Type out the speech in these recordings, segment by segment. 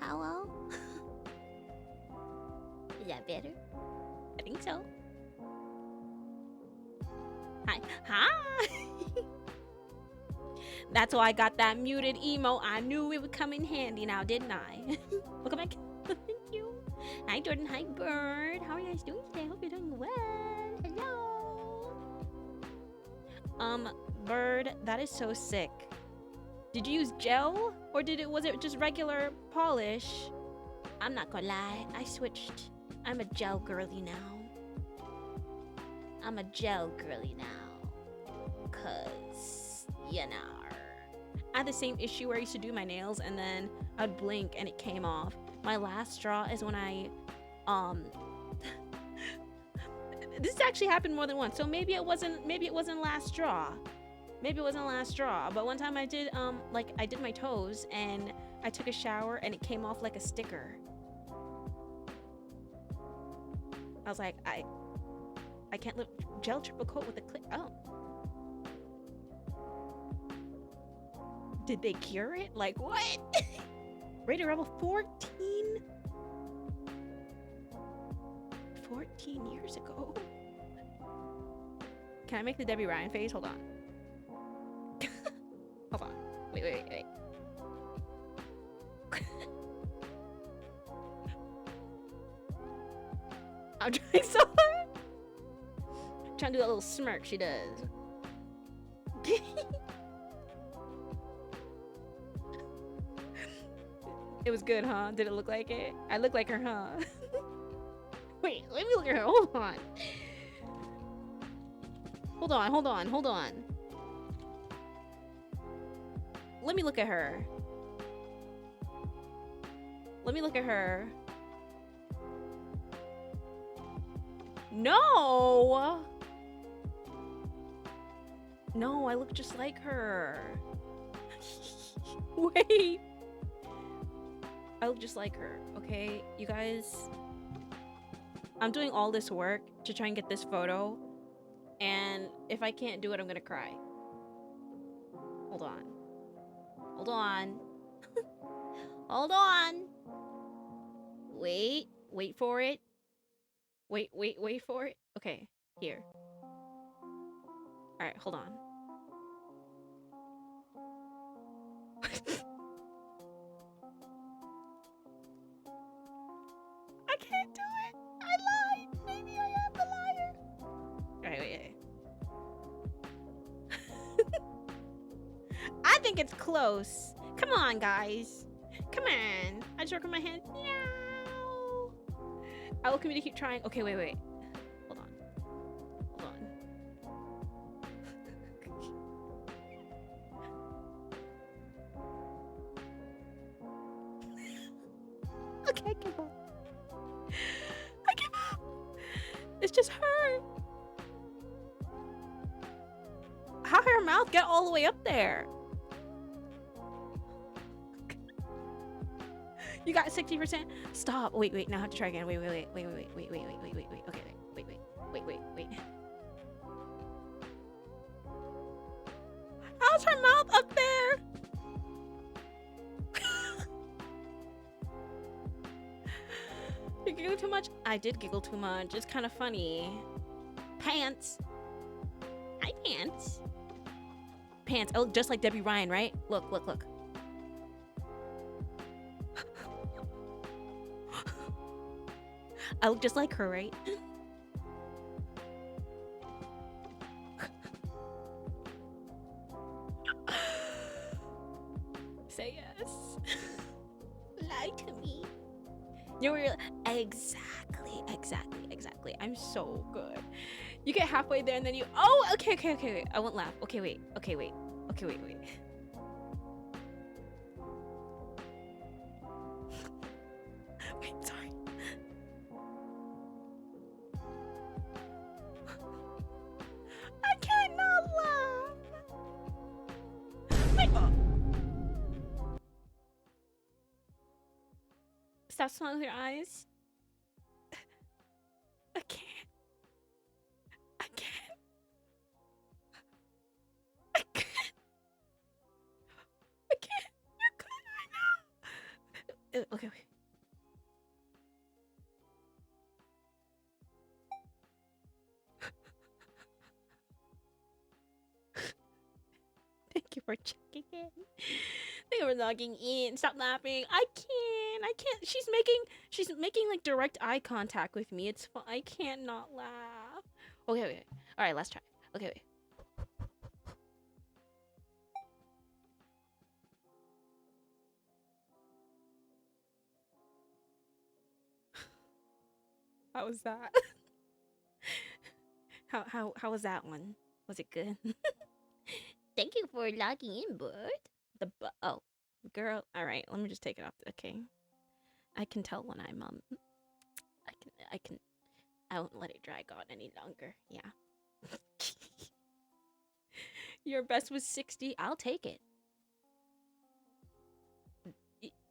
Hello? Is that better? I think so. Hi. Hi! That's why I got that muted emo. I knew it would come in handy now, didn't I? Welcome back. Thank you. Hi, Jordan. Hi, Bird. How are you guys doing today? I hope you're doing well. Hello. Bird, that is so sick. Did you use gel? Or was it just regular polish? I'm not gonna lie. I switched. I'm a gel girly now. I'm a gel girly now. Cause, you know. I had the same issue where I used to do my nails and then I'd blink and it came off. My last straw is when I, this actually happened more than once. So maybe it wasn't last straw. Maybe it wasn't last straw. But one time I did, I did my toes and I took a shower and it came off like a sticker. I was like, I can't live gel triple coat with a clip. Oh. Did they cure it? Like what? Rated Rebel 14? 14 years ago. Can I make the Debbie Ryan face? Hold on. Hold on. Wait. I'm trying so hard. Trying to do that little smirk she does. It was good, huh? Did it look like it? I look like her, huh? Wait, let me look at her. Hold on. Hold on, hold on, hold on. Let me look at her. Let me look at her. No! No, I look just like her. Wait. I look just like her, okay? You guys, I'm doing all this work to try and get this photo, and if I can't do it, I'm gonna cry. Hold on. Hold on. Hold on. Wait. Wait for it. Wait for it. Okay, here. Alright, hold on. I can't do it. I lied. Maybe I am the liar. Alright, wait. I think it's close. Come on, guys. Come on. I just work with my hands. Meow. I will continue to keep trying. Okay, wait. Hold on. Hold on. Okay, I give up. I give up. It's just her. How did her mouth get all the way up there? You got 60%? Stop. Wait. Now I have to try again. Wait. Okay, wait. How's her mouth up there? You giggle too much? I did giggle too much. It's kind of funny. Pants. Hi, Pants. Pants. I look just like Debbie Ryan, right? Look. I look just like her, right? Say yes. Lie to me. You're real. Exactly. I'm so good. You get halfway there and then you. Oh, okay. Wait. I won't laugh. Okay, wait. Wait, sorry. I cannot laugh. Wait. Oh. Stop smiling with your eyes. I can't. You're good right now. Okay, wait. Thank you for checking in. Thank you for logging in. Stop laughing. I can't. She's making like direct eye contact with me. It's fun. I can't not laugh. Okay. All right, let's try. Okay, wait. How was that? How was that one? Was it good? Thank you for logging in, bud. Oh, girl. All right, let me just take it off. Okay, I can tell when I'm I won't let it drag on any longer. Yeah. Your best was 60. I'll take it.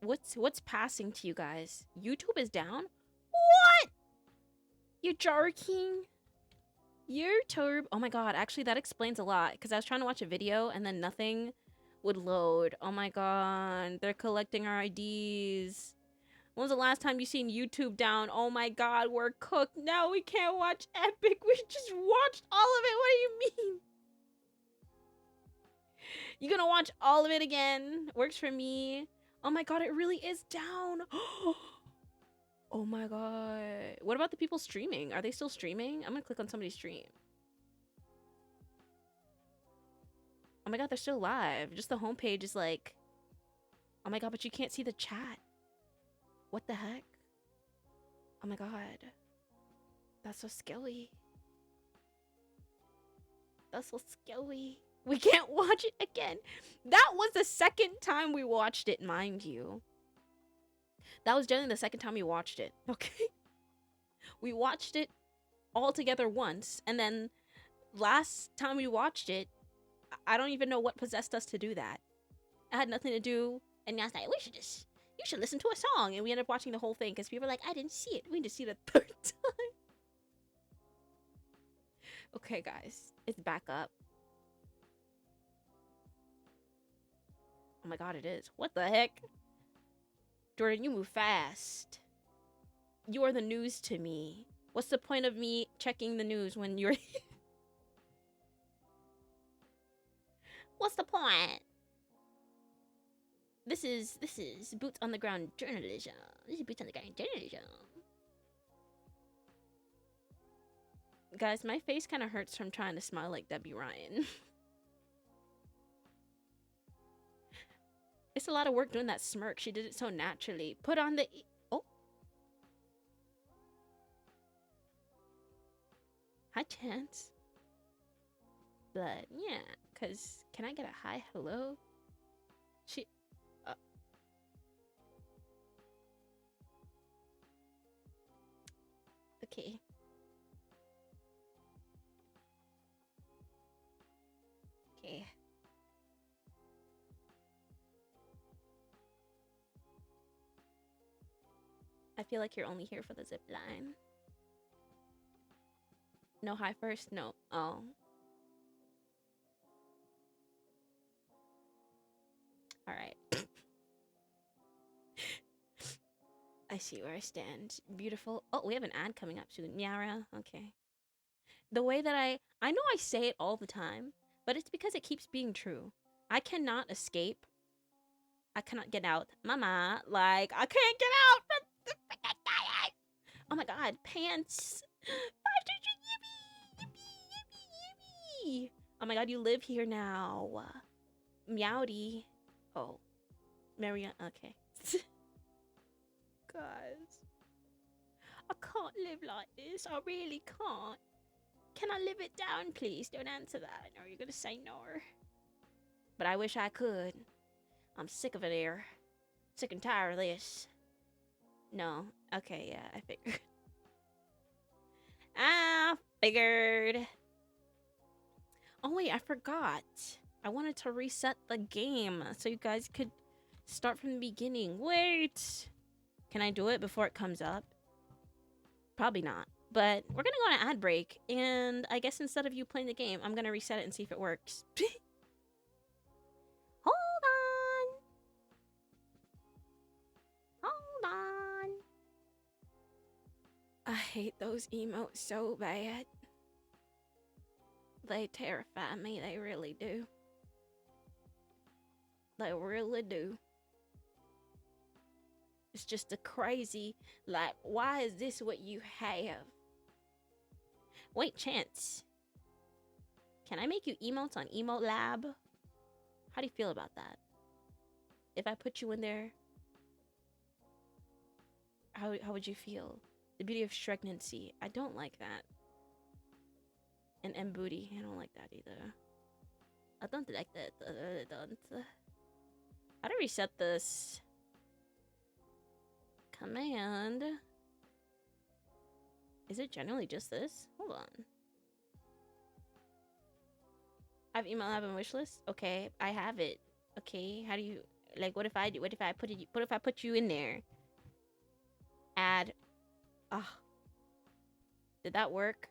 What's passing to you guys? YouTube is down? What? You're joking? YouTube. Oh my god, actually that explains a lot because I was trying to watch a video and then nothing would load. Oh my god, they're collecting our IDs. When was the last time you seen YouTube down? Oh my god, we're cooked. Now we can't watch Epic. We just watched all of it. What do you mean? You gonna watch all of it again? Works for me. Oh my god, it really is down. Oh my god. What about the people streaming? Are they still streaming? I'm gonna click on somebody's stream. Oh my god, they're still live. Just the homepage is like... Oh my god, but you can't see the chat. What the heck? Oh my god. That's so scary. That's so scary. We can't watch it again. That was the second time we watched it, mind you. That was generally the second time we watched it. Okay? We watched it all together once, and then last time we watched it, I don't even know what possessed us to do that. It had nothing to do, and I was like, you should listen to a song, and we ended up watching the whole thing, because people were like, I didn't see it. We need to see it a third time. Okay, guys. It's back up. Oh my god, it is. What the heck? Jordan, you move fast. You are the news to me. What's the point of me checking the news when you're... What's the point? This is boots on the ground journalism. This is boots on the ground journalism. Guys, my face kind of hurts from trying to smile like Debbie Ryan. It's a lot of work doing that smirk. She did it so naturally. Put on the... Oh. Hi, Chance. But, yeah. Because, can I get a hi, hello? She... Okay. Okay. I feel like you're only here for the zip line. No hi first? No. Oh. Alright. I see where I stand. Beautiful. Oh, we have an ad coming up soon. Meira. Okay. The way that I know I say it all the time, but it's because it keeps being true. I cannot escape. I cannot get out. Mama, like, I can't get out from the freaking diet. Oh my god, pants. 5 digit, yippee, yippee, yippee, yippee. Oh my god, you live here now. Meowdy. Oh. Maria, okay. Guys. I can't live like this. I really can't. Can I live it down, please? Don't answer that. I know you're gonna say no. But I wish I could. I'm sick of it here. Sick and tired of this. No. Okay, yeah, I figured. I figured. Oh, wait, I forgot. I wanted to reset the game so you guys could start from the beginning. Wait. Can I do it before it comes up? Probably not. But we're gonna go on an ad break, and I guess instead of you playing the game, I'm gonna reset it and see if it works. Hold on. Hold on. I hate those emotes so bad. They terrify me, they really do. They really do. It's just a crazy, like, why is this what you have? Wait, Chance. Can I make you emotes on Emote Lab? How do you feel about that? If I put you in there, how would you feel? The beauty of Shreknancy. I don't like that. And M booty. I don't like that either. I don't like that. I don't. How do I reset this? Command. Is it generally just this? Hold on. I have email lab and wishlist. Okay, I have it. Okay, how do you like? What if I put it? What if I put you in there? Add. Ah. Did that work?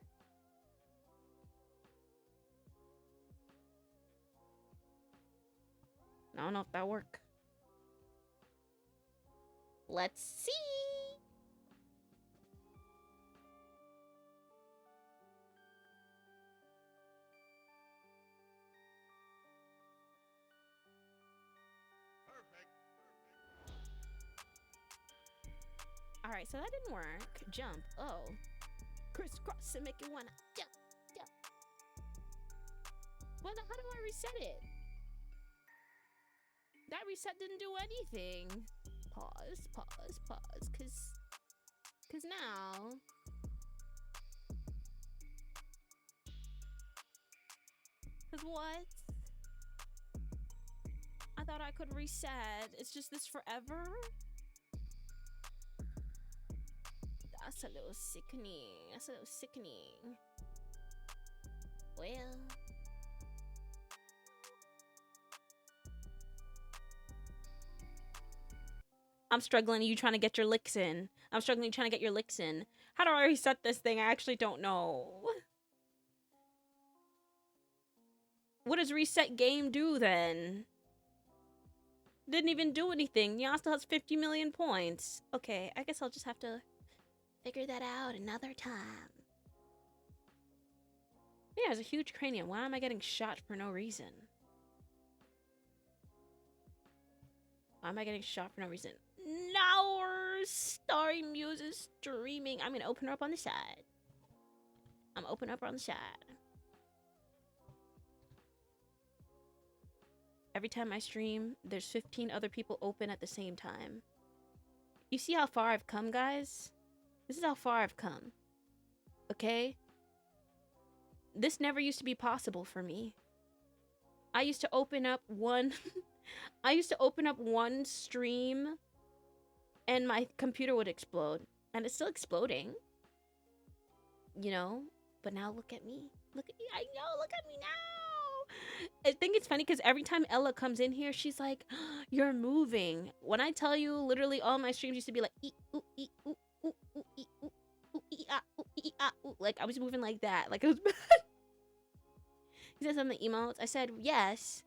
I don't know if that worked. Let's see. All right, so that didn't work. Jump. Oh. Crisscross and make you wanna jump, jump. Well, how do I reset it? That reset didn't do anything. Pause, pause, pause, cause now. Cause what? I thought I could reset. It's just this forever? That's a little sickening. That's a little sickening. Well. I'm struggling, you trying to get your licks in. I'm struggling, you trying to get your licks in. How do I reset this thing? I actually don't know. What does reset game do then? Didn't even do anything. Nya still has 50 million points. Okay, I guess I'll just have to figure that out another time. Yeah, there's a huge cranium. Why am I getting shot for no reason? Why am I getting shot for no reason? Now our Starry Muse is streaming. I'm gonna open her up on the side. I'm opening up on the side. Every time I stream, there's 15 other people open at the same time. You see how far I've come, guys? This is how far I've come. Okay? This never used to be possible for me. I used to open up one... I used to open up one stream and my computer would explode. And it's still exploding. You know? But now look at me. Look at me. I know, look at me now. I think it's funny because every time Ella comes in here, she's like, you're moving. When I tell you, literally all my streams used to be like, ee, ooh, ee, ooh, ooh, ooh, ee, ooh, ooh, ee, ah, ooh, ee, ah, ooh. Like, I was moving like that. Like, it was bad. He said something emotes. I said, yes,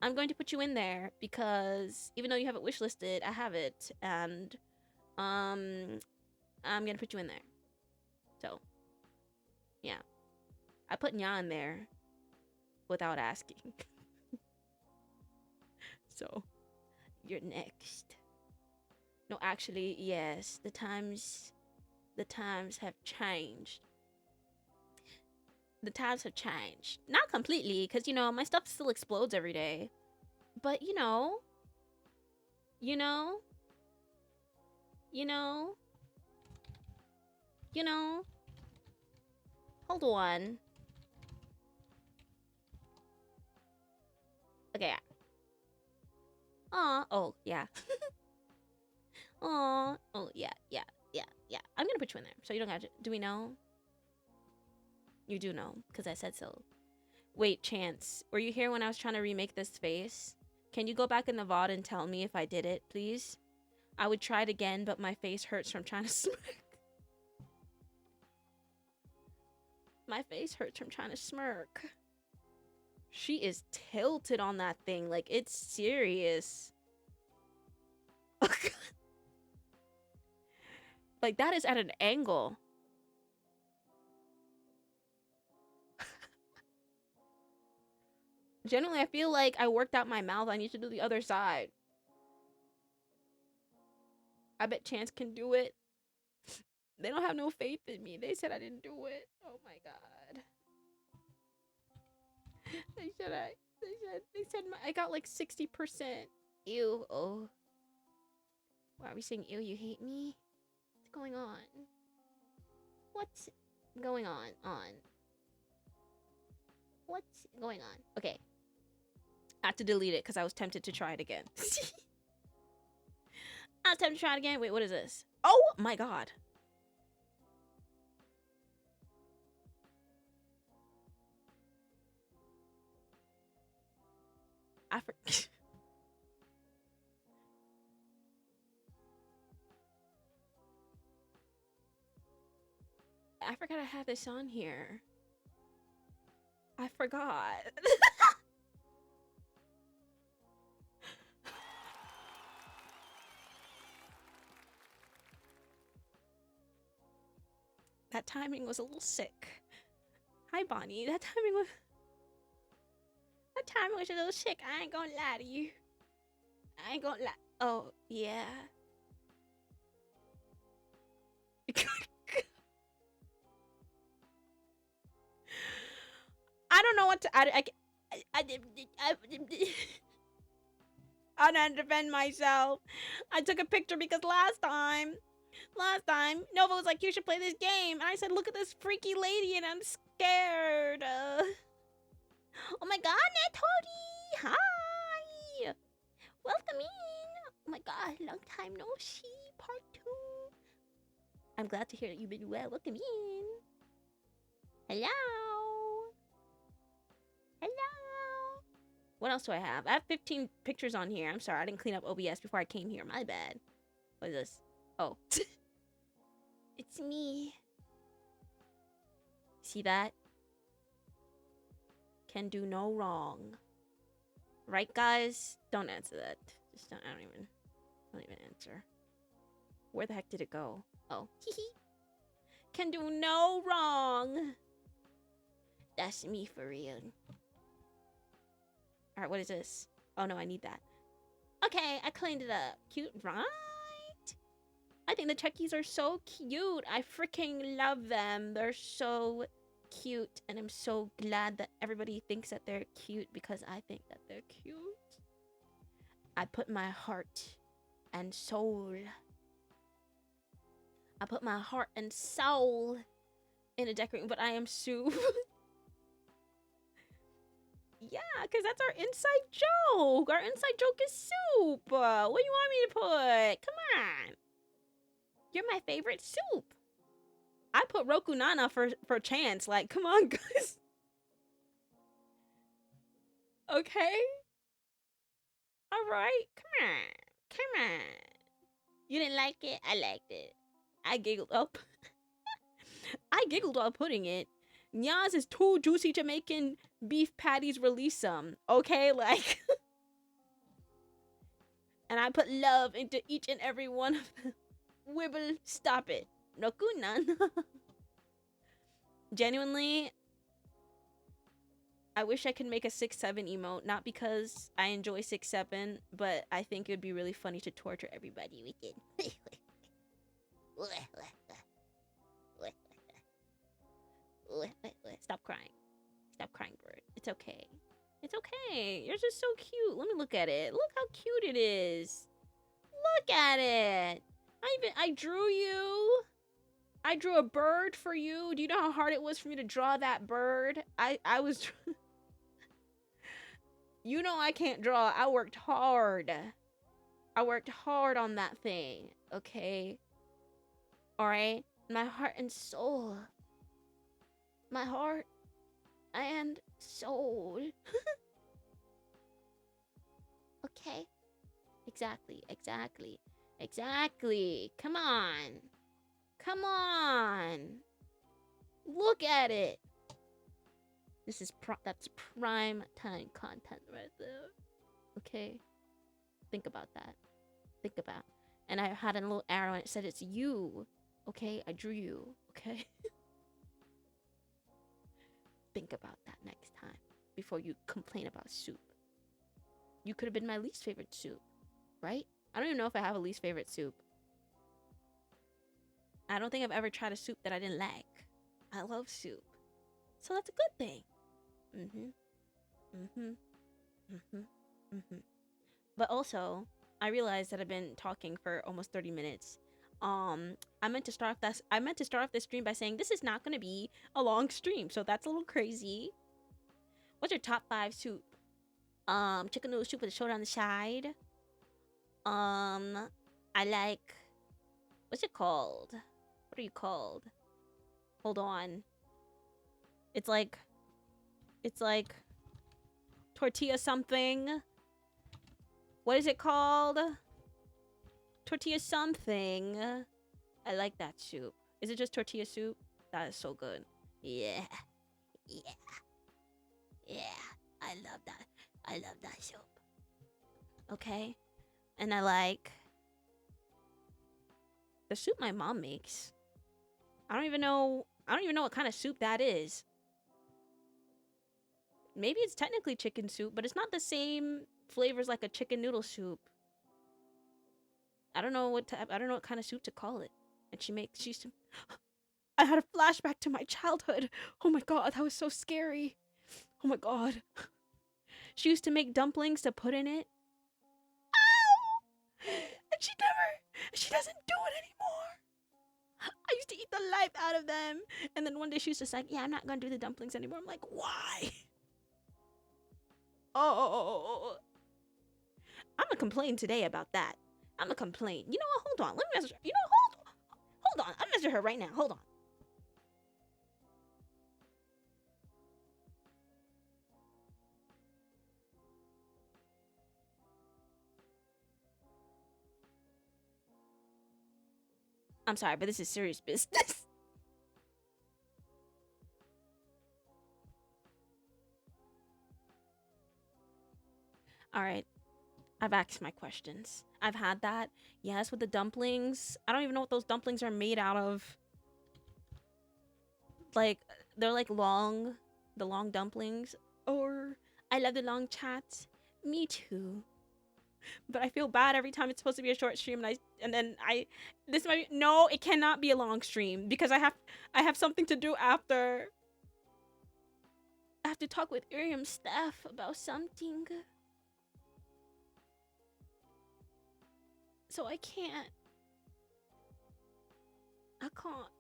I'm going to put you in there because even though you have it wishlisted, I have it. And, I'm going to put you in there. So, yeah. I put Nya in there without asking. So, you're next. No, actually, yes. The times have changed. The times have changed. Not completely, because, you know, my stuff still explodes every day. But, you know. Hold on. Okay. Aw. Oh, yeah. Aw. Oh, yeah. I'm gonna put you in there, so you don't have to. Do we know? You do know, because I said so. Wait, Chance, were you here when I was trying to remake this face? Can you go back in the VOD and tell me if I did it, please? I would try it again, but my face hurts from trying to smirk. My face hurts from trying to smirk. She is tilted on that thing. Like, it's serious. Like, that is at an angle. Generally, I feel like I worked out my mouth. I need to do the other side. I bet Chance can do it. They don't have no faith in me. They said I didn't do it. Oh my god. They said I got like 60%. Ew. Oh. Why are we saying ew? You hate me? What's going on? What's going on? What's going on? Okay. I have to delete it because I was tempted to try it again. I was tempted to try it again. Wait, what is this? Oh my god. I forgot I had this on here. I forgot. That timing was a little sick. Hi, Bonnie. That timing was a little sick. I ain't gonna lie to you. I ain't gonna lie. Oh, yeah. what to. I don't defend myself. I took a picture because last time, Nova was like, you should play this game. And I said, look at this freaky lady, and I'm scared. Oh my god, Netody! Hi! Welcome in! Oh my god, long time no see. Part 2. I'm glad to hear that you've been well. Welcome in. Hello! Hello! What else do I have? I have 15 pictures on here. I'm sorry, I didn't clean up OBS before I came here. My bad. What is this? Oh. It's me. See that? Can do no wrong. Right, guys? Don't answer that. Just don't even answer. Where the heck did it go? Oh. Can do no wrong. That's me for real. Alright, what is this? Oh no, I need that. Okay, I cleaned it up. Cute, right? I think the Trekkies are so cute. I freaking love them. They're so cute. And I'm so glad that everybody thinks that they're cute because I think that they're cute. I put my heart and soul. I put my heart and soul in a decorating, but I am soup. Yeah, because that's our inside joke. Our inside joke is soup. What do you want me to put? Come on. You're my favorite soup. I put Roku Nana for chance. Like, come on, guys. Okay. All right. Come on. Come on. You didn't like it? I liked it. I giggled up. I giggled while putting it. Nyaz is too juicy Jamaican beef patties. Release some. Okay, like. And I put love into each and every one of them. Wibble, stop it. Roku Nana. Genuinely, I wish I could make a 6-7 emote, not because I enjoy 6-7, but I think it would be really funny to torture everybody with it. Stop crying. Stop crying, bird. It's okay. It's okay. Yours is so cute. Let me look at it. Look how cute it is. Look at it. I drew you. I drew a bird for you. Do you know how hard it was for me to draw that bird? I was... You know I can't draw. I worked hard. I worked hard on that thing. Okay? Alright? My heart and soul. My heart and soul. Okay? Exactly. Exactly. Exactly. Come on. Come on. Look at it. This is that's prime time content right there. Okay? Think about that. Think about. And I had a little arrow and it said it's you. Okay? I drew you. Okay? Think about that next time before you complain about soup. You could have been my least favorite soup, right? I don't even know if I have a least favorite soup. I don't think I've ever tried a soup that I didn't like. I love soup. So that's a good thing. But also, I realized that I've been talking for almost 30 minutes. I meant to start off this stream by saying this is not going to be a long stream, so that's a little crazy. What's your top 5 soup? Chicken noodle soup with a shoulder on the side. I like, what's it called? What are you called? Hold on. It's like tortilla something. What is it called? Tortilla something. I like that soup. Is it just tortilla soup? That is so good. Yeah. Yeah. Yeah. I love that. I love that soup. Okay? And I like the soup my mom makes. I don't even know what kind of soup that is. Maybe it's technically chicken soup, but it's not the same flavors like a chicken noodle soup. I don't know what kind of soup to call it. And I had a flashback to my childhood. Oh my god, that was so scary. Oh my god. She used to make dumplings to put in it. And she doesn't do it anymore. I used to eat the life out of them. And then one day she was just like, yeah, I'm not gonna do the dumplings anymore. I'm like, why? Oh. I'm gonna complain today about that. I'm gonna complain. You know what? Hold on. Let me message her. You know, hold on. I'm messaging her right now. Hold on. I'm sorry, but this is serious business. All right. I've asked my questions. I've had that. Yes, with the dumplings. I don't even know what those dumplings are made out of. Like, they're like long, the long dumplings. Or I love the long chats. Me too. But I feel bad every time it's supposed to be a short stream, and then this might no, it cannot be a long stream because I have something to do after. I have to talk with Irium's staff about something. So I can't. I can't.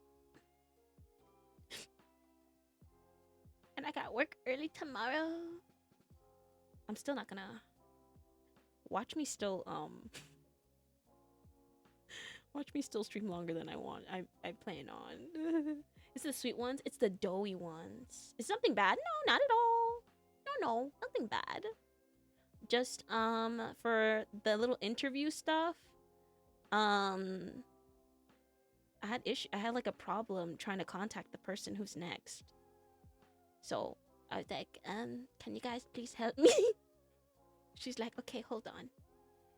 And I got work early tomorrow. I'm still not gonna watch me still watch me still stream longer than I want. I plan on. It's the sweet ones. It's the doughy ones. Is something bad? No, not at all. No, nothing bad. Just for the little interview stuff. I had like a problem trying to contact the person who's next. So I was like, can you guys please help me? She's like, okay, hold on.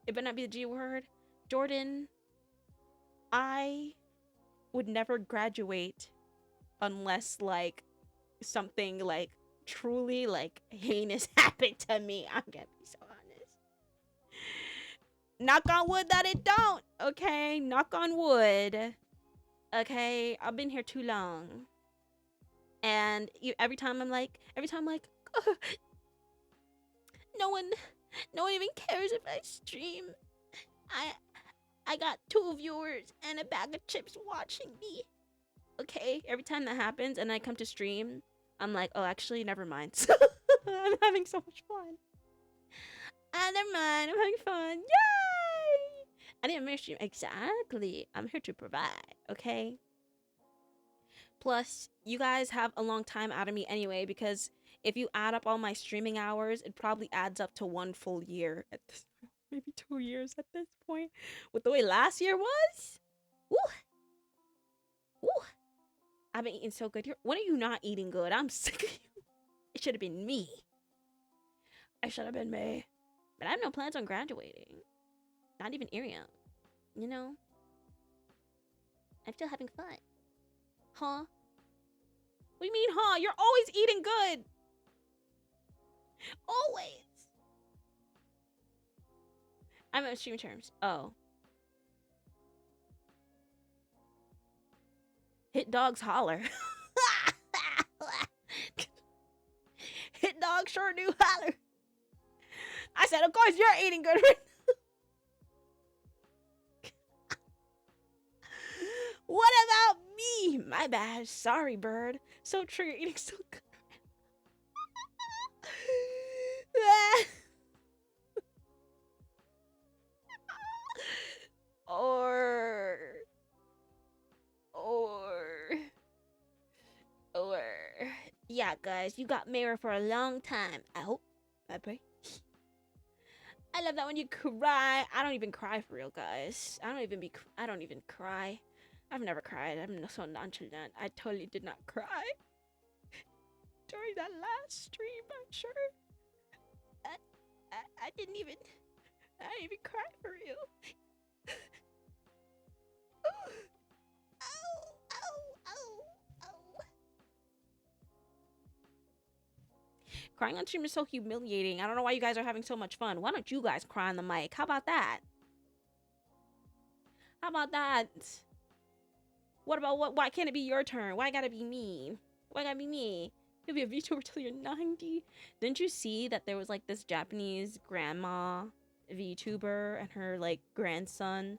It better not be the G word. Jordan, I would never graduate unless like something like truly like heinous happened to me. I'm gonna be so honest. Knock on wood that it don't. Okay, knock on wood. Okay, I've been here too long. And every time I'm like, no one even cares if I stream. I got 2 viewers and a bag of chips watching me. Okay, every time that happens and I come to stream, I'm like, oh, actually, never mind. So I'm having so much fun. Never mind, I'm having fun. Yay! I didn't miss stream. Exactly. I'm here to provide, okay? Plus, you guys have a long time out of me anyway, because if you add up all my streaming hours, it probably adds up to 1 full year at this, maybe 2 years at this point. With the way last year was, woo, woo. I've been eating so good. When are you not eating good? I'm sick of you. It should have been me. I should have been me. But I have no plans on graduating. Not even Irium. You know? I'm still having fun. Huh? What do you mean, huh? You're always eating good. Always. I'm at stream terms. Oh. Hit dogs holler. Hit dogs sure do holler. I said, of course you're eating good. What about me? My bad. Sorry, bird. So true. You're eating so good. or yeah, guys, you got meira for a long time. I hope. Bye. I love that when you cry. I don't even cry for real, guys. I don't even cry. I've never cried. I'm so nonchalant. I totally did not cry during that last stream. I'm sure. I didn't even cry for real. Crying on stream is so humiliating. I don't know why you guys are having so much fun. Why don't you guys cry on the mic? How about that? What about why can't it be your turn? Why gotta be me? Why gotta be me? You'll be a VTuber till you're 90. Didn't you see that there was like this Japanese grandma VTuber and her like grandson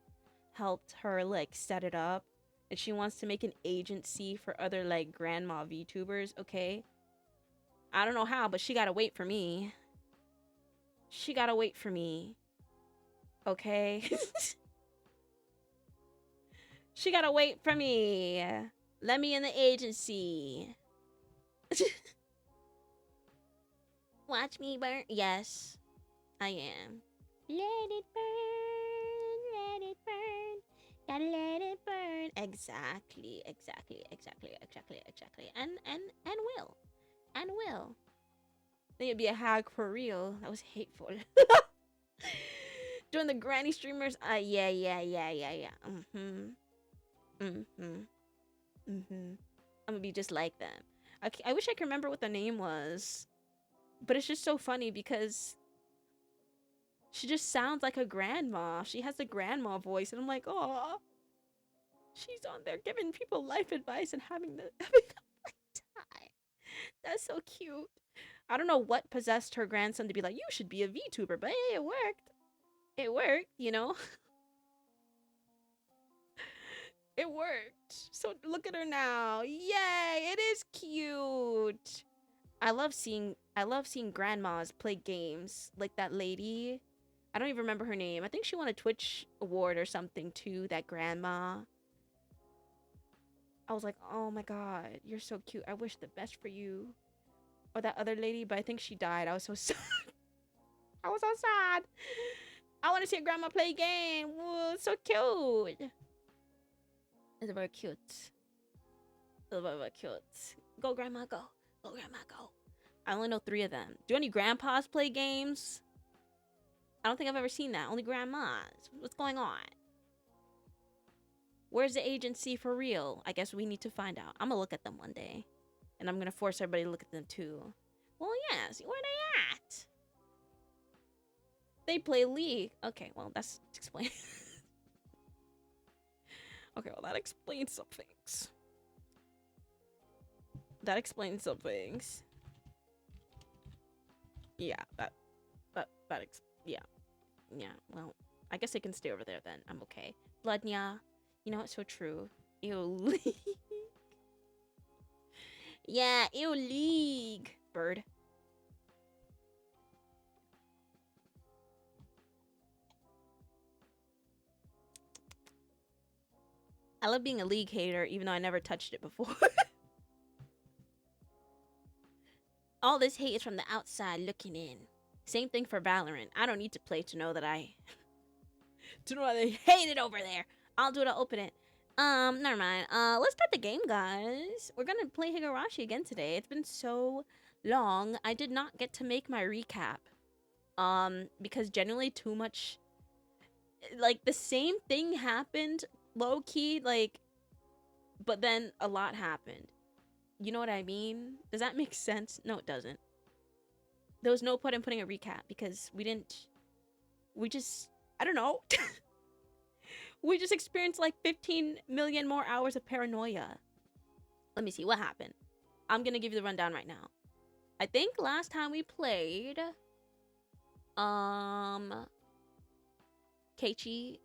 helped her like set it up, and she wants to make an agency for other like grandma VTubers, okay? I don't know how, but she gotta wait for me. She gotta wait for me. Okay? She gotta wait for me. Let me in the agency. Watch me burn. Yes, I am. Let it burn. Let it burn. Gotta let it burn. Exactly. And will. And will. Think it'd be a hag for real. That was hateful. Doing the granny streamers. Yeah. I'm gonna be just like them. I wish I could remember what the name was, but it's just so funny because she just sounds like a grandma. She has a grandma voice, and I'm like, oh, she's on there giving people life advice and having a time. That's so cute. I don't know what possessed her grandson to be like, you should be a VTuber, but hey, it worked. It worked, you know? It worked. So look at her now. Yay, it is cute. I love seeing grandmas play games. Like that lady. I don't even remember her name. I think she won a Twitch award or something too, that grandma. I was like, oh my god, you're so cute. I wish the best for you. Or that other lady, but I think she died. I was so sad. I was so sad. I want to see a grandma play a game. Whoa, it's so cute. It's very cute. It's very cute. Go, grandma, go. Go, grandma, go. I only know 3 of them. Do any grandpas play games? I don't think I've ever seen that. Only grandmas. What's going on? Where's the agency for real? I guess we need to find out. I'm gonna look at them one day. And I'm gonna force everybody to look at them too. Well, yes. Where they at? They play League. Okay, well, that's explain. Okay, well, that explains some things. That explains some things. Yeah, yeah, well, I guess they can stay over there then. I'm okay. Bloodnya, you know, it's so true. Ew, League. Yeah, ew, League. Bird. I love being a League hater, even though I never touched it before. All this hate is from the outside looking in. Same thing for Valorant. I don't need to play to know that I hate it over there. I'll do it, I'll open it. Never mind. Let's start the game, guys. We're gonna play Higurashi again today. It's been so long. I did not get to make my recap. Because genuinely too much, like, the same thing happened low-key, like, but then a lot happened. You know what I mean? Does that make sense? No, it doesn't. There was no point in putting a recap because we just, I don't know. We just experienced like 15 million more hours of paranoia. Let me see what happened. I'm gonna give you the rundown right now. I think last time we played, Keiichi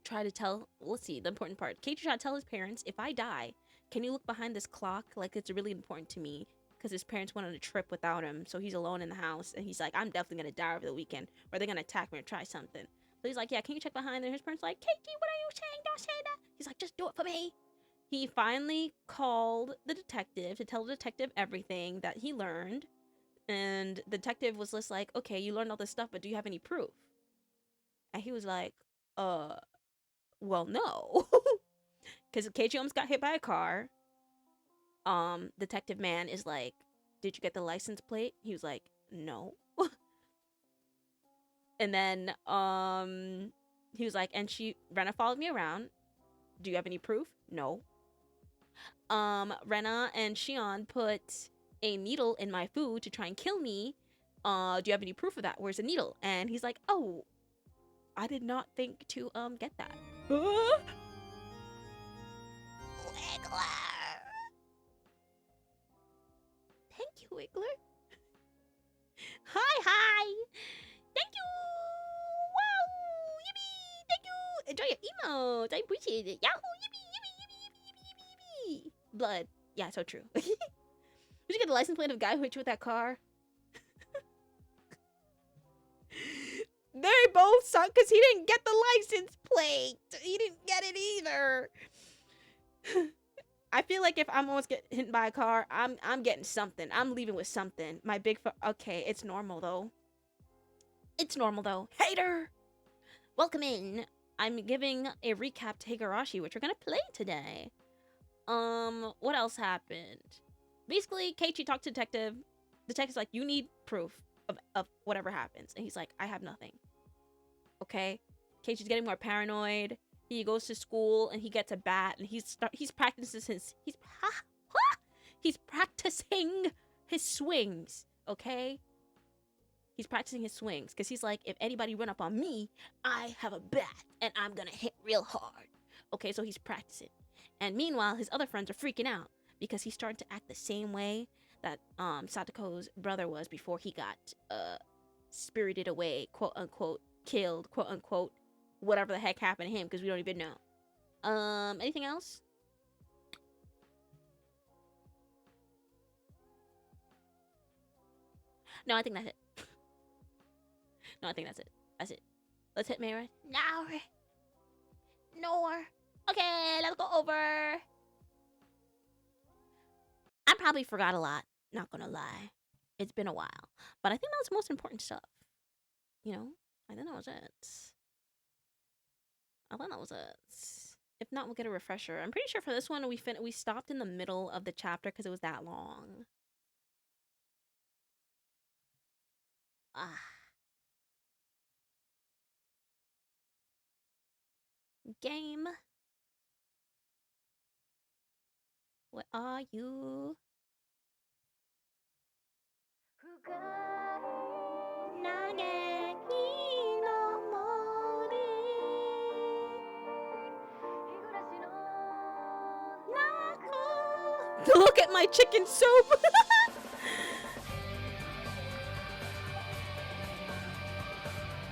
tried to tell, let's see, the important part. Keiichi tried to tell his parents, if I die, can you look behind this clock? Like, it's really important to me. Because his parents went on a trip without him, so he's alone in the house. And he's like, I'm definitely going to die over the weekend. Or they're going to attack me or try something. So he's like, yeah, can you check behind? And his parents like, Keiichi, what are you saying? Don't say that. He's like, just do it for me. He finally called the detective to tell the detective everything that he learned. And the detective was just like, okay, you learned all this stuff, but do you have any proof? And he was like, well, no. Because Keiichi almost got hit by a car. Detective man is like, did you get the license plate? He was like, no. And then, he was like, and Rena followed me around. Do you have any proof? No. Rena and Shion put a needle in my food to try and kill me. Do you have any proof of that? Where's the needle? And he's like, oh, I did not think to, get that. appreciate it. Yahoo! Yippee! Yippee! Yippee! Yippee! Yippee! Yippee! Blood. Yeah, so true. Did you get the license plate of the guy who hit you with that car? They both suck because he didn't get the license plate. He didn't get it either. I feel like if I'm almost getting hit by a car, I'm getting something. I'm leaving with something. My big okay, it's normal though. It's normal though. Hater! Welcome in. I'm giving a recap to Higurashi, which we're gonna play today. What else happened? Basically, Keiichi talked to Detective. Detective's like, you need proof of whatever happens. And he's like, I have nothing. Okay? Keiichi's getting more paranoid. He goes to school and he gets a bat and he's practicing he's practicing his swings, okay? He's practicing his swings because he's like, if anybody run up on me, I have a bat and I'm gonna hit real hard. Okay, so he's practicing. And meanwhile, his other friends are freaking out because he's starting to act the same way that Satoko's brother was before he got spirited away, quote unquote, killed, quote unquote, whatever the heck happened to him because we don't even know. Anything else? No, I think that's it. No, I think that's it. That's it. Let's hit Meira. No. Okay, let's go over. I probably forgot a lot. Not gonna lie. It's been a while. But I think that was the most important stuff. You know? I think that was it. If not, we'll get a refresher. I'm pretty sure for this one, we stopped in the middle of the chapter because it was that long. Game. What are you? Look at my chicken soup.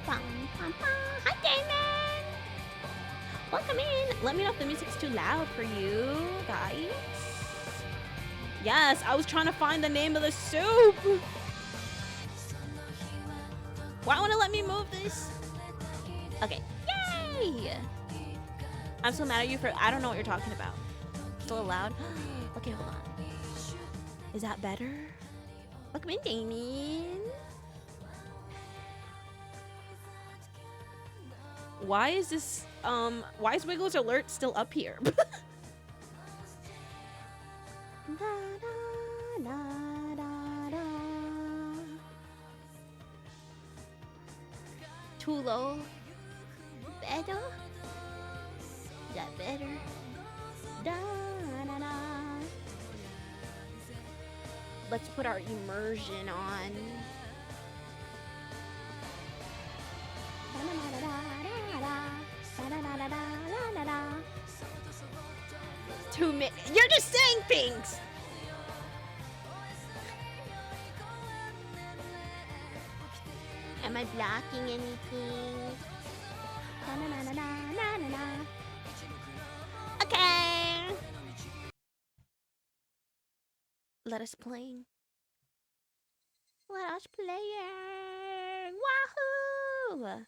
Hi, Damon. Welcome in. Let me know if the music's too loud for you guys. Yes, I was trying to find the name of the soup. Why won't it let me move this? Okay. Yay! I'm so mad at you for I don't know what you're talking about. It's a little loud. Okay, hold on. Is that better? Welcome in, Damien. Why is this why is Wiggles alert still up here? Too low. Better? Is that better? Let's put our immersion on. 2 minutes. You're just saying things. Am I blocking anything? Okay. Let us play. Let us play. Wahoo!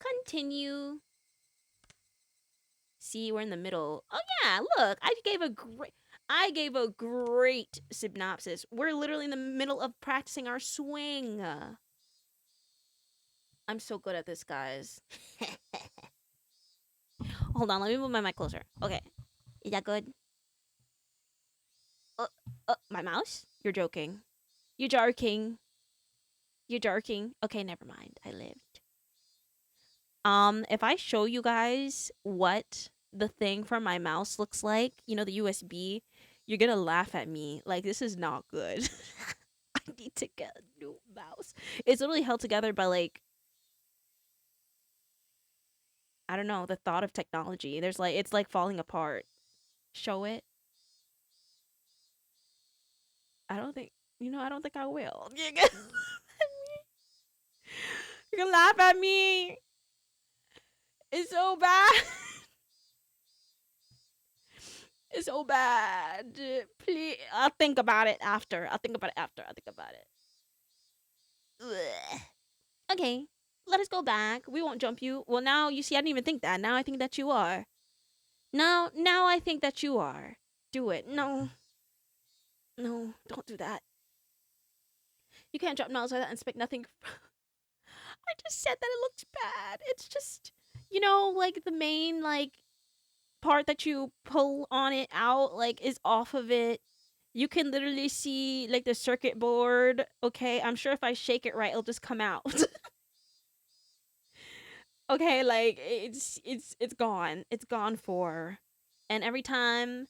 Continue. See, we're in the middle. Oh yeah, look, I gave a great synopsis. We're literally in the middle of practicing our swing. I'm so good at this, guys. Hold on, let me move my mic closer. Okay, is that good? My mouse? You're joking. You're joking. You're joking. Okay, never mind. I lived. If I show you guys what the thing for my mouse looks like, you know, the USB, you're gonna laugh at me. Like, this is not good. I need to get a new mouse. It's literally held together by, like, I don't know, the thought of technology. There's like, it's like falling apart. Show it. I don't think I will. You're gonna laugh at me. It's so bad. It's so bad. Please, I'll think about it after. I'll think about it after. I'll think about it. Ugh. Okay, let us go back. We won't jump you. Well, now you see, I didn't even think that. Now I think that you are. Now I think that you are. Do it. No, no, don't do that. You can't drop knowledge like that and expect nothing. I just said that it looks bad. It's just, like the main part that you pull on it out is off of it. You can literally see like the circuit board. Okay, I'm sure if I shake it right, it'll just come out. Okay, like it's gone. It's gone for. And every time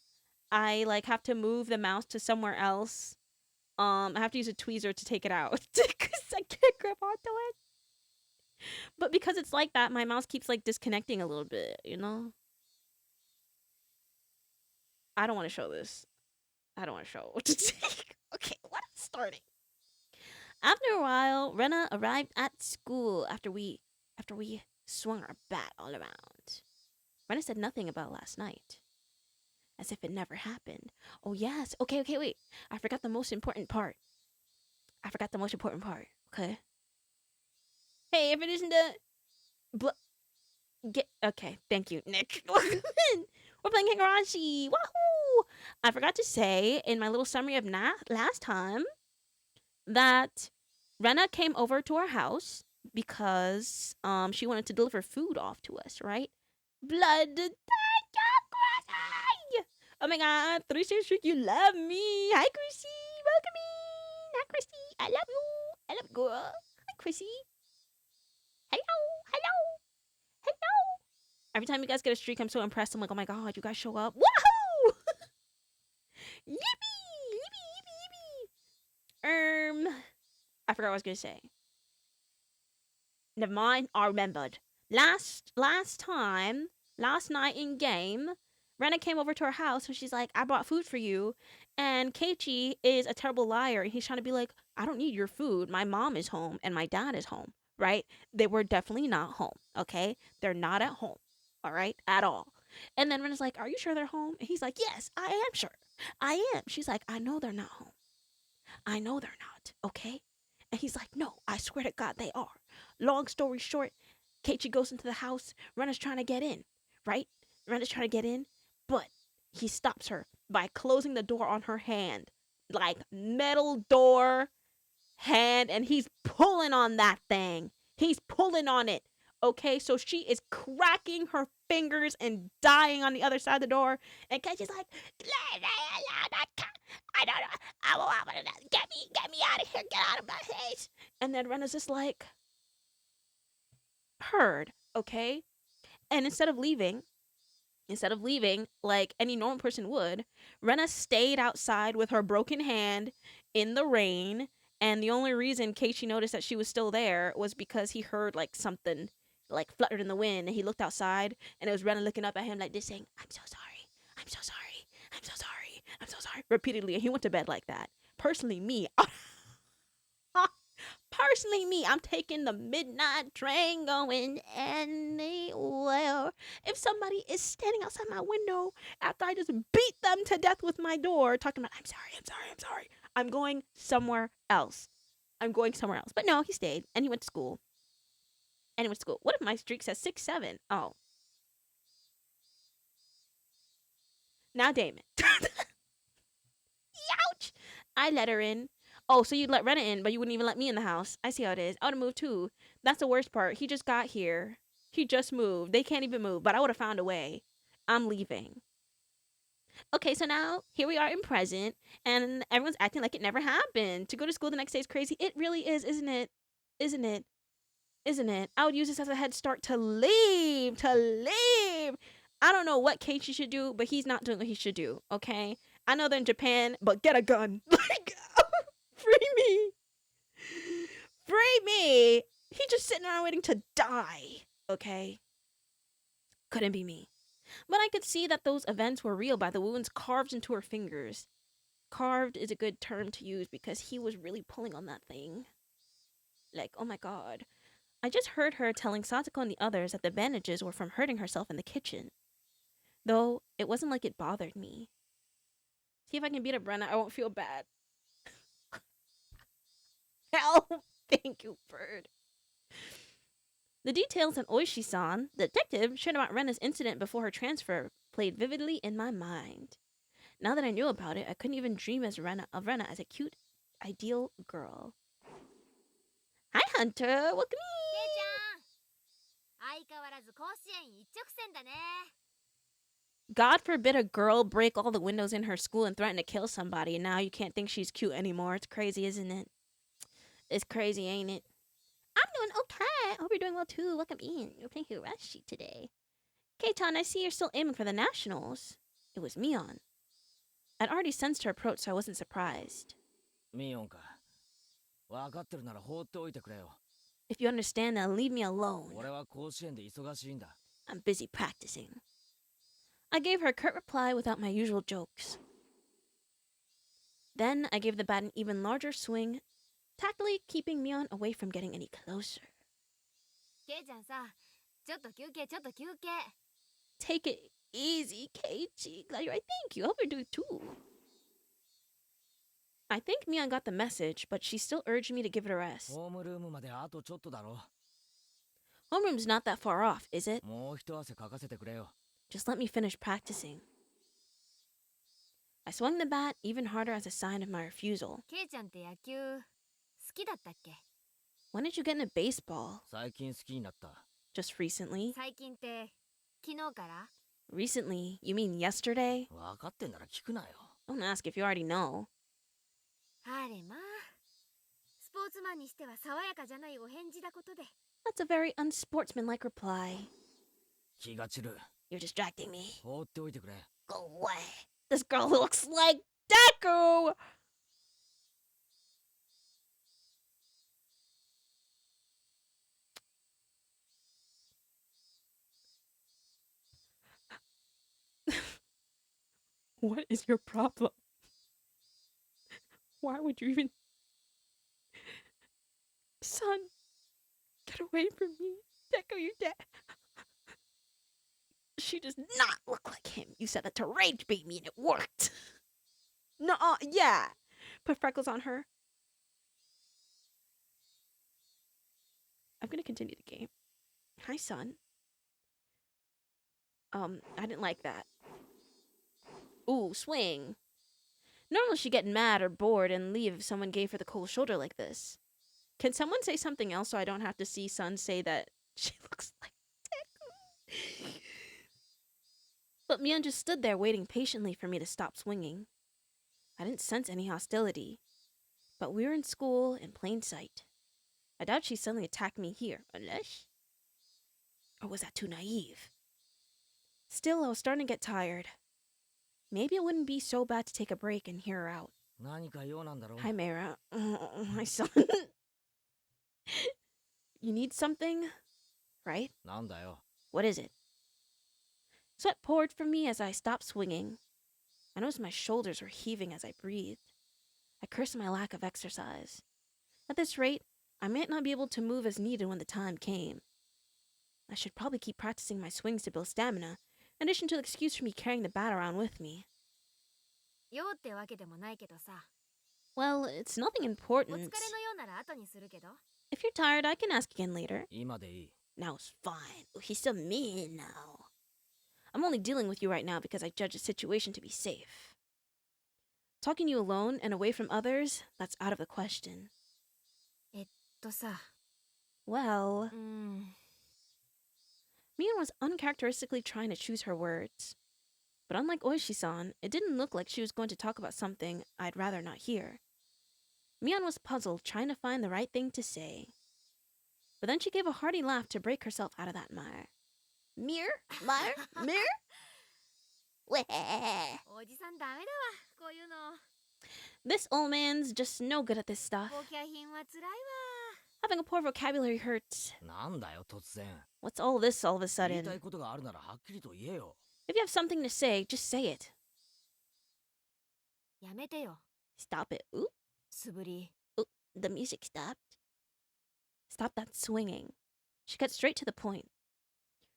I have to move the mouse to somewhere else, I have to use a tweezer to take it out because I can't grip onto it. But because it's like that, my mouse keeps disconnecting a little bit. I don't want to show this. I don't want to show. Okay, what is starting? After a while, Rena arrived at school after we swung our bat all around. Rena said nothing about last night, as if it never happened. Oh yes. Okay, wait. I forgot the most important part. Okay. Hey, if it isn't okay, thank you, Nick. We're playing Higurashi. Wahoo! I forgot to say in my little summary of last time that Rena came over to our house because she wanted to deliver food off to us, right? Blood. Oh my god, 3 streak, you love me. Hi, Chrissy. Welcome in. Hi, Chrissy. I love you. I love you, girl. Hi, Chrissy. Hello. Every time you guys get a streak, I'm so impressed. I'm like, oh my god, you guys show up. Woohoo! Yippee! I forgot what I was gonna say. Never mind, I remembered. Last night in game, Rena came over to our house and she's like, I brought food for you. And Keiichi is a terrible liar. And he's trying to be like, I don't need your food. My mom is home and my dad is home, right? They were definitely not home, okay? They're not at home, all right? At all. And then Rena's like, are you sure they're home? And he's like, yes, I am sure. I am. She's like, I know they're not home. I know they're not, okay? And he's like, no, I swear to God, they are. Long story short, Keiichi goes into the house. Rena's trying to get in, right? Rena's trying to get in, but he stops her by closing the door on her hand. Like metal door hand, and he's pulling on that thing. He's pulling on it. Okay, so she is cracking her fingers and dying on the other side of the door. And Keiichi's like, I don't know. I want to get me out of here. Get out of my face. And then Rena's just like, heard, okay? And instead of leaving like any normal person would, Rena stayed outside with her broken hand in the rain. And the only reason Keiichi noticed that she was still there was because he heard something fluttered in the wind, and he looked outside, and it was Rena looking up at him like this, saying, I'm so sorry, I'm so sorry, I'm so sorry, I'm so sorry, repeatedly. And he went to bed like that. Personally, me, I'm taking the midnight train going anywhere. If somebody is standing outside my window after I just beat them to death with my door, talking about, I'm sorry, I'm going somewhere else. But no, he stayed, and he went to school. What if my streak says 6-7? Oh. Now Damon. Ouch! I let her in. Oh, so you'd let Rena in, but you wouldn't even let me in the house. I see how it is. I would have moved too. That's the worst part. He just got here. He just moved. They can't even move, but I would have found a way. I'm leaving. Okay, so now here we are in present, and everyone's acting like it never happened. To go to school the next day is crazy. It really is, isn't it? Isn't it? Isn't it? I would use this as a head start to leave. I don't know what Keiichi should do, but he's not doing what he should do, okay? I know they're in Japan, but get a gun. Free me. Free me. He's just sitting around waiting to die, okay? Couldn't be me. But I could see that those events were real by the wounds carved into her fingers. Carved is a good term to use because he was really pulling on that thing. Like, oh my god. I just heard her telling Satoko and the others that the bandages were from hurting herself in the kitchen. Though, it wasn't like it bothered me. See if I can beat up Brenna, I won't feel bad. Help! Thank you, Bird. The details on Oishi-san, the detective, shared about Rena's incident before her transfer played vividly in my mind. Now that I knew about it, I couldn't even dream of Rena as a cute, ideal girl. Hi, Hunter! Welcome in! God forbid a girl break all the windows in her school and threaten to kill somebody, and now you can't think she's cute anymore. It's crazy, isn't it? It's crazy, ain't it? I'm doing okay. I hope you're doing well too. Welcome in. We're playing Higurashi today. Keitan, I see you're still aiming for the nationals. It was Mion. I'd already sensed her approach, so I wasn't surprised. Mion ka. If you understand, then leave me alone. 俺は甲子園で忙しいんだ。 I'm busy practicing. I gave her a curt reply without my usual jokes. Then I gave the bat an even larger swing, tactfully keeping Mion away from getting any closer. Take it easy, Keiichi. Glad you're right. Thank you. I hope you're doing too. I think Mion got the message, but she still urged me to give it a rest. ホームルームまであとちょっとだろ。 Homeroom's not that far off, is it? もう一汗かかせてくれよ。 Just let me finish practicing. I swung the bat even harder as a sign of my refusal. When did you get into baseball? 最近好きになった。 Just recently? Recently? You mean yesterday? 分かってんなら聞くなよ。 Don't ask if you already know. That's a very unsportsmanlike reply. 気が散る。 You're distracting me. 放っておいてくれ。 Go away. This girl looks like Deku! What is your problem? Why would you even... Son, get away from me. Deku, you're dead. She does not look like him. You said that to rage bait me and it worked. No, yeah. Put freckles on her. I'm gonna continue the game. Hi, son. I didn't like that. Ooh, swing. Normally she'd get mad or bored and leave if someone gave her the cold shoulder like this. Can someone say something else so I don't have to see Sun say that she looks like Deku? But Mion just stood there waiting patiently for me to stop swinging. I didn't sense any hostility, but we were in school in plain sight. I doubt she suddenly attacked me here, unless... Or was that too naive? Still, I was starting to get tired. Maybe it wouldn't be so bad to take a break and hear her out. 何か用なんだろう。 Hi, Meira. Oh, my son. You need something? Right? なんだよ。 What is it? Sweat poured from me as I stopped swinging. I noticed my shoulders were heaving as I breathed. I cursed my lack of exercise. At this rate, I might not be able to move as needed when the time came. I should probably keep practicing my swings to build stamina, in addition to the excuse for me carrying the bat around with me. Well, it's nothing important. If you're tired, I can ask again later. 今でいい。 Now it's fine. Ooh, he's so mean now. I'm only dealing with you right now because I judge the situation to be safe. Talking to you alone and away from others, that's out of the question. Well... Mion was uncharacteristically trying to choose her words. But unlike Oishi-san, it didn't look like she was going to talk about something I'd rather not hear. Mion was puzzled, trying to find the right thing to say. But then she gave a hearty laugh to break herself out of that mire. Mir? Mire? Mir? Weh. This old man's just no good at this stuff. Having a poor vocabulary hurts. なんだよ、突然。 What's all this all of a 言い sudden? たいことがあるならはっきりと言えよ。 If you have something to say, just say it. Stop it. Ooh, the music stopped. Stop that swinging. She cut straight to the point.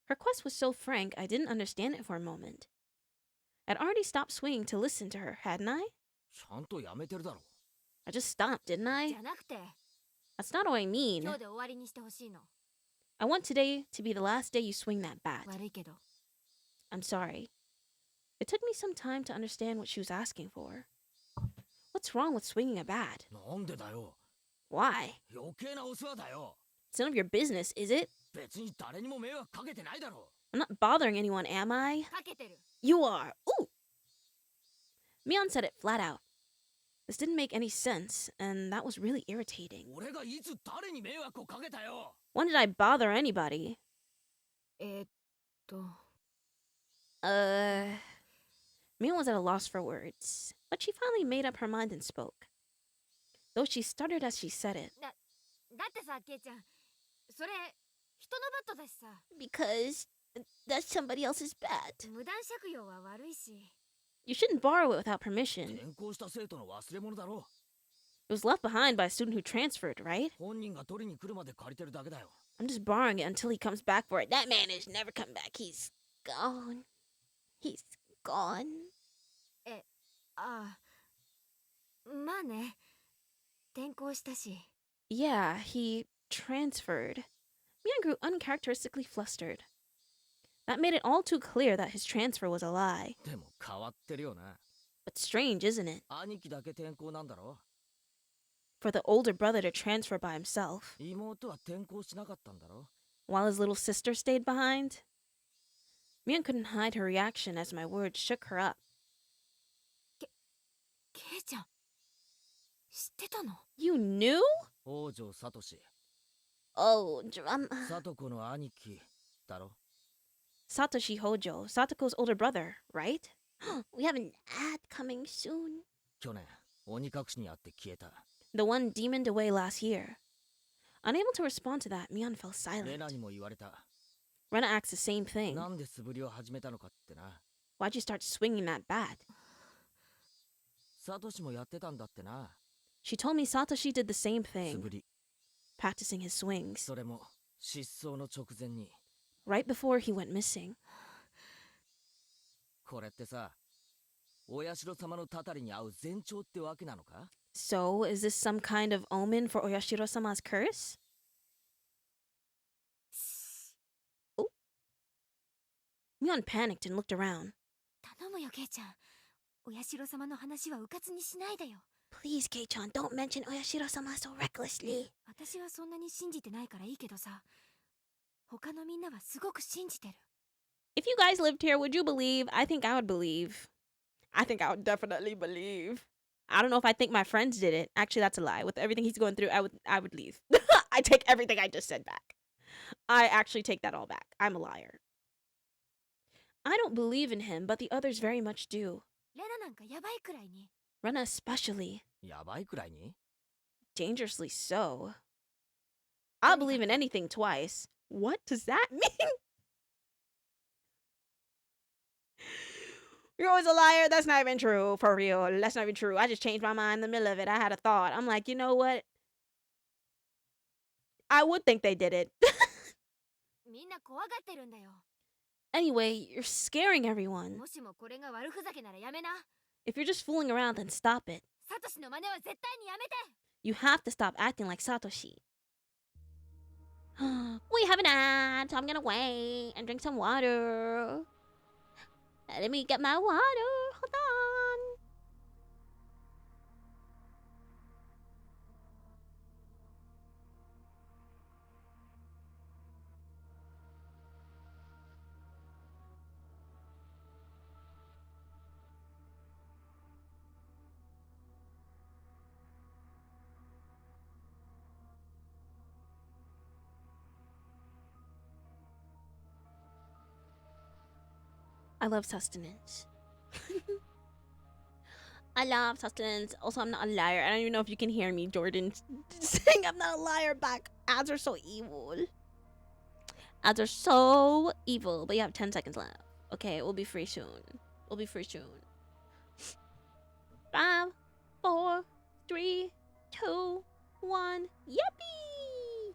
Her quest was so frank, I didn't understand it for a moment. I'd already stopped swinging to listen to her, hadn't I? ちゃんとやめてるだろ。 I just stopped, didn't じ I? ゃなくて That's not what I 今 mean. 日で終わりにしてほしいの I want today to be the last day you swing that bat. 悪いけど I'm sorry. It took me some time to understand what she was asking for. What's wrong with swinging a bat? なんでだよ。 Why? 余計なお世話だよ。 It's none of your business, is it? 別に誰にも迷惑かけてないだろ。 I'm not bothering anyone, am I? かけてる You are. Ooh! Mion said it flat out. This didn't make any sense, and that was really irritating. 俺がいつ誰に迷惑をかけたよ。 When did I bother anybody? と Mion was at a loss for words, but she finally made up her mind and spoke. Though she stuttered as she said it. だってさケイちゃんそれ人のバットだしさ Because that's somebody else's bat. 無断借用は悪いし You shouldn't borrow it without permission. 転校した生徒の忘れ物だろ。 It was left behind by a student who transferred, right? 本人が取りに来るまで借りてるだけだよ。 I'm just borrowing it until he comes back for it. That man is never come back. He's gone. He's gone. ああまあね転校したし Yeah, he transferred. Mian grew uncharacteristically flustered. That made it all too clear that his transfer was a lie. でも変わってるよな。 But strange, isn't it? 兄貴だけ転校なんだろ。 For the older brother to transfer by himself, 妹は転校しなかったんだろ。 while his little sister stayed behind. Mian couldn't hide her reaction as my words shook her up. ケイちゃん知ってたの You knew? 北条聡。 Oh, drama. 聡子の兄貴だろ。 Satoshi Hojo, Satoko's older brother, right? We have an ad coming soon. 去年鬼隠しにあって消えた。 The one demoned away last year. Unable to respond to that, Mian fell レ silent. ナにも言われた。 Rena asks the same thing. なんで素振りを始めたのかってな。 Why'd you start swinging that bat? サトシもやってたんだってな。 She told me Satoshi did the same 素 thing, 振り。 practicing his swings, それも失踪の直前に。 right before he went missing. これってさ、お社様のたたりに合う前兆ってわけなのか？ So, is this some kind of omen for Oyashiro-sama's curse? Oh. Mion panicked and looked around. 頼むよケイちゃんお社様の話はうかつにしないでよ Please, Kei-chan, don't mention Oyashiro-sama so recklessly. 私はそんなに信じてないからいいけどさ他のみんなはすごく信じてる If you guys lived here, would you believe? I think I would believe. I think I would definitely believe. I don't know if I think my friends did it. Actually, that's a lie. With everything he's going through, I would leave. I take everything I just said back. I actually take that all back. I'm a liar. I don't believe in him, but the others very much do. レナなんかヤバいくらいに Rena especially. やばいくらいに？ Dangerously so. I'll believe in anything twice. What does that mean? You're always a liar. That's not even true. For real. That's not even true. I just changed my mind in the middle of it. I had a thought. I'm like, you know what? I would think they did it. みんな怖がってるんだよ Anyway, you're scaring everyone. もしもこれが悪ふざけならやめな If you're just fooling around, then stop it. サトシの真似は絶対にやめて You have to stop acting like Satoshi. We have an ad, so I'm gonna wait and drink some water. Let me get my water. Hold on. I love sustenance. I love sustenance. Also, I'm not a liar. I don't even know if you can hear me, Jordan, saying I'm not a liar back. Ads are so evil. Ads are so evil. But you have 10 seconds left. Okay, we'll be free soon. We'll be free soon. 5, 4, 3, 2, 1. Yippee!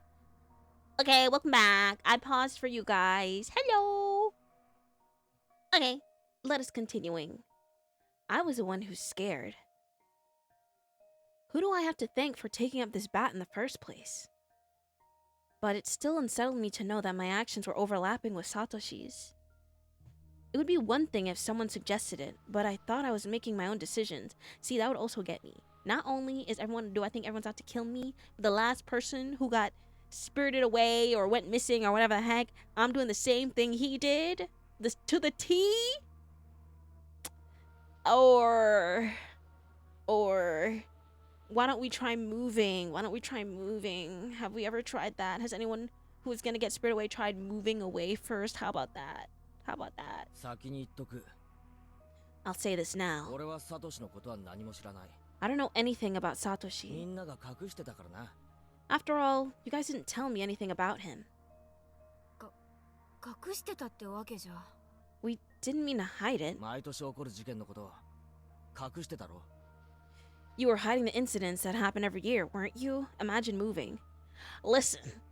Okay, welcome back. I paused for you guys. Hello. Okay, let us continuing. I was the one who's scared. Who do I have to thank for taking up this bat in the first place? But it still unsettled me to know that my actions were overlapping with Satoshi's. It would be one thing if someone suggested it, but I thought I was making my own decisions. See, that would also get me. Not only do I think everyone's out to kill me, but the last person who got spirited away or went missing or whatever the heck, I'm doing the same thing he did? This to the T? Or why don't we try moving? Why don't we try moving? Have we ever tried that? Has anyone who is gonna get spirited away tried moving away first? How about that? How about that? 先に言っとく。 I'll say this now. 俺はサトシのことは何も知らない。 I don't know anything about み Satoshi. んなが隠してたからな。 After all, you guys didn't tell me anything about him. 隠してたってわけじゃ。We didn't mean to hide it. 毎年起こる事件のこと隠してたろ。 You were hiding the incidents that happen every year, weren't you? Imagine moving. Listen.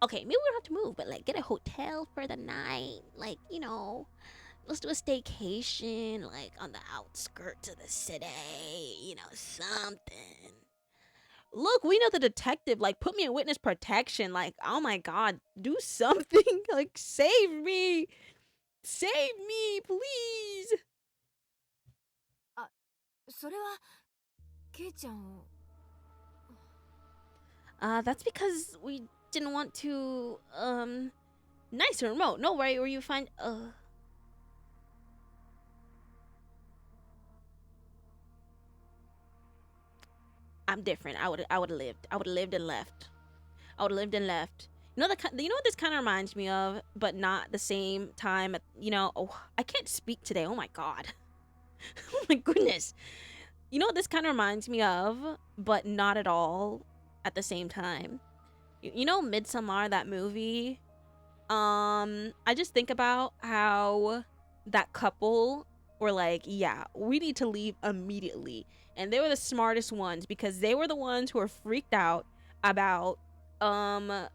Okay, maybe we don't have to move, but like get a hotel for the night. Like, you know, let's do a staycation, like on the outskirts of the city. You know, something. Look, we know the detective. Like, put me in witness protection. Like, oh my god, do something. Like, save me. Save me, please. それはケイちゃんを。That's because we didn't want to, nice and remote. No worry, where you find, I'm different. I would have lived. I would have lived and left. I would have lived and left. You know what this kind of reminds me of, but not the same time. You know, oh, I can't speak today. Oh my god. Oh my goodness. You know what this kind of reminds me of, but not at all at the same time. You know Midsommar, that movie? I just think about how that couple were like, yeah, we need to leave immediately. And they were the smartest ones because they were the ones who were freaked out about Midsommar,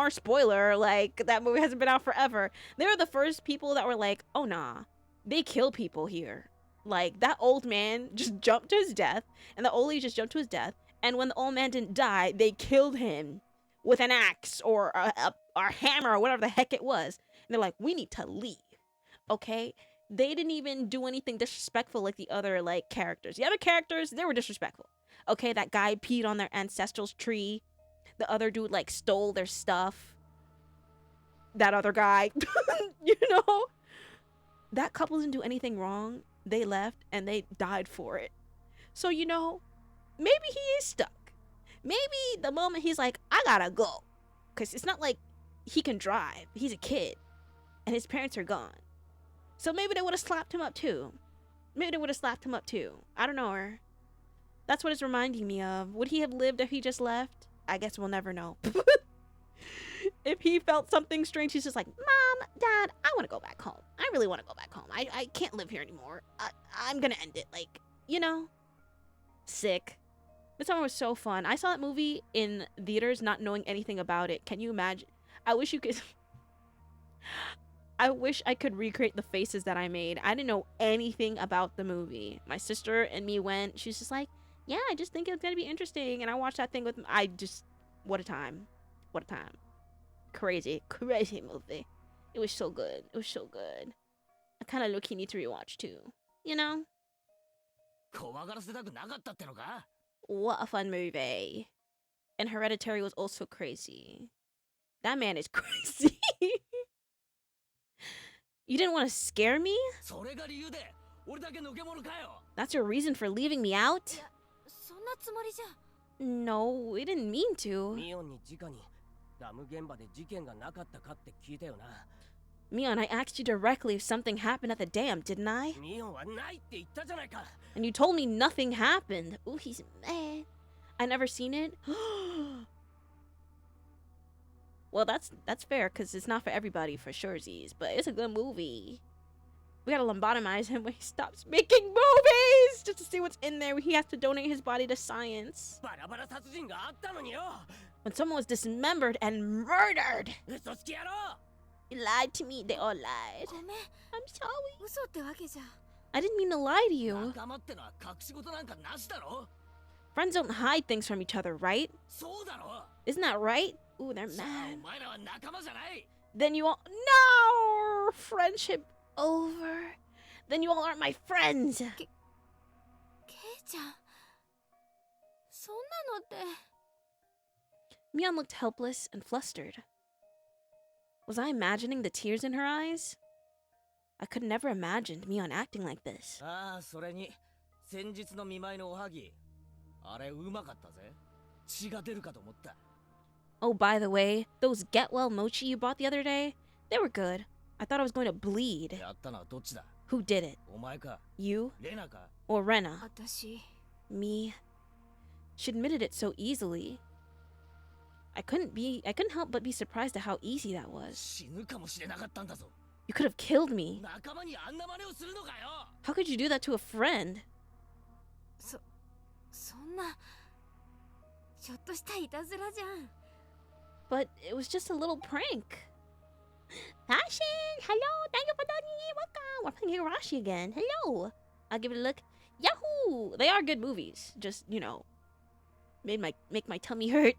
spoiler, like that movie hasn't been out forever. They were the first people that were like, oh nah, they kill people here. Like that old man just jumped to his death, and the old lady just jumped to his death. And when the old man didn't die, they killed him with an axe or a hammer or whatever the heck it was. And they're like, we need to leave. Okay? They didn't even do anything disrespectful like the other like characters. The other characters, they were disrespectful. Okay, that guy peed on their ancestral's tree. The other dude like stole their stuff. That other guy, you know? That couple didn't do anything wrong. They left and they died for it. So, you know, maybe he is stuck. Maybe the moment he's like, I gotta go. Because it's not like he can drive. He's a kid. And his parents are gone. So maybe they would have slapped him up too. Maybe they would have slapped him up too. I don't know. That's what it's reminding me of. Would he have lived if he just left? I guess we'll never know. If he felt something strange, he's just like, Mom, Dad, I want to go back home. I really want to go back home. I can't live here anymore. I'm going to end it. Like, you know? Sick. Midsommar was so fun. I saw that movie in theaters not knowing anything about it. Can you imagine? I wish you could... I wish I could recreate the faces that I made. I didn't know anything about the movie. My sister and me went. She's just like, yeah, I just think it's going to be interesting. And I watched that thing with... What a time. What a time. Crazy movie. It was so good. It was so good. I kind of low-key need to rewatch too. You know? What a fun movie. And Hereditary was also crazy. That man is crazy. You didn't want to scare me? That's your reason for leaving me out? No, we didn't mean to. Mion, I asked you directly if something happened at the dam, didn't I? And you told me nothing happened. Ooh, he's mad. I never seen it. Well, that's fair, because it's not for everybody, for surezies. But it's a good movie. We gotta lobotomize him when he stops making movies just to see what's in there. He has to donate his body to science. バラバラ殺人があったのによ When someone was dismembered and murdered. 嘘つき野郎 You lied to me. They all lied. ごめん、 I'm sorry. 嘘ってわけじゃ。 I didn't mean to lie to you. 仲間ってのは隠し事なんかなしだろ Friends don't hide things from each other, right? そうだろ Isn't that right? Ooh, they're じゃあ mad. お前らは仲間じゃない Then you all. No! Friendship over. Then you all aren't my friends. ケイちゃん、そんなのって。 Mion looked helpless and flustered. Was I imagining the tears in her eyes? I could never imagined Mion acting like this. ああそれに先日の見舞いのおはぎあれうまかったぜ血が出るかと思った Oh, by the way, those get well mochi you bought the other day, they were good. I thought I was going to bleed. やったのはどっちだ Who did it? お前か You レナか or Rena? 私、 Me. She admitted it so easily. I couldn't help but be surprised at how easy that was. 死ぬかもしれなかったんだぞ You could have killed me. 仲間にあんな真似をするのかよ How could you do that to a friend? そんな。ちょっとしたいたずらじゃん。 But it was just a little prank. Passion! Hello! Thank you for joining. Welcome! We're playing Higurashi again. Hello! I'll give it a look. Yahoo! They are good movies. Just, you know, make my tummy hurt.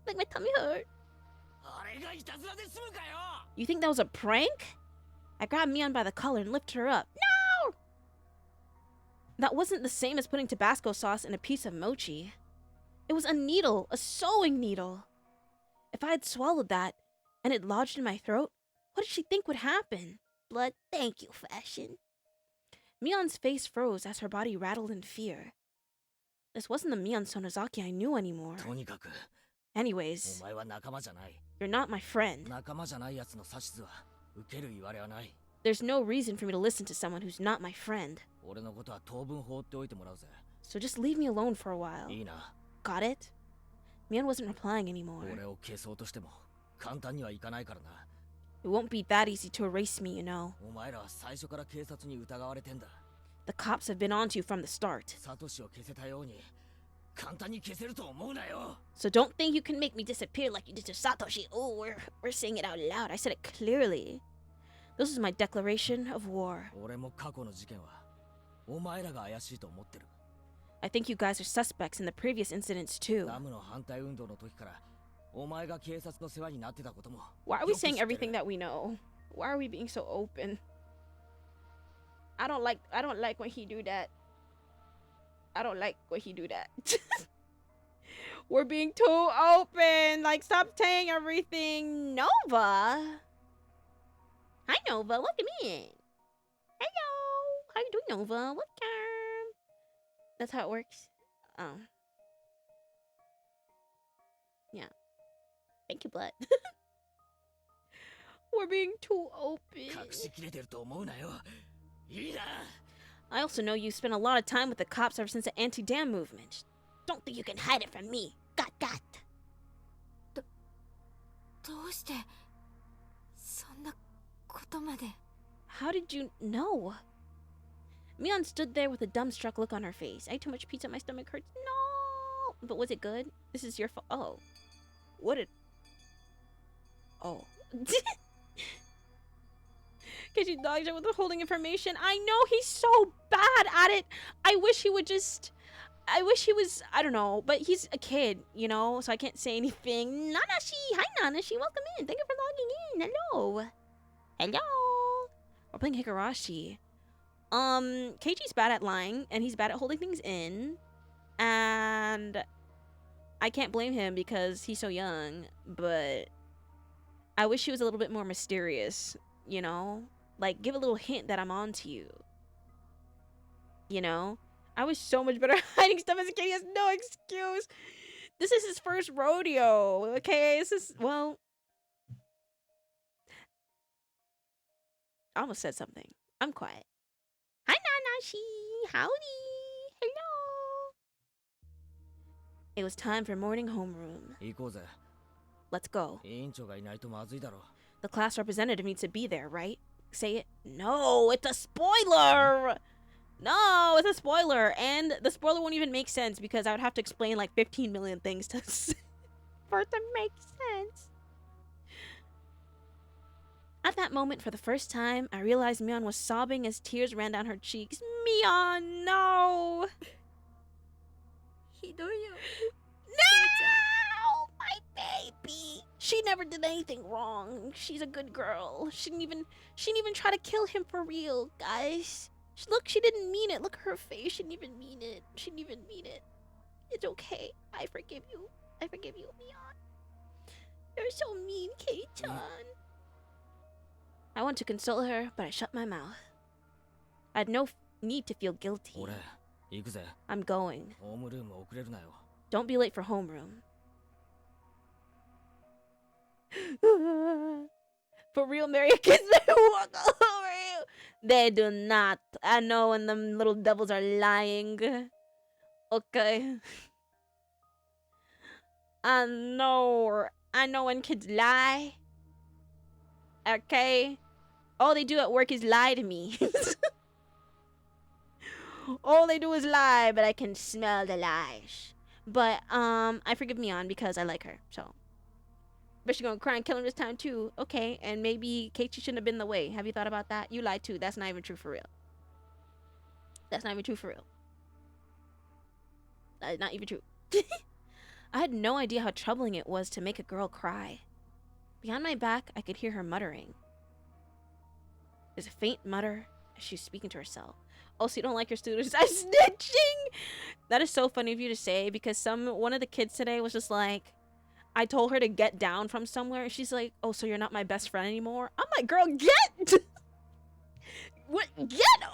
Make my tummy hurt. あれがいたずらで済むかよ You think that was a prank? I grabbed Mion by the collar and lifted her up. No! That wasn't the same as putting Tabasco sauce in a piece of mochi. It was a needle, a sewing needle. If I had swallowed that and it lodged in my throat, what did she think would happen? Blood, thank you, Fashion. Mion's face froze as her body rattled in fear. This wasn't the Mion Sonozaki I knew anymore. とにかく Anyways, お前は仲間じゃない you're not my friend. 仲間じゃないやつの指図は受ける言われはない There's no reason for me to listen to someone who's not my friend. 俺のことは当分放っておいてもらうぜ So just leave me alone for a while. いいな Got it? Mion wasn't replying anymore. 俺を消そうとしても簡単にはいかないからな It won't be that easy to erase me, you know. お前らは最初から警察に疑われてんだ The cops have been on to you from the start. サトシを消せたように簡単に消せると思うなよ So don't think you can make me disappear like you did to Satoshi. Oh, we're saying it out loud. I said it clearly. This is my declaration of war. 俺も過去の事件はお前らが怪しいと思ってる I think you guys are suspects in the previous incidents too. ダムの反対運動の時からお前が警察の世話になってたことも Why are we よく知って saying る everything that we know? Why are we being so open? I don't like when he do that. I don't like when he do that. We're being too open. Like, stop saying everything. Nova. Hi, Nova. Welcome in. Hello. How you doing, Nova? Welcome. That's how it works. Yeah. Thank you, Blood. We're being too open. 隠しきれてると思うなよいいな I also know you spent a lot of time with the cops ever since the anti-dam movement. Don't think you can hide it from me. Got. どうしてそんなことまで。 How did you know? Mion stood there with a dumbstruck look on her face. I ate too much pizza, my stomach hurts. No! But was it good? This is your fault. Oh. What did... Oh. Because you dodged it with withholding information. I know he's so bad at it. I wish he was, I don't know, but he's a kid, you know, so I can't say anything. Nanashi! Hi, Nanashi. Welcome in. Thank you for logging in. Hello. Hello. We're playing Higurashi. Keiichi's bad at lying, and he's bad at holding things in. And I can't blame him because he's so young, but I wish he was a little bit more mysterious, you know? Like, give a little hint that I'm on to you. You know? I was so much better at hiding stuff as a kid. He has no excuse. This is his first rodeo, okay? This is, well... I almost said something. I'm quiet. Hi, Nanashi. Howdy. Hello. It was time for morning homeroom. 行こうぜ Let's go. 委員長がいないとまずいだろ The class representative needs to be there, right? Say it. No, it's a spoiler. No, it's a spoiler, and the spoiler won't even make sense because I would have to explain like 15 million things to for it to make sense. At that moment, for the first time, I realized Mion was sobbing as tears ran down her cheeks. Mion, no! ひどいよ。 No! My baby! She never did anything wrong. She's a good girl. She didn't even try to kill him for real, guys. Look, she didn't mean it. Look at her face. She didn't even mean it. She didn't even mean it. It's okay. I forgive you. I forgive you, Mion. You're so mean, Kei-chan. I want to console her, but I shut my mouth. I had no need to feel guilty. 俺行くぜ I'm going. ホームルーム遅れるなよ Don't be late for homeroom. For real, Americans, they walk all over you. They do not. I know when them little devils are lying. Okay. I know when kids lie. Okay. All they do at work is lie to me. All they do is lie, but I can smell the lies. But I forgive Mion because I like her. So, but she's gonna cry and kill him this time too. Okay, and maybe Keiichi shouldn't have been in the way. Have you thought about that? You lied too. That's not even true for real. That's not even true for real. That is not even true. I had no idea how troubling it was to make a girl cry. Behind my back, I could hear her muttering. There's a faint mutter as she's speaking to herself. Oh, so you don't like your students? I'm snitching! That is so funny of you to say because one of the kids today was just like, I told her to get down from somewhere and she's like, oh, so you're not my best friend anymore? I'm like, girl, get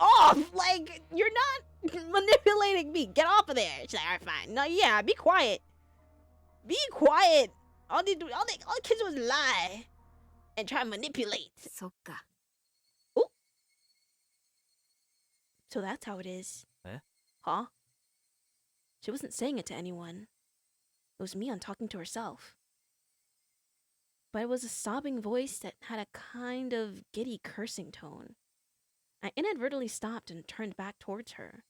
off! Like, you're not manipulating me. Get off of there. She's like, alright, fine. No, yeah, be quiet. Be quiet. All the kids was lie and try to manipulate. そっか。 So that's how it is. Eh? Huh? She wasn't saying it to anyone. It was Mion talking to herself. But it was a sobbing voice that had a kind of giddy cursing tone. I inadvertently stopped and turned back towards her.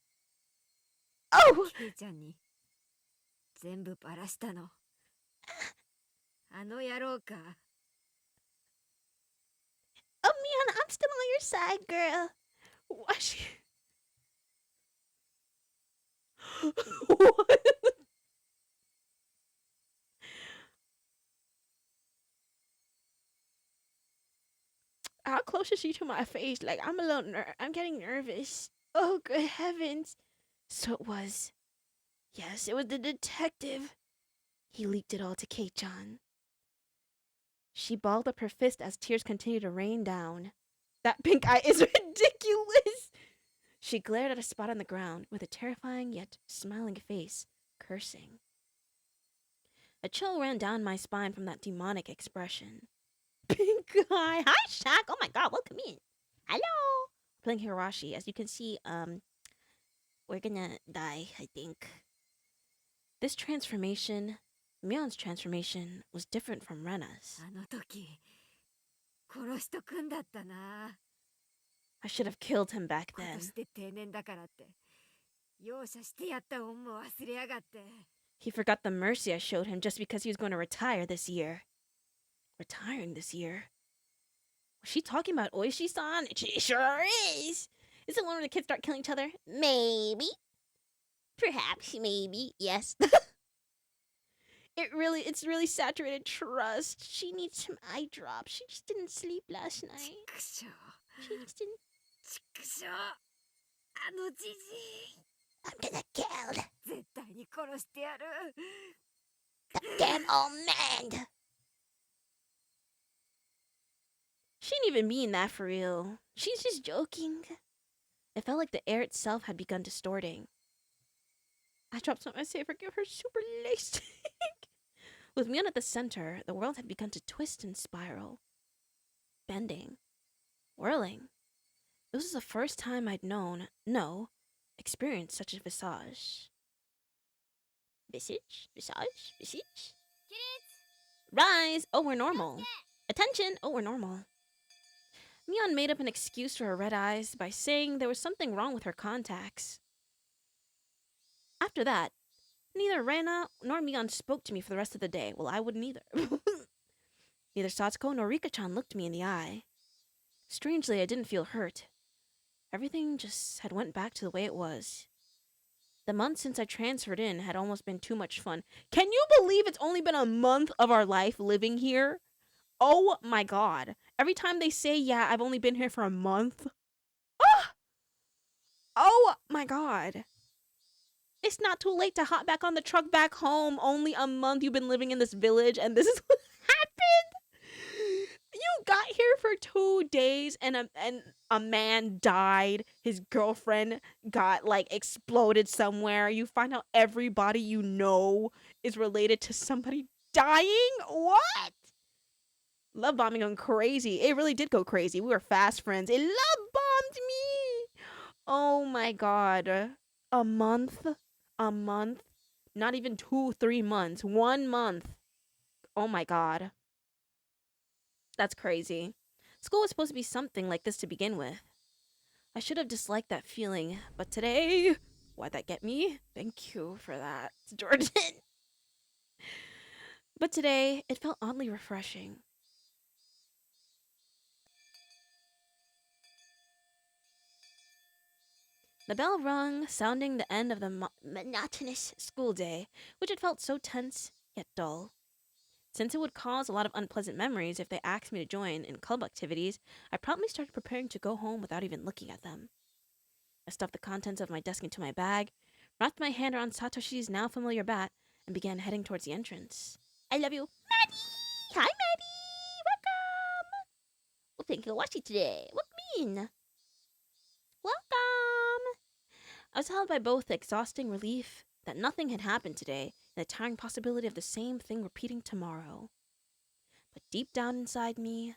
Oh! ケイちゃんに全部バラしたの。あの野郎か。 Oh, Mion, I'm still on your side, girl. Why she... What? How close is she to my face? Like, I'm a little I'm getting nervous. Oh, good heavens. So it was. Yes, it was the detective. He leaked it all to Kei-chan. She balled up her fist as tears continued to rain down. That pink eye is ridiculous. She glared at a spot on the ground with a terrifying yet smiling face, cursing. A chill ran down my spine from that demonic expression. Pink eye. Hi, Shaq. Oh my god, welcome in. Hello. Playing Higurashi. As you can see, we're gonna die, I think. This transformation, Mion's transformation, was different from Rena's. あの時殺しとくんだったな。 I should have killed him back 今 then. 年で定年だからって容赦してやった恩も忘れやがって。 He forgot the mercy I showed him just because he was going to retire this year. Retiring this year? Was she talking about Oishi-san? She sure is! Is it one where the kids start killing each other? Maybe. Perhaps, maybe, yes. It's really saturated trust. She needs some eye drops. She just didn't sleep last night. くしょ She just didn't. ちくしょあのじじい I'm gonna kill 絶対に殺してやる。 the damn old man. She didn't even mean that for real. She's just joking. It felt like the air itself had begun distorting. I dropped something I say forgive her super laced. With Mion at the center, the world had begun to twist and spiral. Bending. Whirling. This was the first time I'd experienced such a visage. Visage? Visage? Visage? Rise! Oh, we're normal. Attention! Oh, we're normal. Mion made up an excuse for her red eyes by saying there was something wrong with her contacts. After that, neither Rena nor Mion spoke to me for the rest of the day. Well, I wouldn't either. Neither Satsuko nor Rika-chan looked me in the eye. Strangely, I didn't feel hurt. Everything just had went back to the way it was. The month since I transferred in had almost been too much fun. Can you believe it's only been a month of our life living here? Oh my god. Every time they say, yeah, I've only been here for a month. Ah! Oh my god. It's not too late to hop back on the truck back home. Only a month you've been living in this village and this is what happened. You got here for 2 days and a man died. His girlfriend got like exploded somewhere. You find out everybody you know is related to somebody dying? What? Love bombing gone crazy. It really did go crazy. We were fast friends. It love bombed me. Oh my god. A month? A month? Not even 2, 3 months. 1 month. Oh my god. That's crazy. School was supposed to be something like this to begin with. I should have disliked that feeling, but today, why'd that get me? Thank you for that, Jordan. But today, it felt oddly refreshing. The bell rung, sounding the end of the monotonous school day, which had felt so tense yet dull. Since it would cause a lot of unpleasant memories if they asked me to join in club activities, I promptly started preparing to go home without even looking at them. I stuffed the contents of my desk into my bag, wrapped my hand around Satoshi's now familiar bat, and began heading towards the entrance. I love you, Maddie! Hi, Maddie! Welcome! We'll take Higurashi today. Welcome in! Welcome! I was held by both the exhausting relief that nothing had happened today and the tiring possibility of the same thing repeating tomorrow. But deep down inside me,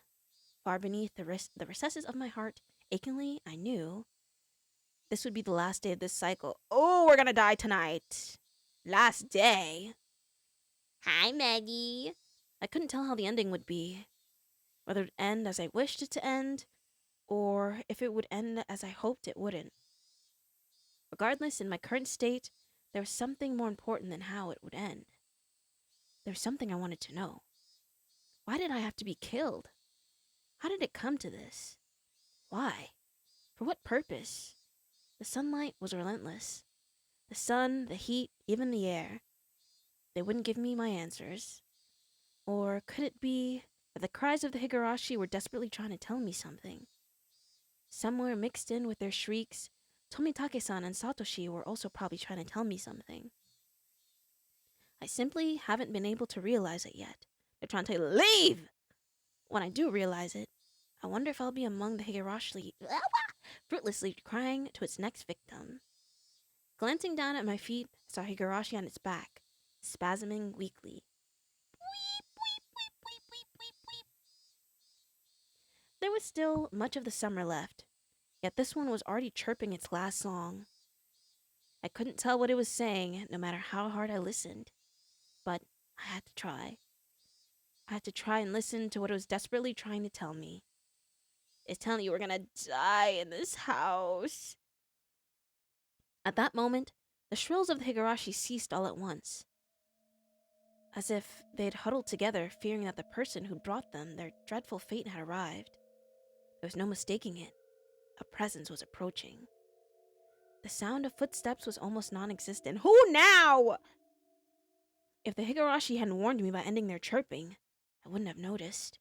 far beneath the recesses of my heart, achingly, I knew this would be the last day of this cycle. Oh, we're gonna die tonight. Last day. Hi, Maggie. I couldn't tell how the ending would be. Whether it would end as I wished it to end, or if it would end as I hoped it wouldn't. Regardless, in my current state, there was something more important than how it would end. There was something I wanted to know. Why did I have to be killed? How did it come to this? Why? For what purpose? The sunlight was relentless. The sun, the heat, even the air. They wouldn't give me my answers. Or could it be that the cries of the Higurashi were desperately trying to tell me something? Somewhere mixed in with their shrieks, Tomitake-san and Satoshi were also probably trying to tell me something. I simply haven't been able to realize it yet. They're trying to leave! When I do realize it, I wonder if I'll be among the Higurashi fruitlessly crying to its next victim. Glancing down at my feet, I saw Higurashi on its back, spasming weakly. Weep, weep, weep, weep, weep, weep, weep. There was still much of the summer left, yet this one was already chirping its last song. I couldn't tell what it was saying, no matter how hard I listened. But I had to try. I had to try and listen to what it was desperately trying to tell me. It's telling you we're gonna die in this house. At that moment, the shrills of the Higurashi ceased all at once. As if they had huddled together, fearing that the person who brought them their dreadful fate had arrived. There was no mistaking it. A presence was approaching. The sound of footsteps was almost non-existent. Who now? If the Higurashi hadn't warned me by ending their chirping, I wouldn't have noticed.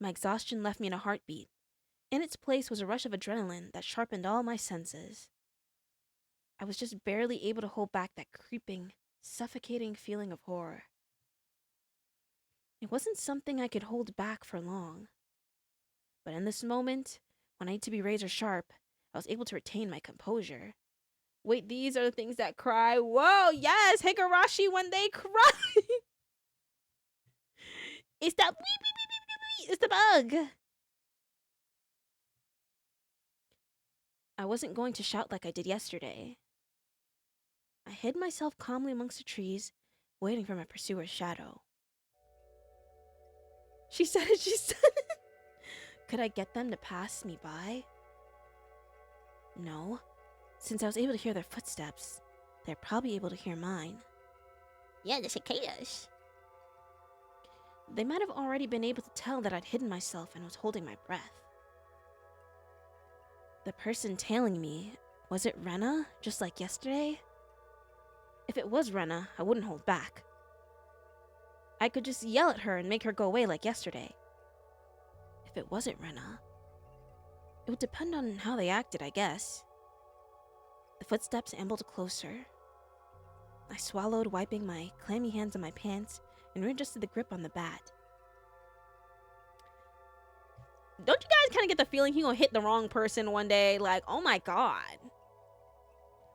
My exhaustion left me in a heartbeat. In its place was a rush of adrenaline that sharpened all my senses. I was just barely able to hold back that creeping, suffocating feeling of horror. It wasn't something I could hold back for long. But in this moment, when I need to be razor sharp, I was able to retain my composure. Wait, these are the things that cry. Whoa, yes, Higurashi when they cry. It's that weep, weep, weep, weep, weep. It's the bug. I wasn't going to shout like I did yesterday. I hid myself calmly amongst the trees, waiting for my pursuer's shadow. She said it, she said it. Could I get them to pass me by? No. Since I was able to hear their footsteps, they're probably able to hear mine. Yeah, the cicadas. They might have already been able to tell that I'd hidden myself and was holding my breath. The person tailing me, was it Rena, just like yesterday? If it was Rena, I wouldn't hold back. I could just yell at her and make her go away like yesterday. If it wasn't Rena, it would depend on how they acted, I guess. The footsteps ambled closer. I swallowed, wiping my clammy hands on my pants, and readjusted the grip on the bat. Don't you guys kind of get the feeling he gonna hit the wrong person one day? Like, oh my god.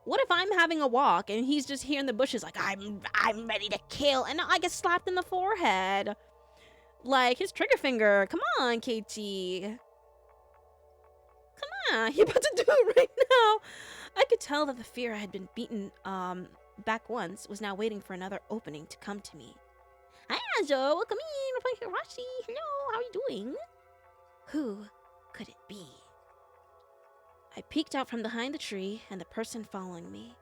What if I'm having a walk and he's just here in the bushes like, I'm ready to kill, and I get slapped in the forehead? Like, his trigger finger. Come on, KT. Come on, he about to do it right now. I could tell that the fear I had been beaten back once was now waiting for another opening to come to me. Hi, Ajo. Welcome in. We're playing Higurashi. Hello, how are you doing? Who could it be? I peeked out from behind the tree and the person following me.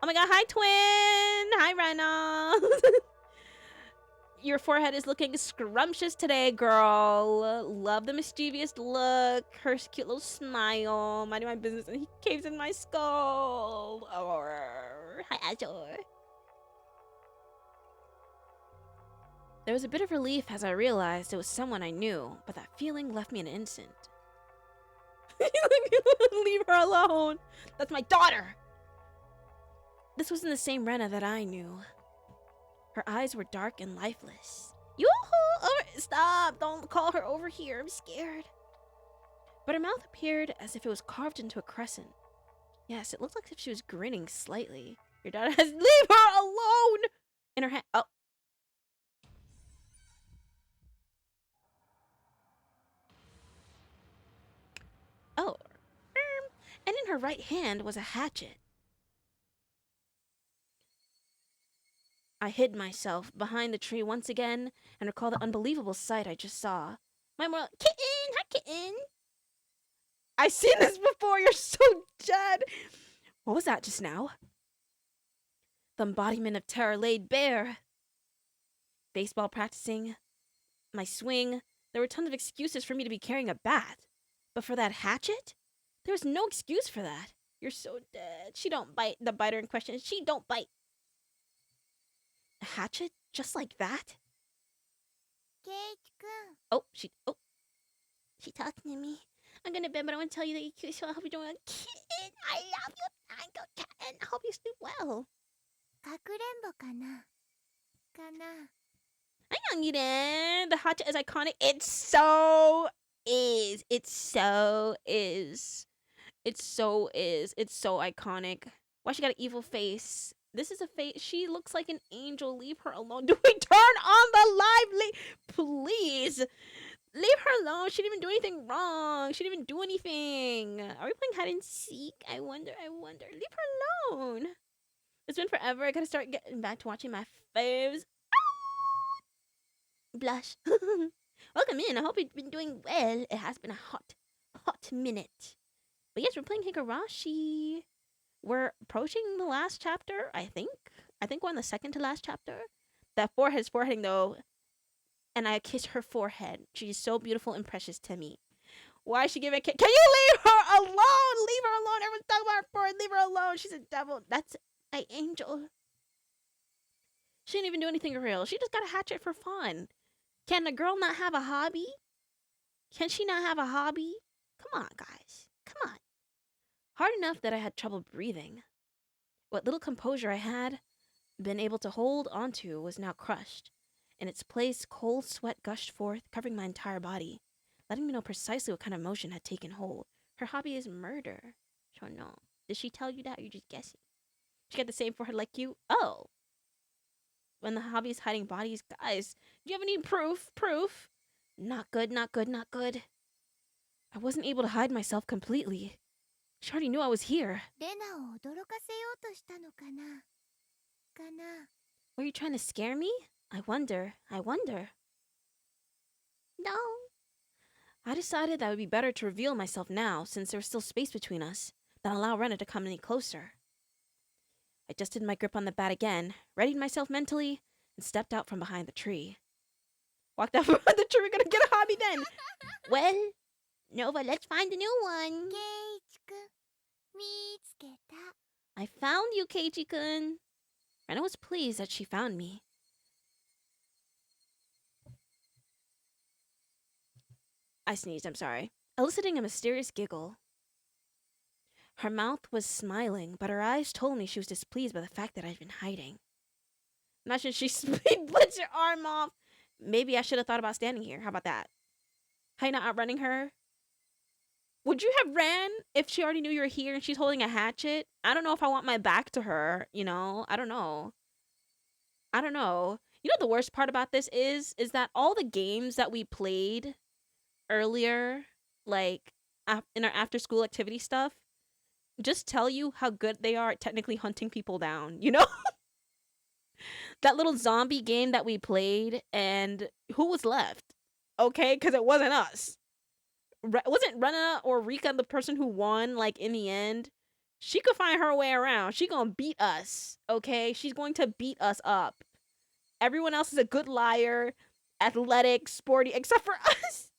Oh my god, hi, twin! Hi, Rena! Your forehead is looking scrumptious today, girl. Love the mischievous look. Her cute little smile. Minding my business, and he caves in my skull. Oh, hi, Azor. There was a bit of relief as I realized it was someone I knew, but that feeling left me in an instant. Leave her alone. That's my daughter. This wasn't the same Rena that I knew. Her eyes were dark and lifeless. Yoo-hoo! Stop! Don't call her over here. I'm scared. But her mouth appeared as if it was carved into a crescent. Yes, it looked like if she was grinning slightly. Your daughter has... Leave her alone! In her hand... Oh. Oh. And in her right hand was a hatchet. I hid myself behind the tree once again and recalled the unbelievable sight I just saw. My more kitten! Hi, kitten! I've seen this before! You're so dead! What was that just now? The embodiment of terror laid bare. Baseball practicing, my swing, there were tons of excuses for me to be carrying a bat. But for that hatchet? There was no excuse for that. You're so dead. She don't bite. The biter in question, she don't bite. A hatchet? Just like that? Oh, she talking to me. I'm gonna bed, but I want to tell you that you're cute, so I hope you're doing a kitten. I love you. I go kitten. I hope you sleep well. Hi, young then. The hatchet is iconic. It so is. It so is. It so is. It's so iconic. Why she got an evil face? This is a face. She looks like an angel. Leave her alone. Do we turn on the live? Please. Leave her alone. She didn't even do anything wrong. She didn't even do anything. Are we playing hide and seek? I wonder. Leave her alone. It's been forever. I gotta start getting back to watching my faves. Blush. Welcome in. I hope you've been doing well. It has been a hot minute. But yes, we're playing Higurashi. We're approaching the last chapter, I think. I think we're on the second to last chapter. That forehead is foreheading, though. And I kiss her forehead. She's so beautiful and precious to me. Why is she giving a kiss? Can you leave her alone? Leave her alone. Everyone's talking about her forehead. Leave her alone. She's a devil. That's an angel. She didn't even do anything real. She just got a hatchet for fun. Can a girl not have a hobby? Can she not have a hobby? Come on, guys. Come on. Hard enough that I had trouble breathing. What little composure I had been able to hold onto was now crushed. In its place, cold sweat gushed forth, covering my entire body, letting me know precisely what kind of emotion had taken hold. Her hobby is murder. So no. Did she tell you that, or you just guessing? She got the same forehead like you? Oh. When the hobby is hiding bodies, guys, do you have any proof? Not good. I wasn't able to hide myself completely. She already knew I was here. Were you trying to scare me? I wonder. No. I decided that it would be better to reveal myself now, since there was still space between us, than allow Rena to come any closer. I adjusted my grip on the bat again, readied myself mentally, and stepped out from behind the tree. Walked out from behind the tree, we're gonna get a hobby then! Well, Nova, let's find a new one! ケイチくん見つけた。 I found you, Keiichi-kun! Rena was pleased that she found me. I sneezed, I'm sorry, eliciting a mysterious giggle. Her mouth was smiling, but her eyes told me she was displeased by the fact that I'd been hiding. Imagine she splits your arm off. Maybe I should have thought about standing here. How about that? How you not outrunning her? Would you have ran if she already knew you were here and she's holding a hatchet? I don't know if I want my back to her, you know? I don't know. You know the worst part about this is that all the games that we played earlier, like in our after school activity stuff, just tell you how good they are at technically hunting people down, you know? That little zombie game that we played, and who was left? Okay, because it wasn't us. Wasn't Rena or Rika the person who won, like, in the end? She could find her way around. She gonna beat us, okay? She's going to beat us up. Everyone else is a good liar, athletic, sporty, except for us.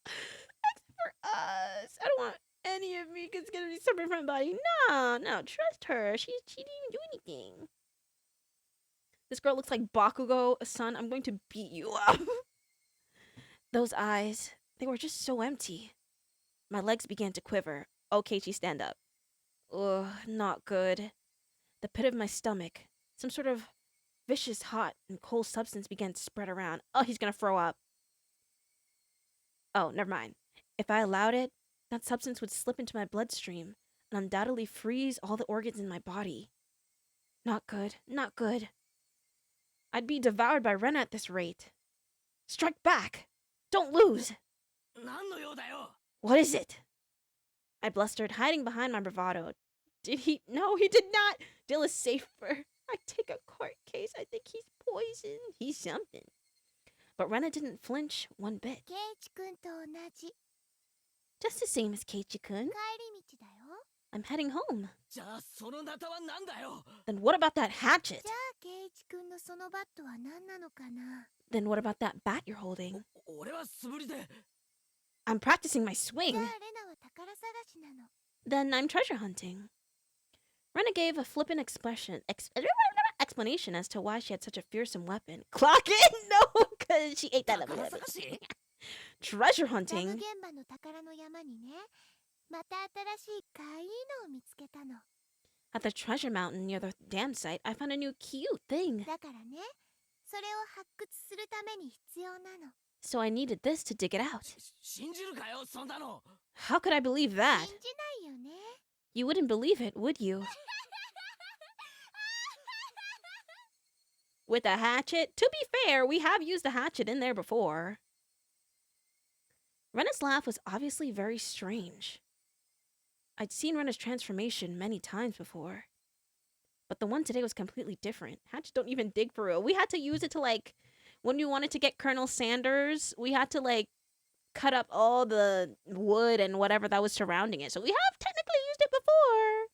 Except for us. I don't want any of Rika's gonna be separate from my body. No, trust her. She didn't even do anything. This girl looks like Bakugo. Son, I'm going to beat you up. Those eyes, they were just so empty. My legs began to quiver. Oh, Keiichi, stand up. Ugh, not good. The pit of my stomach, some sort of vicious, hot, and cold substance began to spread around. Oh, he's gonna throw up. Oh, never mind. If I allowed it, that substance would slip into my bloodstream and undoubtedly freeze all the organs in my body. Not good, not good. I'd be devoured by Rena at this rate. Strike back! Don't lose! 何の用だよ What is it? I blustered, hiding behind my bravado. Did he? No, he did not! Dill is safer. I take a court case. I think he's poisoned. He's something. But Rena didn't flinch one bit. ケイチくんと同じ。 Just the same as Keiichi-kun. 帰り道だよ。 I'm heading home. じゃあそのナタは何だよ Then what about that hatchet? じゃあケイチくんのそのバットは何なのかな。 Then what about that bat you're holding? 俺は素振りで I'm practicing my じ swing. ゃあレナは宝探しなの。 Then I'm treasure hunting. Rena gave a flippant explanation as to why she had such a fearsome weapon. Clock it? No, because she ate that up. 宝探し Treasure ダム hunting? 現場の宝の山にね、また新しいかいいのを見つけたの。 At the treasure mountain near the dam site, I found a new cute thing. だからね、それを発掘するために必要なの。 So I needed this to dig it out. 信じるかよそんなの How could I believe that? 信じないよね。 You wouldn't believe it, would you? With a hatchet? To be fair, we have used a hatchet in there before. Rena's laugh was obviously very strange. I'd seen Rena's transformation many times before. But the one today was completely different. Hatchets don't even dig for real. We had to use it to, like, when we wanted to get Colonel Sanders, we had to, like, cut up all the wood and whatever that was surrounding it. So we have technically used it before.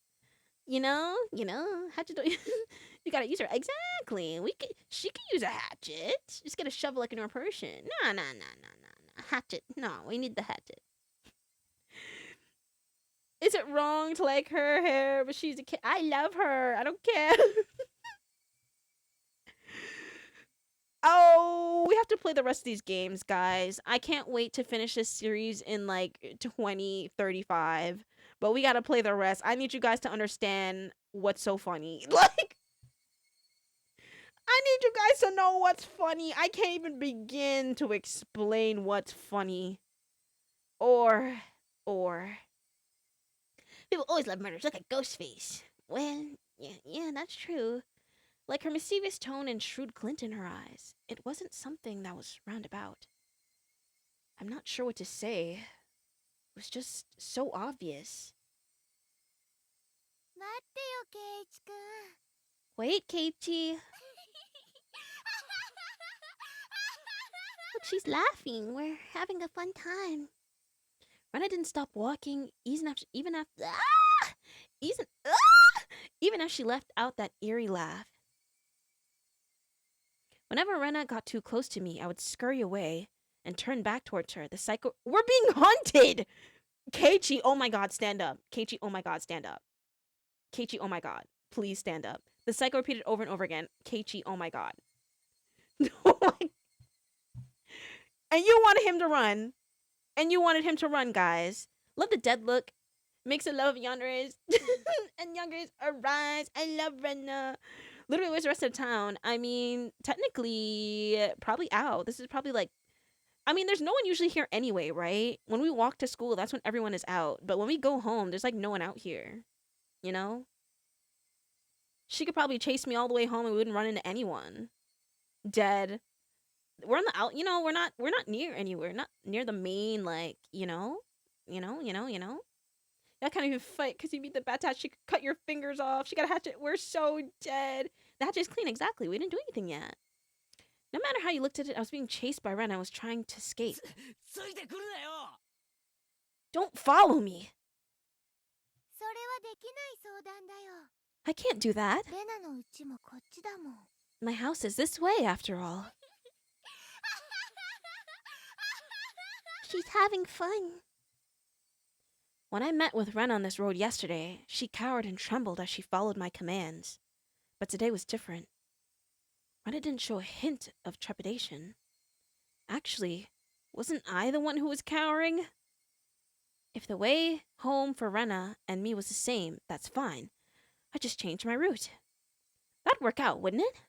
You know, hatchet don't you gotta use her. Exactly. She could use a hatchet. Just get a shovel like a normal person. No. Hatchet. No, we need the hatchet. Is it wrong to like her hair, but she's a kid? I love her. I don't care. Oh, we have to play the rest of these games, guys. I can't wait to finish this series in like 2035. But we gotta play the rest. I need you guys to understand what's so funny. Like, I need you guys to know what's funny. I can't even begin to explain what's funny. Or. People always love murders. Look at Ghostface. Well, yeah, that's true. Like her mischievous tone and shrewd glint in her eyes. It wasn't something that was roundabout. I'm not sure what to say. It was just so obvious. 待ってよ、ケイチくん。 Wait, Keiichi. What Look, she's laughing. We're having a fun time. Rena didn't stop walking even after even as she left out that eerie laugh. Whenever Rena got too close to me, I would scurry away and turn back towards her. The psycho We're being hunted! Keiichi, oh my god, stand up. Keiichi, oh my god, stand up. Keiichi, oh my god, please stand up. The psycho repeated over and over again. Keiichi, oh my god. Oh my... And you wanted him to run. And you wanted him to run, guys. Love the dead look. Makes a love of youngers. And youngers arise. I love Rena. Literally, where's the rest of town? I mean, technically, probably out. This is probably like... I mean, there's no one usually here anyway, right? When we walk to school, that's when everyone is out. But when we go home, there's like no one out here. You know? She could probably chase me all the way home and we wouldn't run into anyone. Dead. We're on the out, you know, we're not near anywhere. Not near the main, like, you know? That can't even fight because you beat the Batat. She could cut your fingers off. She got a hatchet. We're so dead. The hatchet's clean, exactly. We didn't do anything yet. No matter how you looked at it, I was being chased by Ren. I was trying to escape. Don't follow me. I can't do that. My house is this way, after all. She's having fun. When I met with Ren on this road yesterday, she cowered and trembled as she followed my commands. But today was different. Rena didn't show a hint of trepidation. Actually, wasn't I the one who was cowering? If the way home for Rena and me was the same, that's fine. I just changed my route. That'd work out, wouldn't it?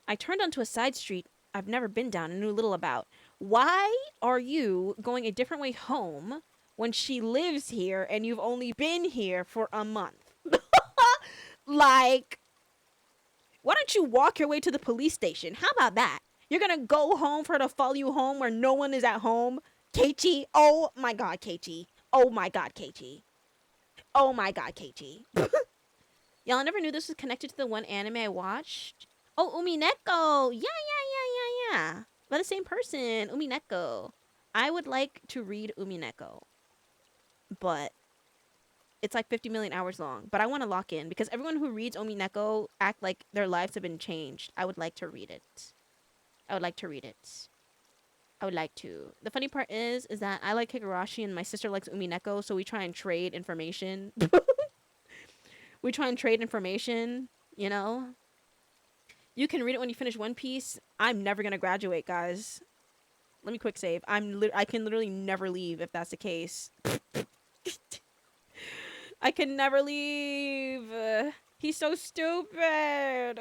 I turned onto a side street I've never been down and knew little about. Why are you going a different way home when she lives here and you've only been here for a month? Like, why don't you walk your way to the police station? How about that? You're gonna go home for her to follow you home where no one is at home? Keiichi, oh my god, Keiichi. Oh my god, Keiichi. Oh my god, Keiichi. Y'all, I never knew this was connected to the one anime I watched. Oh, Umineko. Yeah. By the same person, Umineko. I would like to read Umineko. But it's like 50 million hours long. But I want to lock in because everyone who reads Umineko act like their lives have been changed. I would like to read it. I would like to. The funny part is that I like Higurashi and my sister likes Umineko, so we try and trade information. You know? You can read it when you finish One Piece. I'm never gonna graduate, guys. Let me quick save. I can literally never leave if that's the case. I can never leave. He's so stupid.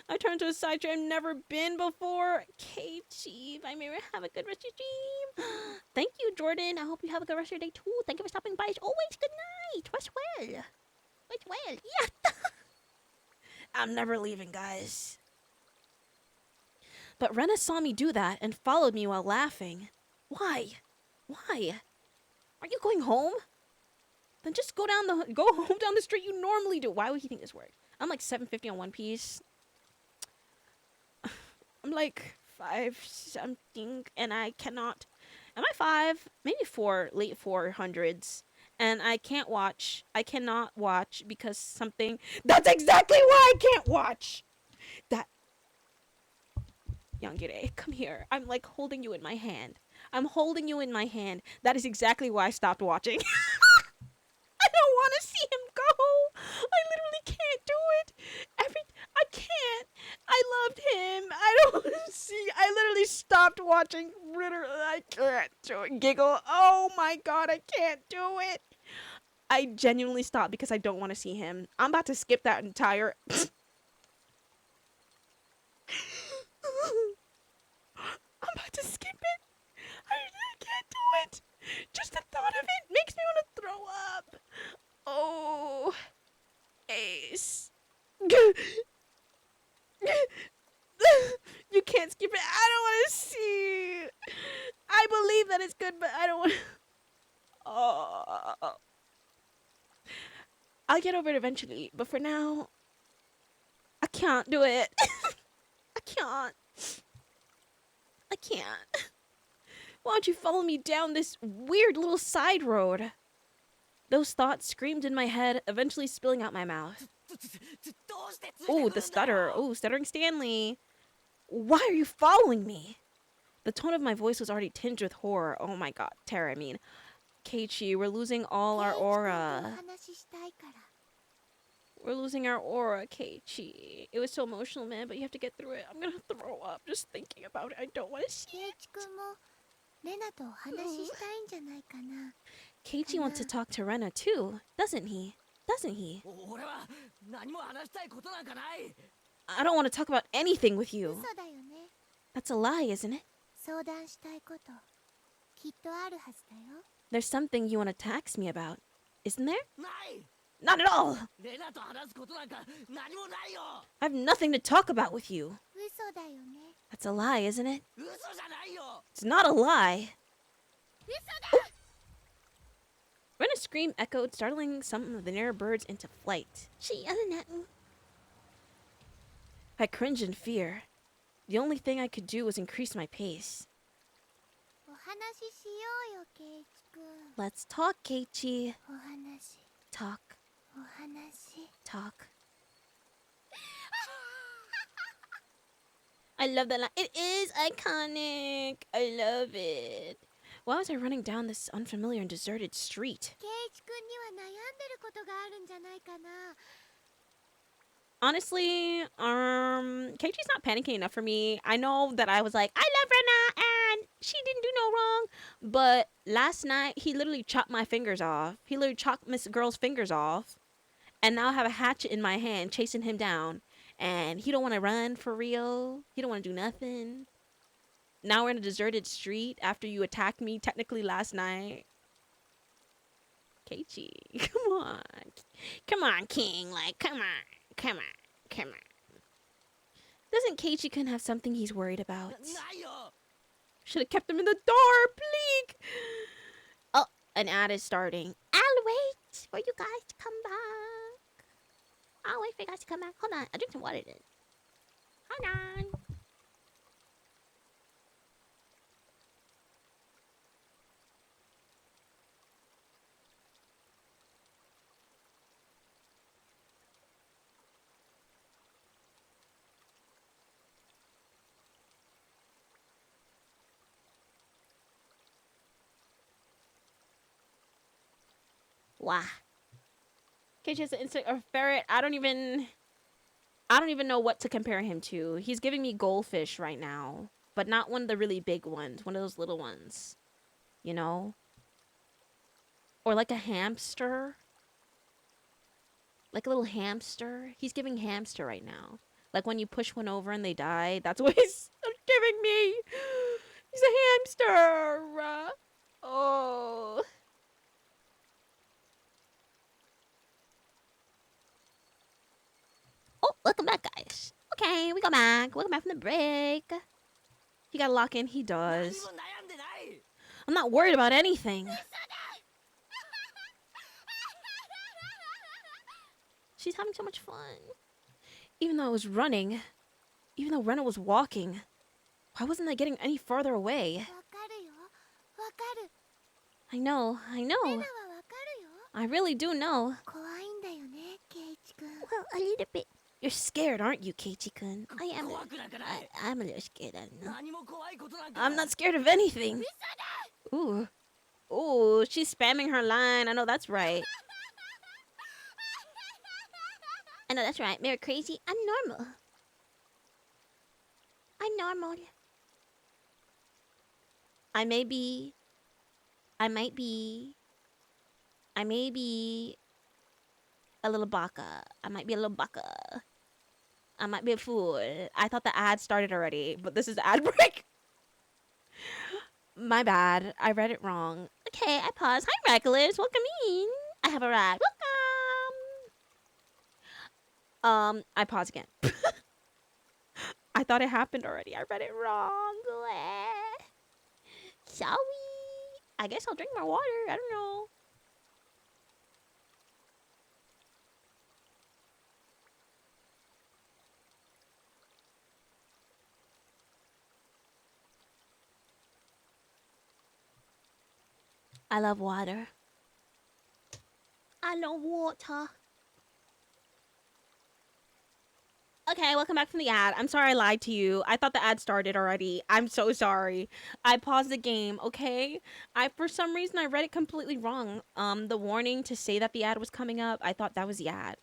I turned to a side street I've never been before. Keiichi, bye, Meira. Have a good rest of your dream. Thank you, Jordan. I hope you have a good rest of your day, too. Thank you for stopping by. As always, good night. Rest well. Yeah. I'm never leaving, guys. But Rena saw me do that and followed me while laughing. Why? Are you going home? Then just go home down the street you normally do. Why would he think this worked? I'm like 750 on One Piece. I'm like 5 something and I cannot. Am I 5? Maybe 4, late 400s. And I cannot watch because something. That's exactly why I can't watch. That. Yangire, come here. I'm like holding you in my hand. That is exactly why I stopped watching. I don't want to see him go. I literally can't do it. I can't. I loved him. I don't want to see. I literally stopped watching. Literally, I can't do it. Giggle. Oh my god, I can't do it. I genuinely stopped because I don't want to see him. I'm about to skip that entire... I'm about to skip it. I can't do it. Just the thought of it makes me want to throw up. Oh. Ace. You can't skip it. I don't want to see. I believe that it's good, but I don't want to... Oh. I'll get over it eventually, but for now, I can't do it. I can't. can't. Why don't you follow me down this weird little side road? Those thoughts screamed in my head, eventually spilling out my mouth. どうしてついてく Oh, るん the だ stutter. よ Oh, stuttering Stanley. Why are you following me? The tone of my voice was already tinged with horror. Oh my god, terror, I mean. Keiichi, we're losing all our 圭一君とお aura. 話ししたいから。 We're losing our aura, Keiichi. It was so emotional, man, but you have to get through it. I'm gonna throw up just thinking about it. I don't want to see 圭 it. 一君もレナとお話ししたいんじゃないかな。 Keiichi wants to talk to Rena too, doesn't he? Doesn't he? 俺は何も話したいことなんかない I don't want to talk about anything with you. 嘘だよね。 That's a lie, isn't it? 相談したいこときっとあるはずだよ。 There's something you want to tax me about, isn't there? ない Not at all! レナと話すことなんか何もないよ I have nothing to talk about with you. 嘘だよね。 That's a lie, isn't it? 嘘じゃないよ It's not a lie. 嘘だ。 Rena's scream echoed, startling some of the nearer birds into flight. She yelling at me. I cringed in fear. The only thing I could do was increase my pace. お話ししようよ、圭一君。 Let's talk, Keiichi. お話、 Talk, お話。 talk. I love that line. It is iconic. I love it. Why was I running down this unfamiliar and deserted street? 圭一君には悩んでることがあるんじゃないかな。 Honestly, Keiichi's not panicking enough for me. I know that I was like, I love Rena and she didn't do no wrong. But last night, he literally chopped my fingers off. He literally chopped Miss Girl's fingers off. And now I have a hatchet in my hand chasing him down. And he don't want to run for real. He don't want to do nothing. Now we're in a deserted street after you attacked me technically last night. Keiichi, come on. Come on, King. Like, come on. Come on. Come on. Doesn't Keiichi-kun have something he's worried about? ないよ Should have kept him in the door, please. Oh, an ad is starting. I'll wait for you guys to come back. I'll wait for you guys to come back. Hold on. I'll drink some water then. Hold on. Wow. Keiichi has an insect or ferret. I don't even know what to compare him to. He's giving me goldfish right now, but not one of the really big ones. One of those little ones, you know, or like a hamster, like a little hamster. He's giving hamster right now. Like when you push one over and they die. That's what he's giving me. He's a hamster. Oh. Oh, welcome back, guys. Okay, we go back. Welcome back from the break. He got to lock in. He 何 does. も悩んでない I'm not worried about anything. She's having so much fun. Even though I was running, even though Rena was walking, why wasn't I getting any farther away? わかるよ。わかる。 I know, I レナ know. はわかるよ。 I really do know. 怖いんだよね、圭一君。 Well, a little bit. You're scared, aren't you, Keiichi-kun? I am. 怖くなんかない I'm a little scared. I don't know. 何も怖いことなんか I'm not scared of anything. Ooh. Ooh, she's spamming her line. I know that's right. I know that's right. You're crazy. I'm normal. I'm normal. I may be a little baka. I might be a little baka. I might be a fool. I thought the ad started already, but this is the ad break. My bad. I read it wrong. Okay, I paused. Hi, Reckless. Welcome in. I have a ride. Welcome. I pause again. I thought it happened already. I read it wrong. Shall we? I guess I'll drink more water. I don't know. I love water. I love water. Okay, welcome back from the ad. I'm sorry I lied to you. I thought the ad started already. I'm so sorry. I paused the game, okay? For some reason I read it completely wrong. The warning to say that the ad was coming up, I thought that was the ad.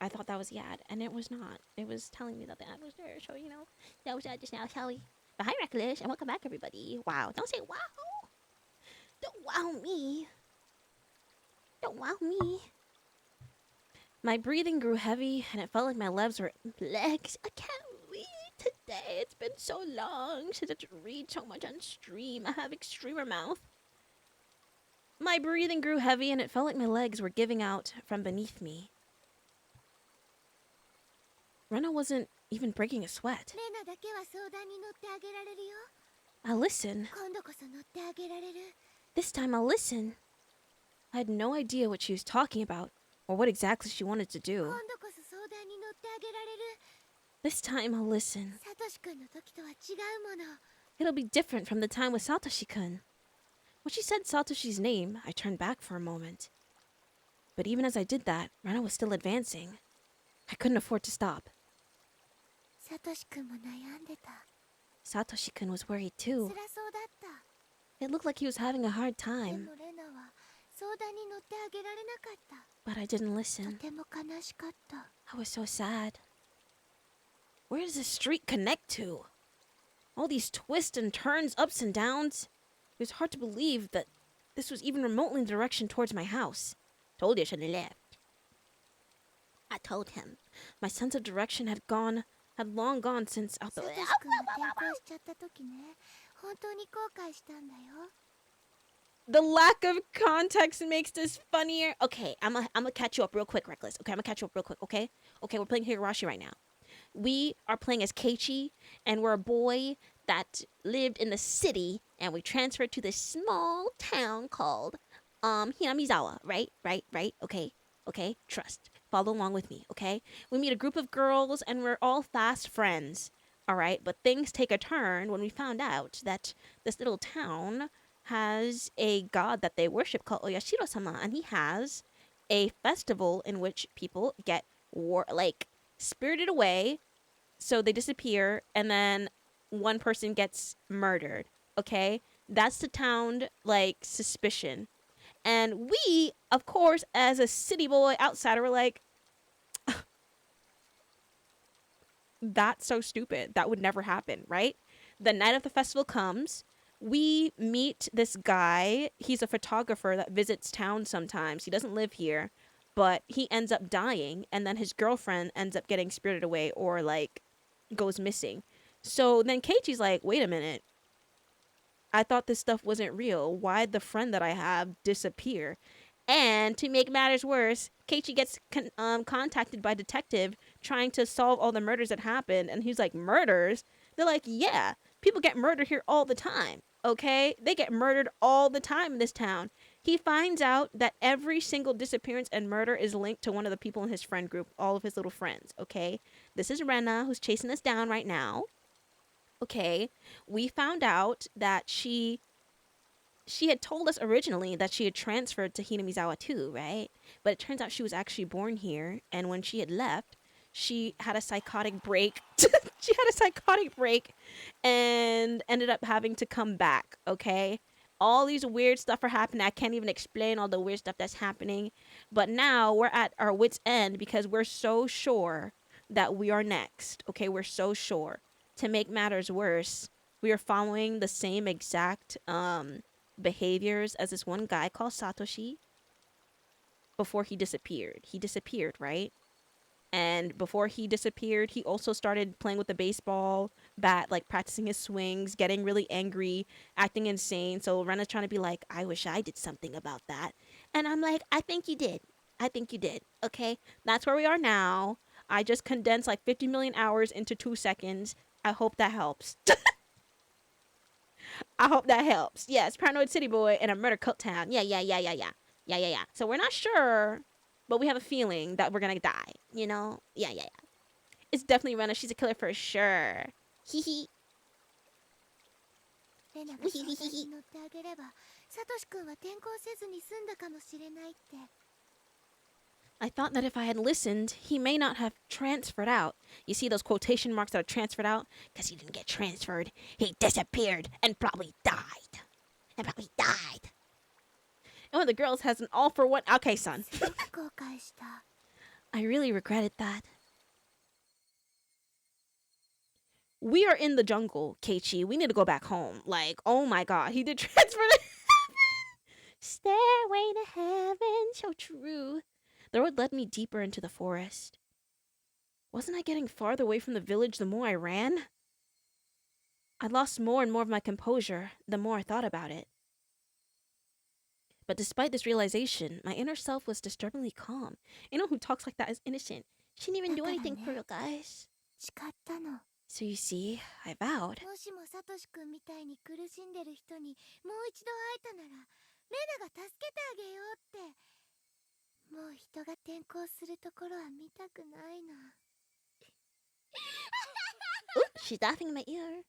And it was not. It was telling me that the ad was there. So, you know, that was ad just now, shall we? But hi, Reckless, and welcome back, everybody. Wow. Don't say wow. Don't wow me. Don't wow me. My breathing grew heavy, and it felt like my legs were legs. I can't read today. It's been so long since I had to read so much on stream. I have extremer mouth. My breathing grew heavy, and it felt like my legs were giving out from beneath me. Rena wasn't even breaking a sweat. I'll listen. This time I'll listen. I had no idea what she was talking about, or what exactly she wanted to do. This time I'll listen. It'll be different from the time with Satoshi-kun. When she said Satoshi's name, I turned back for a moment. But even as I did that, Rena was still advancing. I couldn't afford to stop. Satoshi-kun was worried too. It looked like he was having a hard time. But I didn't listen. I was so sad. Where does this street connect to? All these twists and turns, ups and downs. It was hard to believe that this was even remotely in the direction towards my house. Told you I should have left. I told him. My sense of direction had long gone since out the... The lack of context makes this funnier. Okay, I'm gonna catch you up real quick, Reckless. Okay, I'm gonna catch you up real quick, okay? Okay, we're playing Higurashi right now. We are playing as Keiichi, and we're a boy that lived in the city, and we transferred to this small town called, Hinamizawa, right? Okay, trust. Follow along with me, okay? We meet a group of girls, and we're all fast friends, all right? But things take a turn when we found out that this little town has a god that they worship called Oyashiro-sama, and he has a festival in which people get spirited away, so they disappear, and then one person gets murdered, okay? That's the town, suspicion. And we, of course, as a city boy outsider, were like, that's so stupid. That would never happen, right? The night of the festival comes. We meet this guy. He's a photographer that visits town sometimes. He doesn't live here, but he ends up dying, and then his girlfriend ends up getting spirited away or, goes missing. So then Keiichi's like, wait a minute. I thought this stuff wasn't real. Why'd the friend that I have disappear? And to make matters worse, Keiichi gets contacted by a detective trying to solve all the murders that happened. And he's like, murders? They're like, yeah, people get murdered here all the time, okay? They get murdered all the time in this town. He finds out that every single disappearance and murder is linked to one of the people in his friend group, all of his little friends, okay? This is Rena, who's chasing us down right now. Okay, we found out that she had told us originally that she had transferred to Hinamizawa too, right? But it turns out she was actually born here, and when she had left, she had a psychotic break. She had a psychotic break and ended up having to come back, okay? All these weird stuff are happening. I can't even explain all the weird stuff that's happening. But now we're at our wits' end because we're so sure that we are next, okay? We're so sure. To make matters worse, we are following the same exact behaviors as this one guy called Satoshi before he disappeared. He disappeared, right? And before he disappeared, he also started playing with a baseball bat, practicing his swings, getting really angry, acting insane. So Rena's trying to be like, I wish I did something about that. And I'm like, I think you did. Okay? That's where we are now. I just condensed 50 million hours into 2 seconds. I hope that helps. I hope that helps. Yes, Paranoid City Boy in a murder cult town. Yeah. So we're not sure, but we have a feeling that we're gonna die. You know? Yeah. It's definitely Rena. She's a killer for sure. Hee hee. サトシ君は転校せずに済んだかもしれないって。 I thought that if I had listened, he may not have transferred out. You see those quotation marks that are transferred out? Because he didn't get transferred. He disappeared and probably died. And one of the girls has an all for one. Okay, son. すごく後悔した。 I really regretted that. We are in the jungle, Keiichi. We need to go back home. Like, oh my god, he did transfer to heaven. Stairway to heaven. So true. The road led me deeper into the forest. Wasn't I getting farther away from the village the more I ran? I lost more and more of my composure the more I thought about it. But despite this realization, my inner self was disturbingly calm. Anyone who talks like that is innocent. She didn't even do anything for you guys. 誓ったの。 So you see, I vowed. もしもサトシ君みたいに苦しんでる人にもう一度会えたなら、レナが助けてあげようって。もう人が転校するところは見たくないな。Ooh, she's laughing in my ear.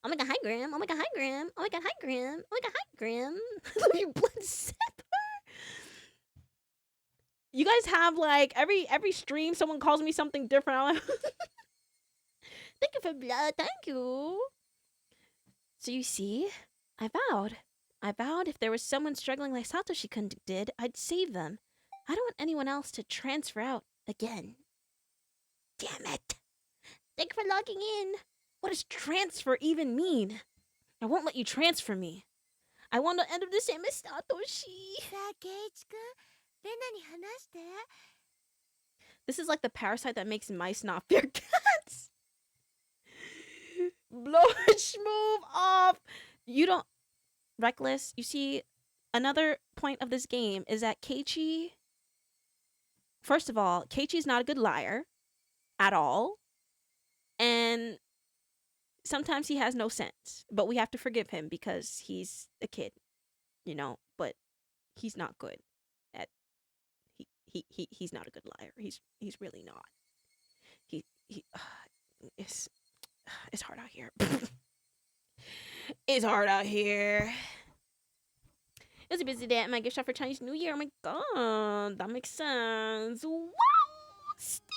Oh my god, hi Grim. Oh my god, hi Grim. Oh my god, hi Grim. Oh my god, hi Grim. Let me blood sip her. You guys have like every stream someone calls me something different. Thank you for blood. Thank you. So you see, I vowed. I vowed if there was someone struggling like Satoshi-kun did, I'd save them. I don't want anyone else to transfer out again. Damn it. Thank you for logging in. What does transfer even mean? I won't let you transfer me. I want to end up the same as Satoshi. さあ、ケイチ君、レナに話して。 This is like the parasite that makes mice not fear cats. Blush, move off. You don't... Reckless, you see, another point of this game is that Keiichi... First of all, Keiichi's not a good liar. At all. And sometimes he has no sense. But we have to forgive him because he's a kid. You know? But he's not good at... He's not a good liar. He's really not. It's hard out here. It's hard out here. It was a busy day at my gift shop for Chinese New Year. Oh my god, that makes sense. Wow, Steven!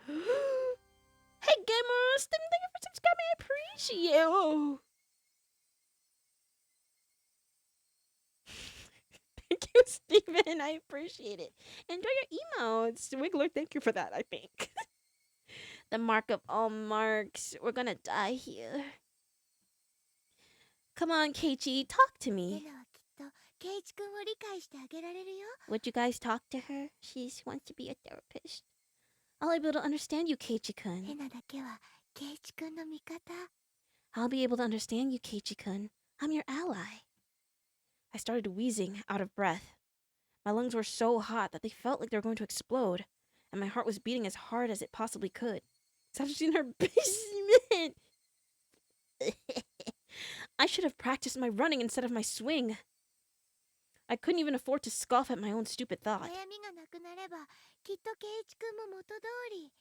Hey gamers, Steven, thank you for subscribing. I appreciate you. Thank you, Steven. I appreciate it. Enjoy your emotes. Wiggler, thank you for that, I think. The mark of all marks. We're gonna die here. Come on, Keiichi, talk to レ me. ナはきっとケイチ君を理解してあげられるよ。 Would you guys talk to her? She wants to be a therapist. I'll be able to understand you, レ Keiichi-kun. ナだけはケイチ君の味方。 I'll be able to understand you, Keiichi-kun. I'm your ally. I started wheezing, out of breath. My lungs were so hot that they felt like they were going to explode, and my heart was beating as hard as it possibly could. Satoshi's in her basement. I should have practiced my running instead of my swing. I couldn't even afford to scoff at my own stupid 悩 thought. みがなくなればきっとケイチ君も元通り。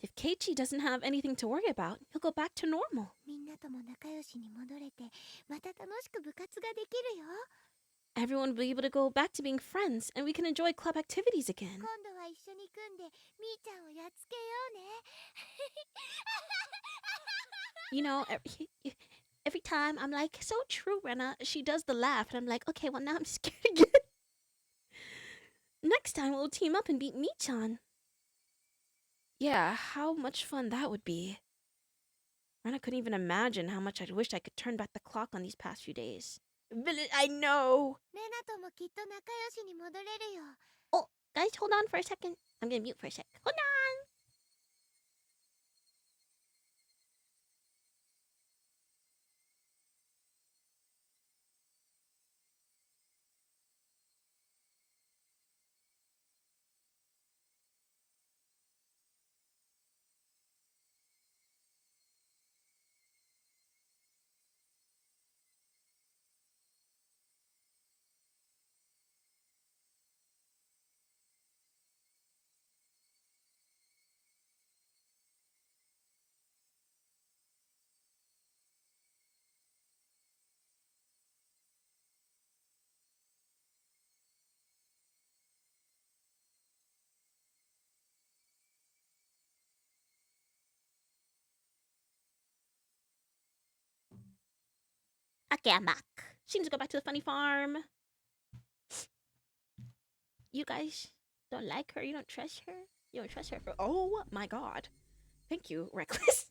If Keiichi doesn't have anything to worry about, he'll go back to normal. みんなとも仲良しに戻れてまた楽しく部活ができるよ。 Everyone will be able to go back to being friends, and we can enjoy club activities again. 今度は一緒に組んでみーちゃんをやっつけようね。 You know, every time I'm like, so true, Rena. She does the laugh, and I'm like, okay, well, now I'm scared again. Next time, we'll team up and beat Mii-chan. Yeah, how much fun that would be. Rena couldn't even imagine how much I'd wished I could turn back the clock on these past few days. I know! レナともきっと仲良しに戻れるよ。 Oh, guys, hold on for a second. I'm gonna mute for a sec. Hold on! Takemak. She needs to go back to the funny farm. You guys don't like her? You don't trust her? You don't trust her for. Oh my god. Thank you, Reckless.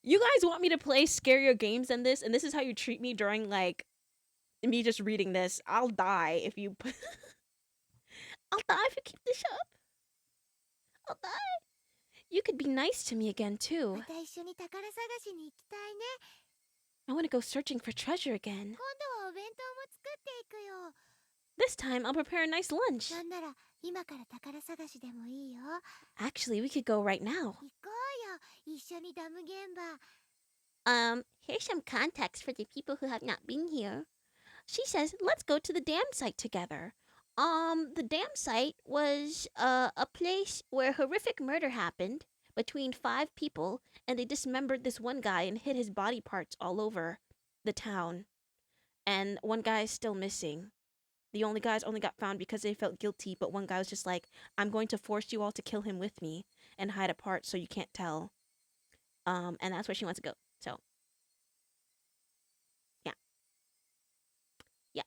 You guys want me to play scarier games than this, and this is how you treat me during, like, me just reading this. I'll die if you. I'll die if you keep this up. I'll die. You could be nice to me again, too. また一緒に宝探しに行きたいね。 I want to go searching for treasure again. 今度はお弁当も作っていくよ。 This time, I'll prepare a nice lunch. なんなら今から宝探しでもいいよ。 Actually, we could go right now. 行こうよ。一緒にダム現場。 Here's some context for the people who have not been here. She says, let's go to the dam site together. The dam site was, a place where horrific murder happened between 5 people, and they dismembered this one guy and hid his body parts all over the town. And one guy is still missing. The only guys only got found because they felt guilty, but one guy was just like, I'm going to force you all to kill him with me and hide a part so you can't tell. And that's where she wants to go. So, yeah. Yeah.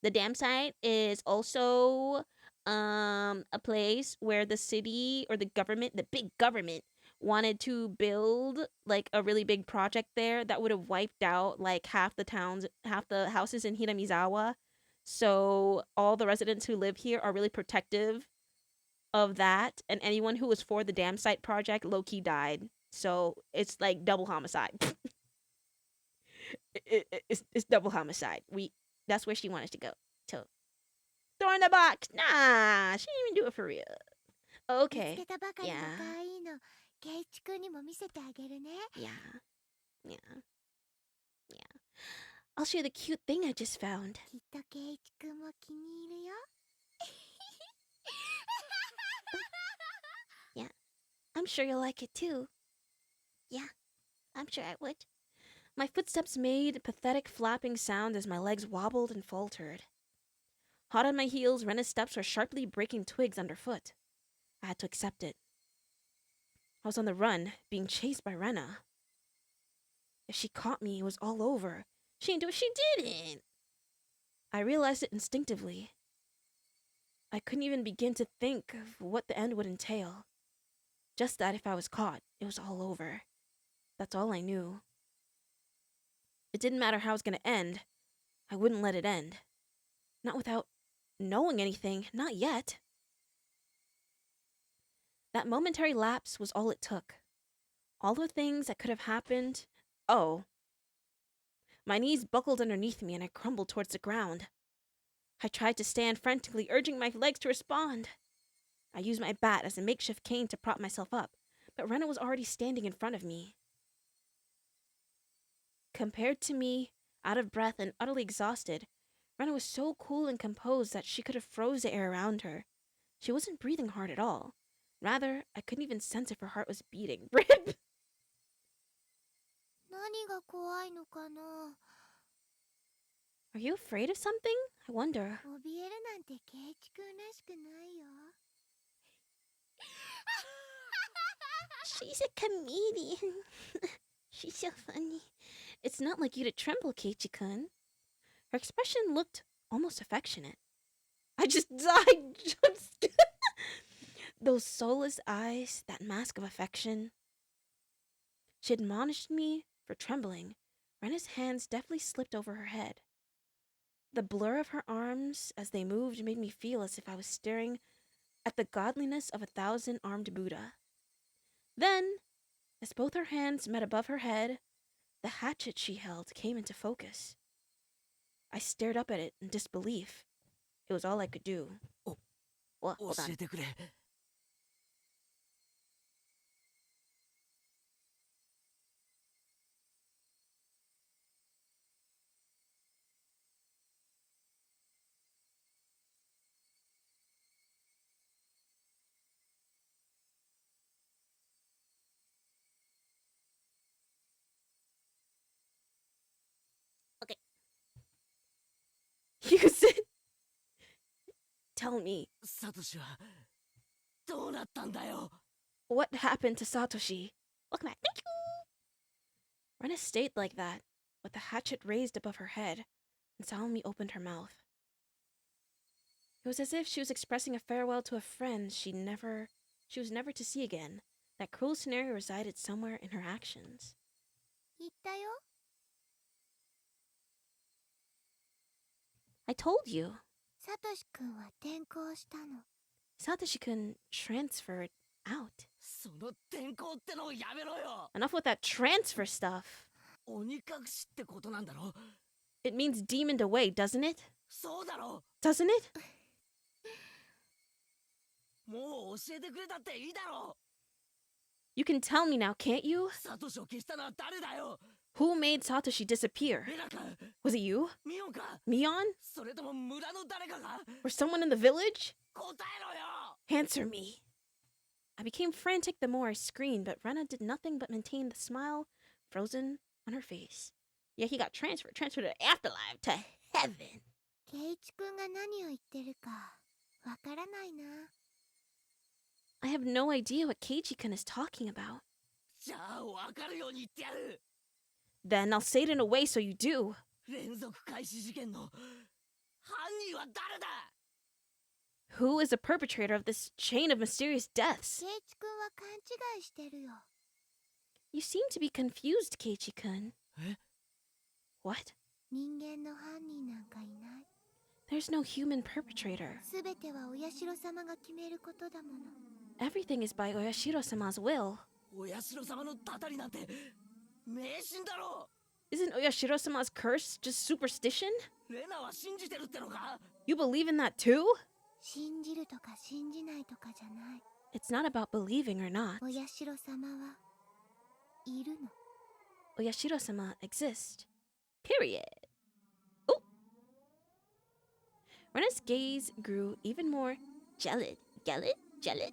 The dam site is also a place where the city or the government, the big government, wanted to build like a really big project there that would have wiped out like half the houses in Hiramizawa. So all the residents who live here are really protective of that, and anyone who was for the dam site project low-key died. So it's like double homicide. It's double homicide. That's where she wanted to go. So throw in the box. Nah, she didn't even do it for real. 見 Okay. つけたばかりの Yeah. 可愛いの。ケイチくんにも見せてあげるね。 Yeah. I'll show you the cute thing I just found. きっとケイチくんも気に入るよ。 I'm sure you'll like it too. Yeah, I'm sure I would. My footsteps made a pathetic flapping sound as my legs wobbled and faltered. Hot on my heels, Rena's steps were sharply breaking twigs underfoot. I had to accept it. I was on the run, being chased by Rena. If she caught me, it was all over. She didn't do it. She didn't. I realized it instinctively. I couldn't even begin to think of what the end would entail. Just that if I was caught, it was all over. That's all I knew. It didn't matter how it was going to end. I wouldn't let it end. Not without knowing anything. Not yet. That momentary lapse was all it took. All the things that could have happened. Oh. My knees buckled underneath me and I crumbled towards the ground. I tried to stand frantically, urging my legs to respond. I used my bat as a makeshift cane to prop myself up, but Rena was already standing in front of me. Compared to me, out of breath and utterly exhausted, Rena was so cool and composed that she could have froze the air around her. She wasn't breathing hard at all. Rather, I couldn't even sense if her heart was beating. Rip! 何が怖いのかな。 Are you afraid of something? I wonder. 怯えるなんてケイチくんらしくないよ。 She's a comedian. She's so funny. It's not like you to tremble, Keiichi-kun. Her expression looked almost affectionate. I just died. Those soulless eyes, that mask of affection. She admonished me for trembling. Rena's hands deftly slipped over her head. The blur of her arms as they moved made me feel as if I was staring at the godliness of a 1,000-armed Buddha. Then, as both her hands met above her head, the hatchet she held came into focus. I stared up at it in disbelief. It was all I could do. Oh. Well, hold on. 教えてくれ。 Use it. Tell me, サトシはどうなったんだよ。 what happened to Satoshi? Welcome back. Thank you. Rena stayed like that, with the hatchet raised above her head, and solemnly opened her mouth. It was as if she was expressing a farewell to a friend she was never to see again. That cruel scenario resided somewhere in her actions. 言ったよ。 I told you. サトシ君は転校したの。 Satoshi-kun transferred out. その転校ってのをやめろよ。 Enough with that transfer stuff. 鬼隠しってことなんだろ。 It means demoned away, doesn't it? そうだろ。 Doesn't it? もう教えてくれたっていいだろ。 You can tell me now, can't you? サトシを消したのは誰だよ。 Who made Satoshi disappear? レナか Was it you? ミオンか Mion? それとも村の誰かが Or someone in the village? 答えろよ。 Answer me. I became frantic the more I screamed, but Rena did nothing but maintain the smile frozen on her face. Yeah, he got transferred to the afterlife, to heaven. ケイチ君が何を言ってるかわからないな。 I have no idea what Keiichi-kun is talking about. じゃあ分かるように言ってやる。 Then I'll say it in a way so you do. 連続開始事件の犯人は誰だ。 Who is the perpetrator of this chain of mysterious deaths? ケイチ君は勘違いしてるよ。 You seem to be confused, Keiichi-kun. え What? 人間の犯人なんかいない。 There's no human perpetrator. すべてはお社様が決めることだもの。 Everything is by Oyashiro-sama's will. お社様のたたりなんて迷信だろ。 Isn't Oyashiro-sama's curse just superstition? レナは信じてるってのか。 You believe in that too? 信じるとか信じないとかじゃない。 It's not about believing or not. お社様はいるの。 Oyashiro-sama exists. Period. Oh! Rena's gaze grew even more gelid. Gelid?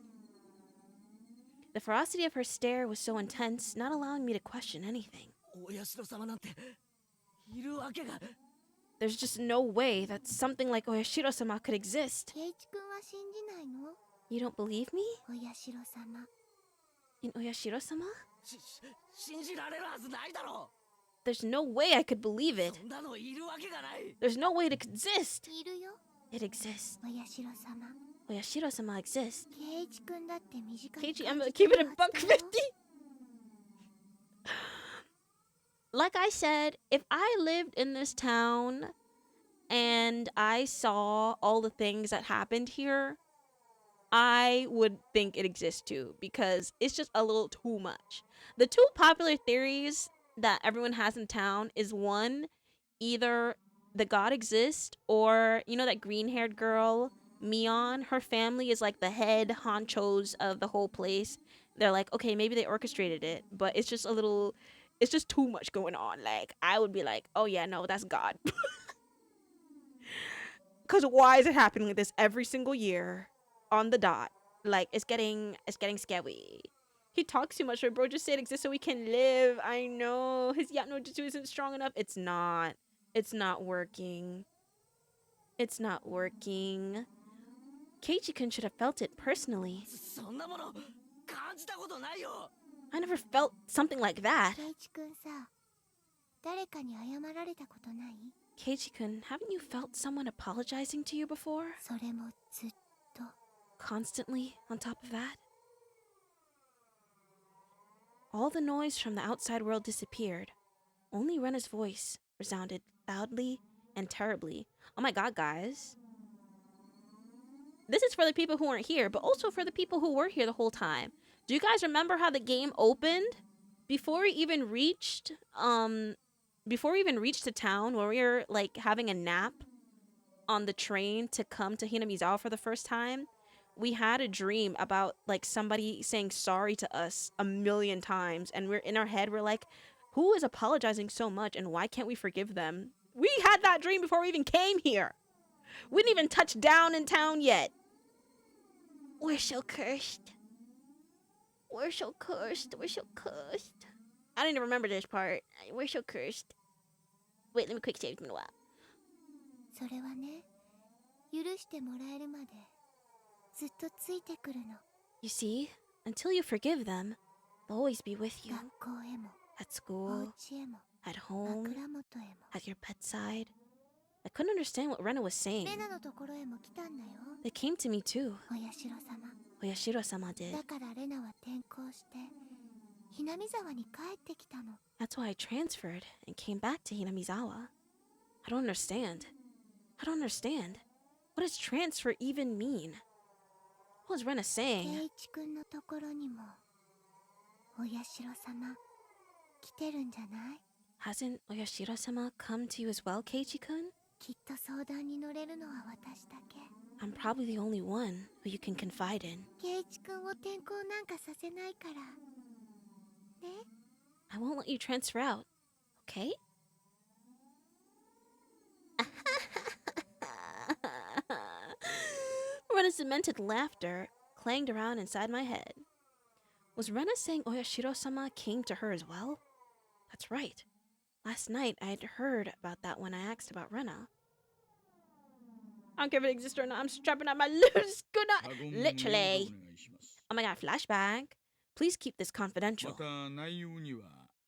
The ferocity of her stare was so intense, not allowing me to question anything. お社様なんているわけが。 There's just no way that something like Oyashiro-sama could exist. ケイチ君は信じないの？ You don't believe me? お社様。 In Oyashiro-sama? 信じられるはずないだろ。 There's no way I could believe it. そんなのいるわけがない。 There's no way it could exist. いるよ。 It exists. お社様。 Oyashiro-sama exists. ケイチ君だって短い Keiichi, 感 I'm じ keep て it る a は buck ずだよ。 50. Like I said, if I lived in this town and I saw all the things that happened here, I would think it exists too, because it's just a little too much. The two popular theories that everyone has in town is one, either the god exists, or you know that green-haired girl, Mion, her family is like the head honchos of the whole place. They're like, okay, maybe they orchestrated it, but it's just too much going on. Like, I would be like, oh yeah, no, that's God. Because why is it happening like this every single year on the dot? Like, it's getting scary. He talks too much, right, bro? Just say it exists so we can live. I know. His Yacht no Jutsu isn't strong enough. It's not. It's not working. It's not working. Keiichi-kun should have felt it personally. そんなもの感じたことないよ。 I never felt something like that. ケイチ君さ、誰かに謝られたことない？ Keiichi-kun, haven't you felt someone apologizing to you before? それもずっと。 Constantly on top of that? All the noise from the outside world disappeared. Only Rena's voice resounded loudly and terribly. Oh my god, guys. This is for the people who weren't here, but also for the people who were here the whole time. Do you guys remember how the game opened? Before we even reached the town, where we were like having a nap on the train to come to Hinamizawa for the first time, we had a dream about like somebody saying sorry to us a million times, and we're in our head, we're like, who is apologizing so much and why can't we forgive them? We had that dream before we even came here. We didn't even touch down in town yet. We're so cursed. We're so cursed. We're so cursed. I don't even remember this part. We're so cursed. Wait, let me quick save. It's been a while. それはね、許してもらえるまでずっとついてくるの。 You see, until you forgive them, they'll always be with you. 学校へも。At お school, 家へも at home, 枕元へも at your bedside. I couldn't understand what Rena was saying. レナのところへも来たんだよ They came to me too. お社様 Oyashiro-sama did. だからレナは転校してひなみ沢に帰ってきたの That's why I transferred and came back to Hinamizawa. I don't understand. I don't understand. What does transfer even mean? What was Rena 圭 saying? 一くんのところにもお社様来てるんじゃない Hasn't Oyashiro-sama come to you as well, Keiichi-kun? きっと相談に乗れるのは私だけ I'm probably the only one who you can confide in. 圭一くんを転校なんかさせないからね I won't let you transfer out, okay? Rena's demented laughter clanged around inside my head. Was Rena saying Oyashiro-sama came to her as well? That's right. Last night I had heard about that when I asked about Rena. I don't care if it exists or not. I'm strapping out my loose good literally. Oh my god, flashback. Please keep this ま confidential. た内容には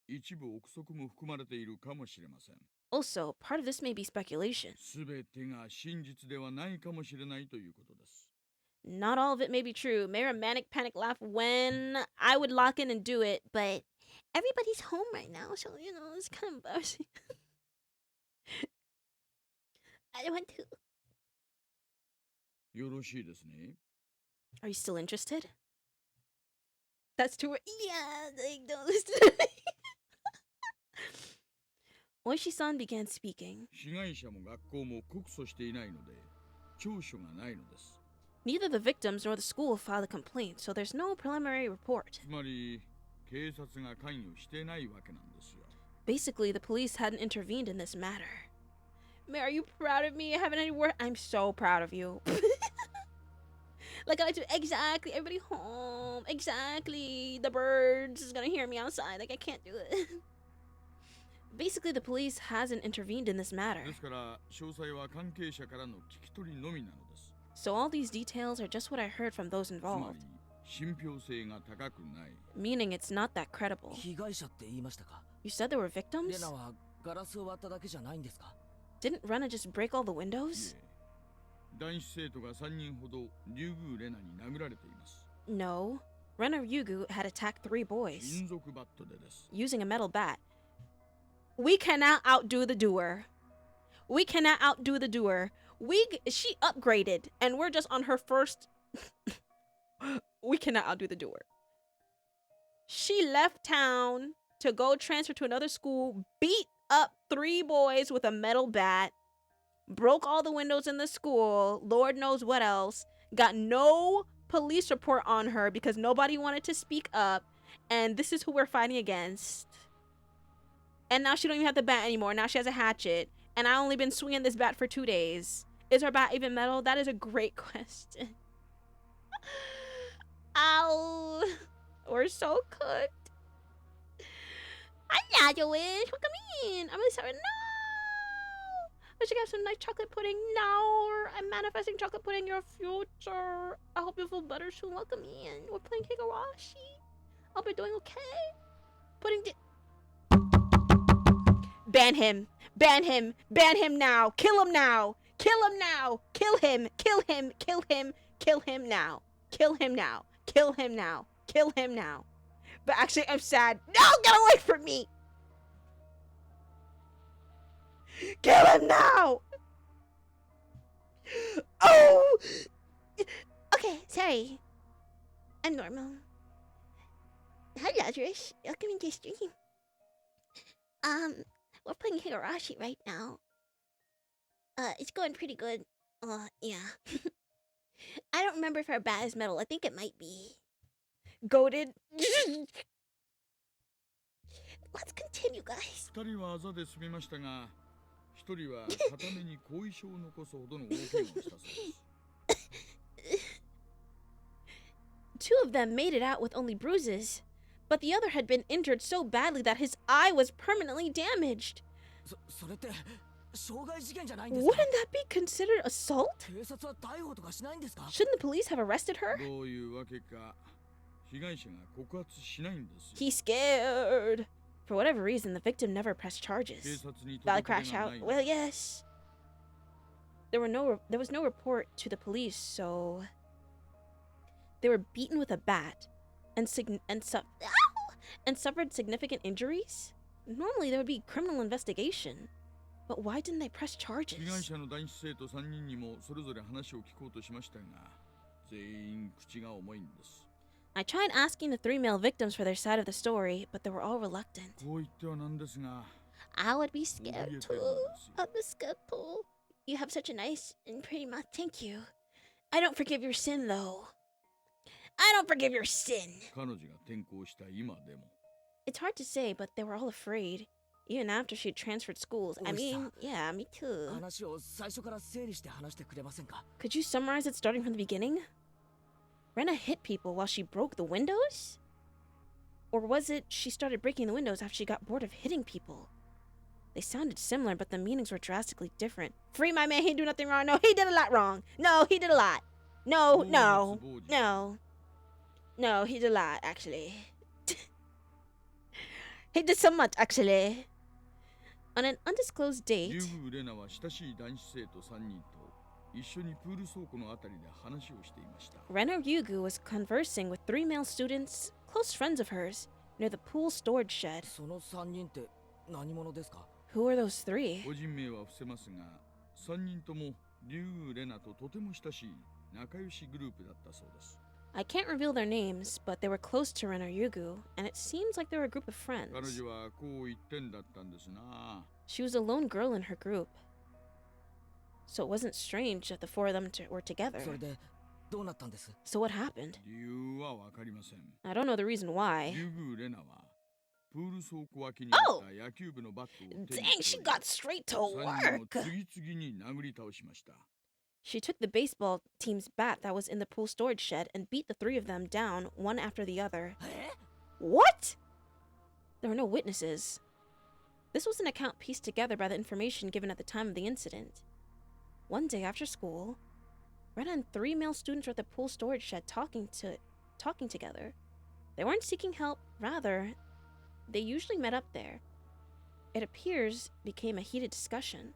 一部憶測も含まれているかもしれません。 Also, part of this may be speculation. すべてが真実ではないかもしれないということです。 Not all of it may be true. Meira manic panic laugh when I would lock in and do it, but everybody's home right now, so you know it's kind of embarrassing. I don't want to. よろしいですね。 Are you still interested? That's too. Yeah, like, don't listen to me. Oishi-san began speaking. 被害者も学校も告訴していないので、調書がないのです。 Neither the victims nor the school filed a complaint, so there's no preliminary report. つまり、警察が関与してないわけなんですよ。 Basically, the police hadn't intervened in this matter. May, are you proud of me? I haven't any word. I'm so proud of you. Like I do exactly. Everybody home. Exactly. The birds is gonna hear me outside. Like I can't do it. Basically, the police hasn't intervened in this matter. ですから、詳細は関係者からの聞き取りのみなのです。 So all these details are just what I heard from those つま involved, り、信憑性が高くない。 meaning it's not that credible. 被害者って言いましたか？ You said there were レ victims? ナはガラスを割っただけじゃないんですか？ Didn't Rena just break all the い windows? え、男子生徒が3人ほどリュウグウレナに殴られています。 No. Rena Ryugu had attacked 3 boys 金属バットでです。 using a metal bat. We cannot outdo the doer. We cannot outdo the doer. She upgraded and we're just on her first. We cannot outdo the doer. She left town to go transfer to another school, beat up 3 boys with a metal bat, broke all the windows in the school, Lord knows what else, got no police report on her because nobody wanted to speak up, and this is who we're fighting against. And now she don't even have the bat anymore. Now she has a hatchet. And I only been swinging this bat for 2 days. Is her bat even metal? That is a great question. Ow. We're so cooked. I'm not your wish. What come in? I'm really sorry. No. I should have some nice chocolate pudding. No. I'm manifesting chocolate pudding in your future. I hope you feel better soon. Welcome in. We're playing Higurashi. I hope you're doing okay. Pudding Ban him. Ban him. Ban him now. Kill him now. Kill him now. Kill him. Kill him. Kill him. Kill him now. Kill him now. Kill him now. Kill him now. But actually, I'm sad. No, get away from me. Kill him now. Oh. Okay, sorry. I'm normal. Hi, Lazarus. Welcome into the stream. We're playing Higurashi right now. It's going pretty good. Yeah. I don't remember if our bat is metal. I think it might be. Goated. Let's continue, guys. 2人はあざで済みましたが、1人は片目に後遺症を残すほどの大怪我をしたそうです。 Two of them made it out with only bruises, but the other had been injured so badly that his eye was permanently damaged. それって傷害事件じゃないんですか？ Wouldn't that be considered assault? 警察は逮捕とかしないんですか？ Shouldn't the police have arrested her? どういうわけか、被害者が告発しないんですよ。 He's scared. For whatever reason, the victim never pressed 警 charges. 察に Valley 届け出 crash が out. ないの Well, yes. There was no report to the police, so they were beaten with a bat and suffered significant injuries. Normally, there would be criminal investigation, but why didn't they press 被害 charges? 者の男子生徒3人にもそれぞれ話を聞こうとしましたが、全員口が重いんです。 I tried asking the 3 male victims for their side of the story, but they were all reluctant. こう言ってはなんですが、 I would be 怯え scared てるん too. ですよ。 I'm scared too. You have such a nice and pretty mouth. Thank you. I don't forgive your sin, though. I don't forgive your sin. 彼女が転校した今でも。 It's hard to say, but they were all afraid. Even after she had transferred schools. I mean, yeah, me too. 話を最初から整理して話してくれませんか？ Could you summarize it starting from the beginning? Rena hit people while she broke the windows? Or was it she started breaking the windows after she got bored of hitting people? They sounded similar, but the meanings were drastically different. Free my man, he didn't do nothing wrong. No, he did a lot wrong. No, he did a lot. No, no, no. No, he did a lot, actually. He did so much, actually. On an undisclosed リ date, ュウ・レナは親しい男子生徒3人と一緒にプール倉庫のあたりで話をしていました。 Rena Ryugu was conversing with 3 male students, close friends of hers, near the pool storage shed. その3人って何者ですか？ Who are those 3? 個人名は伏せますが、3人ともリュウ・レナととても親しい仲良しグループだったそうです。 I can't reveal their names, but they were close to Rena Ryugu, and it seems like they were a group of friends. 彼女はこう言ってんだったんですな。 She was a lone girl in her group, so it wasn't strange that the 4 of them were together. それでどうなったんです？ So what happened? 理由はわかりません。 I don't know the reason リ why. ュウ・レナはプール倉庫脇にあった野球部のバットを手に Dang, she got straight to 3人を work. 次々に殴り倒しました。 She took the baseball team's bat that was in the pool storage shed and beat the 3 of them down one after the other. え？ What? There were no witnesses. This was an account pieced together by the information given at the time of the incident. One day after school, Rena and 3 male students were at the pool storage shed talking together. They weren't seeking help, rather, they usually met up there. It appears became a heated discussion.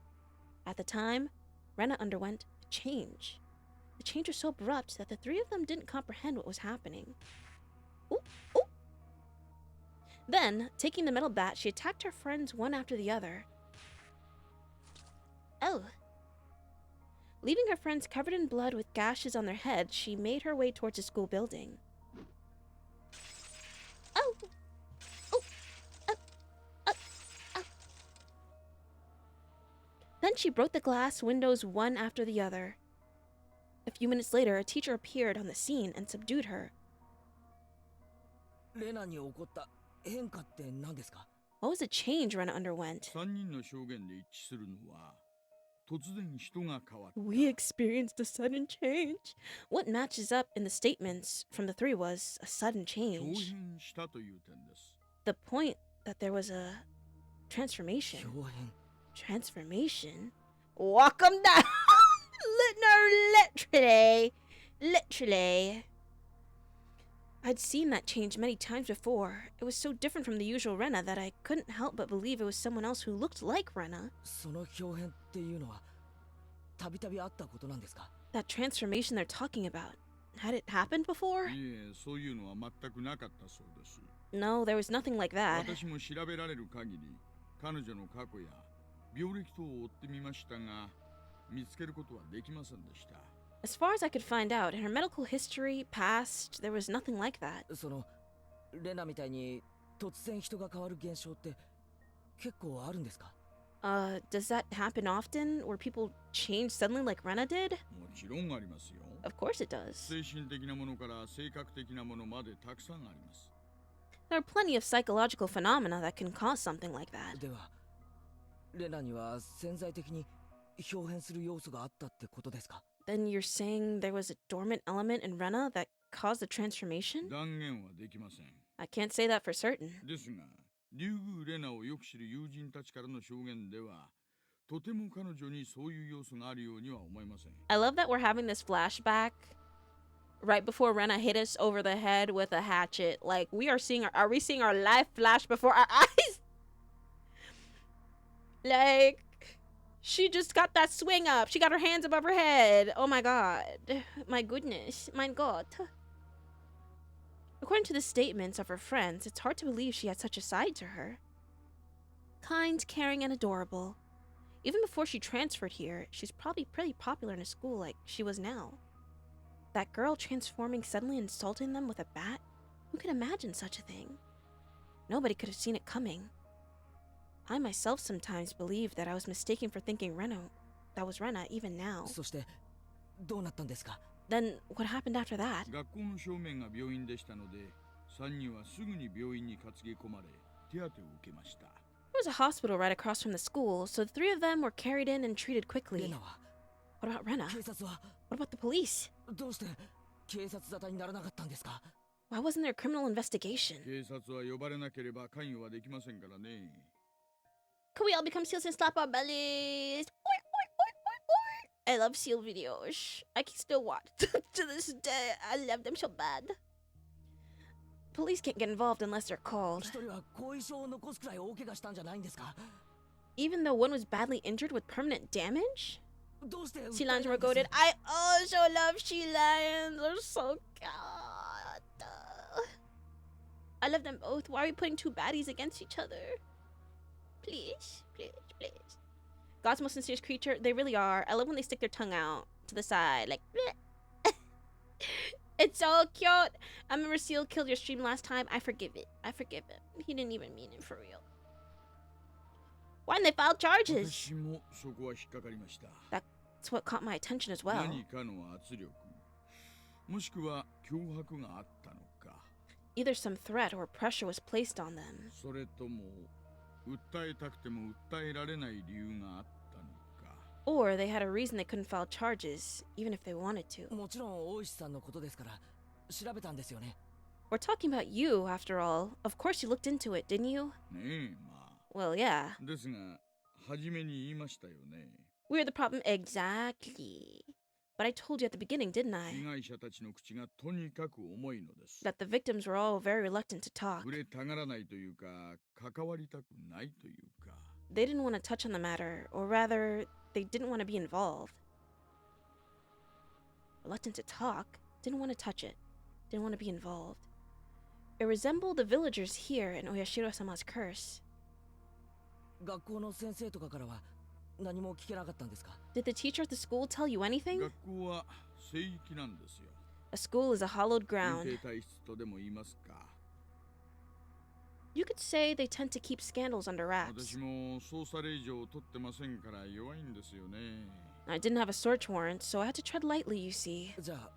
At the time, Rena underwent a change. The change was so abrupt that the 3 of them didn't comprehend what was happening. Ooh, ooh. Then, taking the metal bat, she attacked her friends one after the other. Oh. Leaving her friends covered in blood with gashes on their heads, she made her way towards the school building. Oh. Oh. Oh. Oh. Oh. Then she broke the glass windows one after the other. A few minutes later, a teacher appeared on the scene and subdued her. レナに起こった変化って何ですか？ What was the change Rena underwent? 3人の証言で一致するのは、突然人が変わった。 We experienced a sudden change. What matches up in the statements from the 3 was a sudden 豹 change. 変したという点です。 The point that there was a transformation. 豹変。 Transformation? Walk 'em down! Literally. Literally. I'd seen that change many times before. It was so different from the usual Rena that I couldn't help but believe it was someone else who looked like Rena. その豹変っていうのはたびたびあったことなんですか？ That transformation they're talking about. Had it happened before? いえ、そういうのは全くなかったそうです。 No, there was nothing like that. 私も調べられる限り、彼女の過去や病歴等を追ってみましたが、見つけることはできませんでした。 As far as I could find out, in her medical history, past, there was nothing like that. そのレナみたいに突然人が変わる現象って結構あるんですか？ Does that happen often, where people change suddenly like Rena did? もちろんありますよ。 Of course it does. 精神的なものから性格的なものまでたくさんあります。 There are plenty of psychological phenomena that can cause something like that. ではレナには潜在的に豹変する要素があったってことですか？ Then you're saying there was a dormant element in Rena that caused the transformation? 断言はできません。 I can't say that for certain. ですが、リュウグウ・レナをよく知る友人たちからの証言では、とても彼女にそういう要素があるようには思えません。 I love that we're having this flashback right before Rena hit us over the head with a hatchet. Like, are we seeing our life flash before our eyes? Like, she just got that swing up. She got her hands above her head. Oh my god. My goodness. Mein Gott. According to the statements of her friends, it's hard to believe she had such a side to her. Kind, caring, and adorable. Even before she transferred here, she's probably pretty popular in a school like she was now. That girl transforming suddenly insulting them with a bat? Who could imagine such a thing? Nobody could have seen it coming. I myself sometimes believed that I was mistaken for thinking that was Rena even now. そしてどうなったんですか？ Then what happened after that? 学校の正面が病院でしたので、3人はすぐに病院に担ぎ込まれ、手当てを受けました。There was a hospital right across from the school, so the three of them were carried in and treated レ quickly. ナは What about Rena? 警察は What about the police? どうして警察沙汰にならなかったんですか？ Why wasn't there a criminal investigation? 警察は呼ばれなければ関与はできませんからね。Could we all become seals and slap our bellies? I love seal videos. I can still watch to this day. I love them so bad. Police can't get involved unless they're called. 一人は後遺症を残すくらい大怪我したんじゃないんですか？ Even though one was badly injured with permanent damage? どうして訴え Sea ないん lions です were goaded. I also love sea lions. They're so god. I love them both. Why are we putting two baddies against each other? Please, please, please. God's most sincere creature. They really are. I love when they stick their tongue out to the side. Like, bleh. It's so cute. I remember Seal killed your stream last time. I forgive it. I forgive him. He didn't even mean it for real. Why didn't they file charges? 私もそこは引っかかりました。 That's what caught my attention as well. 何かの圧力、もしくは脅迫があったのか、 Either some threat or pressure was placed on them. それとも訴えたくても訴えられない理由があったのか。 Or they had a reason they couldn't file charges, even if they wanted to. もちろん大石さんのことですから調べたんですよね。 We're talking about you, after all. Of course you looked into it, didn't you? ねえ、まあ。 Well, yeah. ですが、初めに言いましたよね。 We're the problem. Exactly. But I told you at the beginning, didn't 被 I? 害者たちの口がとにかく重いのです。 That the victims were all very reluctant to talk. 触れたがらないというか、関わりたくないというか。 They didn't want to touch on the matter, or rather, they didn't want to be involved. Reluctant to talk, didn't want to touch it, didn't want to be involved. It resembled the villagers here in Oyashiro-sama's curse. 学校の先生とかからは何も聞けなかったんですか？ Did the teacher at the school tell you anything? 学校は聖域なんですよ。 A school is a hallowed 隠 ground. 蔽体質とでも言いますか。 You could say they tend to keep scandals under wraps. 私も捜査令状を取ってませんから弱いんですよね。 I didn't have a search warrant, so I had to tread lightly, you see. じゃあ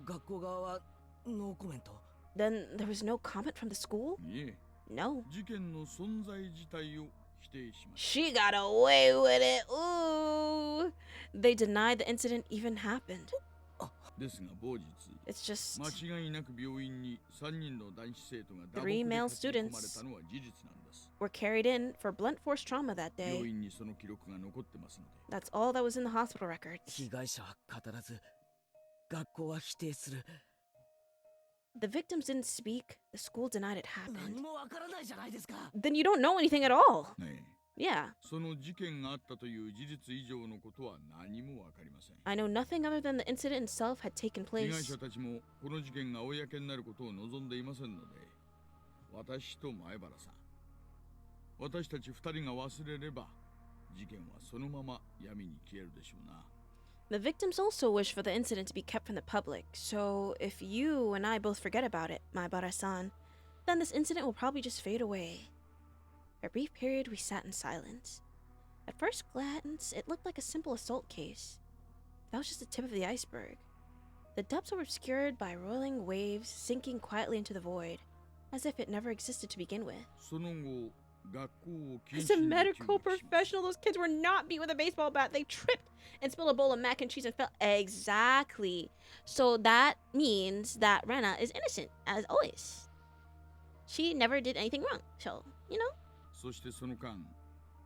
学校側はノーコメント？ Then there was no comment from the school? いえ、 No. 事件の存在自体を否定しました。 She got away with it. Ooh. They denied the incident even happened. ですが某日、 It's just 間違いなく病院に3人の男子生徒が打撲 Three で male 担ぎ込まれ students たのは事実なんです。 were carried in for blunt force trauma that 病 day. 院にその記録が残ってますので。 That's all that was in the hospital records. 被害者は語らず学校は否定する。 The victims didn't speak. The school denied it 何 happened. もわからないじゃないですか。 Then you don't know anything at all. ねえ、 Yeah. その事件があったという事実以上のことは何もわかりません。 I know nothing other than the incident itself had taken 被害 place. 者たちもこの事件が公になることを望んでいませんので、私と前原さん、私たち2人が忘れれば、事件はそのまま闇に消えるでしょうな。 The victims also wish for the incident to be kept from the public, so if you and I both forget about it, Maibara-san, then this incident will probably just fade away. For a brief period, we sat in silence. At first glance, it looked like a simple assault case. That was just the tip of the iceberg. The depths were obscured by rolling waves sinking quietly into the void, as if it never existed to begin with. その後、学校を謹 As a 慎で medical 休学しました。 professional, those kids were not beat with a baseball bat. They tripped and spilled a bowl of mac and cheese and fell. Exactly. So that means that Rena is innocent, as always. She never did anything wrong. So, you know. そしてその間、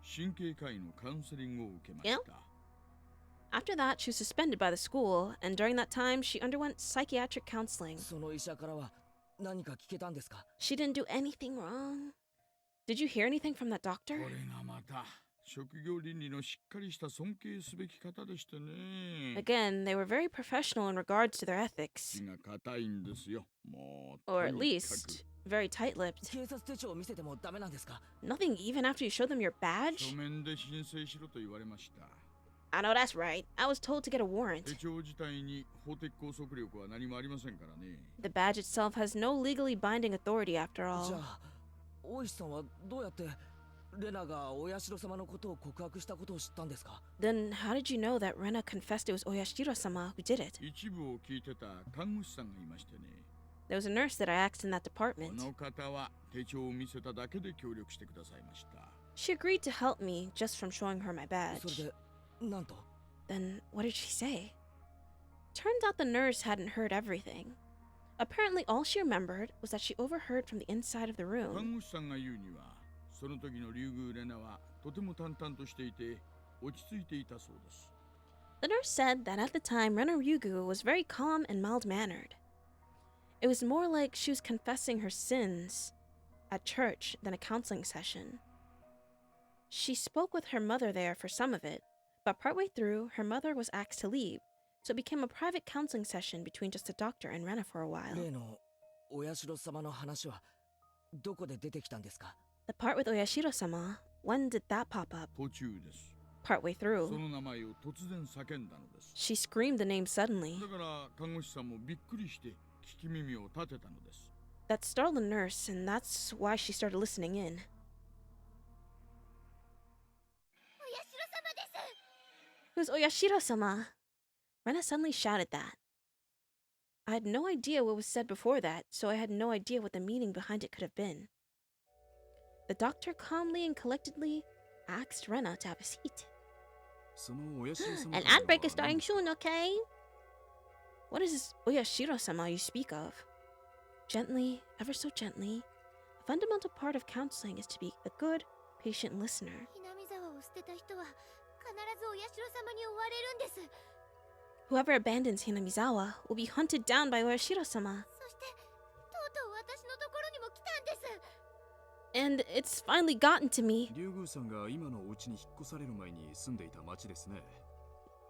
神経科医のカウンセリングを受けまし You た。 After that, she was suspended by the school, and during that time, she underwent psychiatric counseling. その医者からは何か聞けたんですか？ She didn't do anything wrong. Did you hear anything from that doctor? これがまた職業倫理のしっかりした尊敬すべき方でしてね。 Again, they were very professional in regards to their ethics. 血が硬いんですよ。もう Or と at にかく least, very tight-lipped. 警察手帳を見せてもダメなんですか？ Nothing even after you show them your 書 badge? 面で申請しろと言われました。 I know that's right. I was told to get a 手 warrant. 帳自体に法的拘束力は何もありませんからね。 The badge itself has no legally binding authority after じゃ all. あ大石さんはどうやってレナがお社様のことを告白したことを知ったんですか？ Then how did you know that Rena confessed it was Oyashiro-sama who did it? 一部を聞いてた看護師さんがいましてね。 There was a nurse that I asked in that こ department. の方は手帳を見せただけで協力してくださいました。 She agreed to help me just from showing her my それ badge. でなんと？ Then what did she say? Turns out the nurse hadn't heard everything. Apparently, all she remembered was that she overheard from the inside of the 看 room. 護師さんが言うには、その時のリュウグウレナはとても淡々としていて落ち着いていたそうです。 The nurse said that at the time, Rena Ryugu was very calm and mild-mannered. It was more like she was confessing her sins at church than a counseling session. She spoke with her mother there for some of it, but partway through, her mother was asked to leave, so it became a private counseling session between just the doctor and Rena for a while. 例のお社様の話はどこで出てきたんですか？ The part with Oyashiro-sama, when did that pop up? 途中です。 Partway そ through. の名前を突然叫んだのです。 She screamed the name suddenly. だから看護師さんもびっくりして聞き耳を立てたのです。 That startled the nurse, and that's why she started listening in. お社様です。 It was Oyashiro-sama. Rena suddenly shouted that. I had no idea what was said before that, so I had no idea what the meaning behind it could have been. The doctor calmly and collectedly asked Rena to have a seat. そのお社様 An というのは ad break is 何 starting soon, okay? What is this Oyashiro-sama you speak of? Gently, ever so gently, a fundamental part of counseling is to be a good, patient listener. ひなみ沢を捨てた人は必ずお社様に追われるんです。 Whoever abandons Hinamizawa will be hunted down by Oyashiro-sama. そしてとうとう私のところにも来たんです。 And it's finally gotten to me. 竜宮さんが今のお家に引っ越される前に住んでいた町ですね。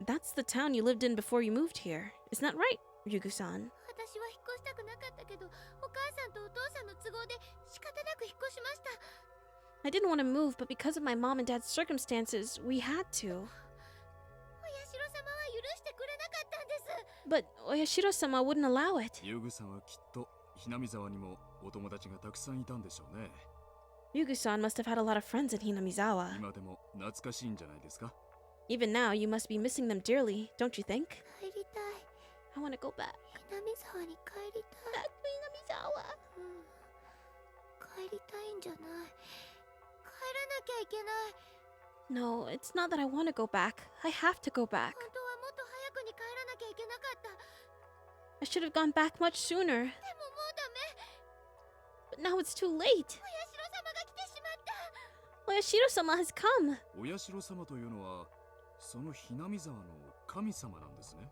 That's the town you lived in before you moved here. Isn't that right, Ryugu-san? 私は引っ越したくなかったけど、お母さんとお父さんの都合で仕方なく引っ越しました。 I didn't want to move, but because of my mom and dad's circumstances, we had to. お社様は許してくれなかったんです。 But Oyashiro-sama wouldn't allow it. 竜宮さんはきっとひなみ沢にもお友達がたくさんいたんでしょうね。 Ryugu-san must have had a lot of friends in Hinamizawa. 今でも懐かしいんじゃないですか。 Even now, you must be missing them dearly, don't you think? 帰りたい。 I want to go back. ひなみ沢に帰りたい。 Back to Hinamizawa. 帰りたいんじゃない。帰らなきゃいけない。 No, it's not that I want to go back. I have to go back. 本当はもっと早くに帰らなきゃいけなかった。 I should have gone back much sooner. でももうダメ。 But now it's too late. お社様が来てしまった。 Oyashiro-sama has come. お社様というのはそのひなみ沢の神様なんですね。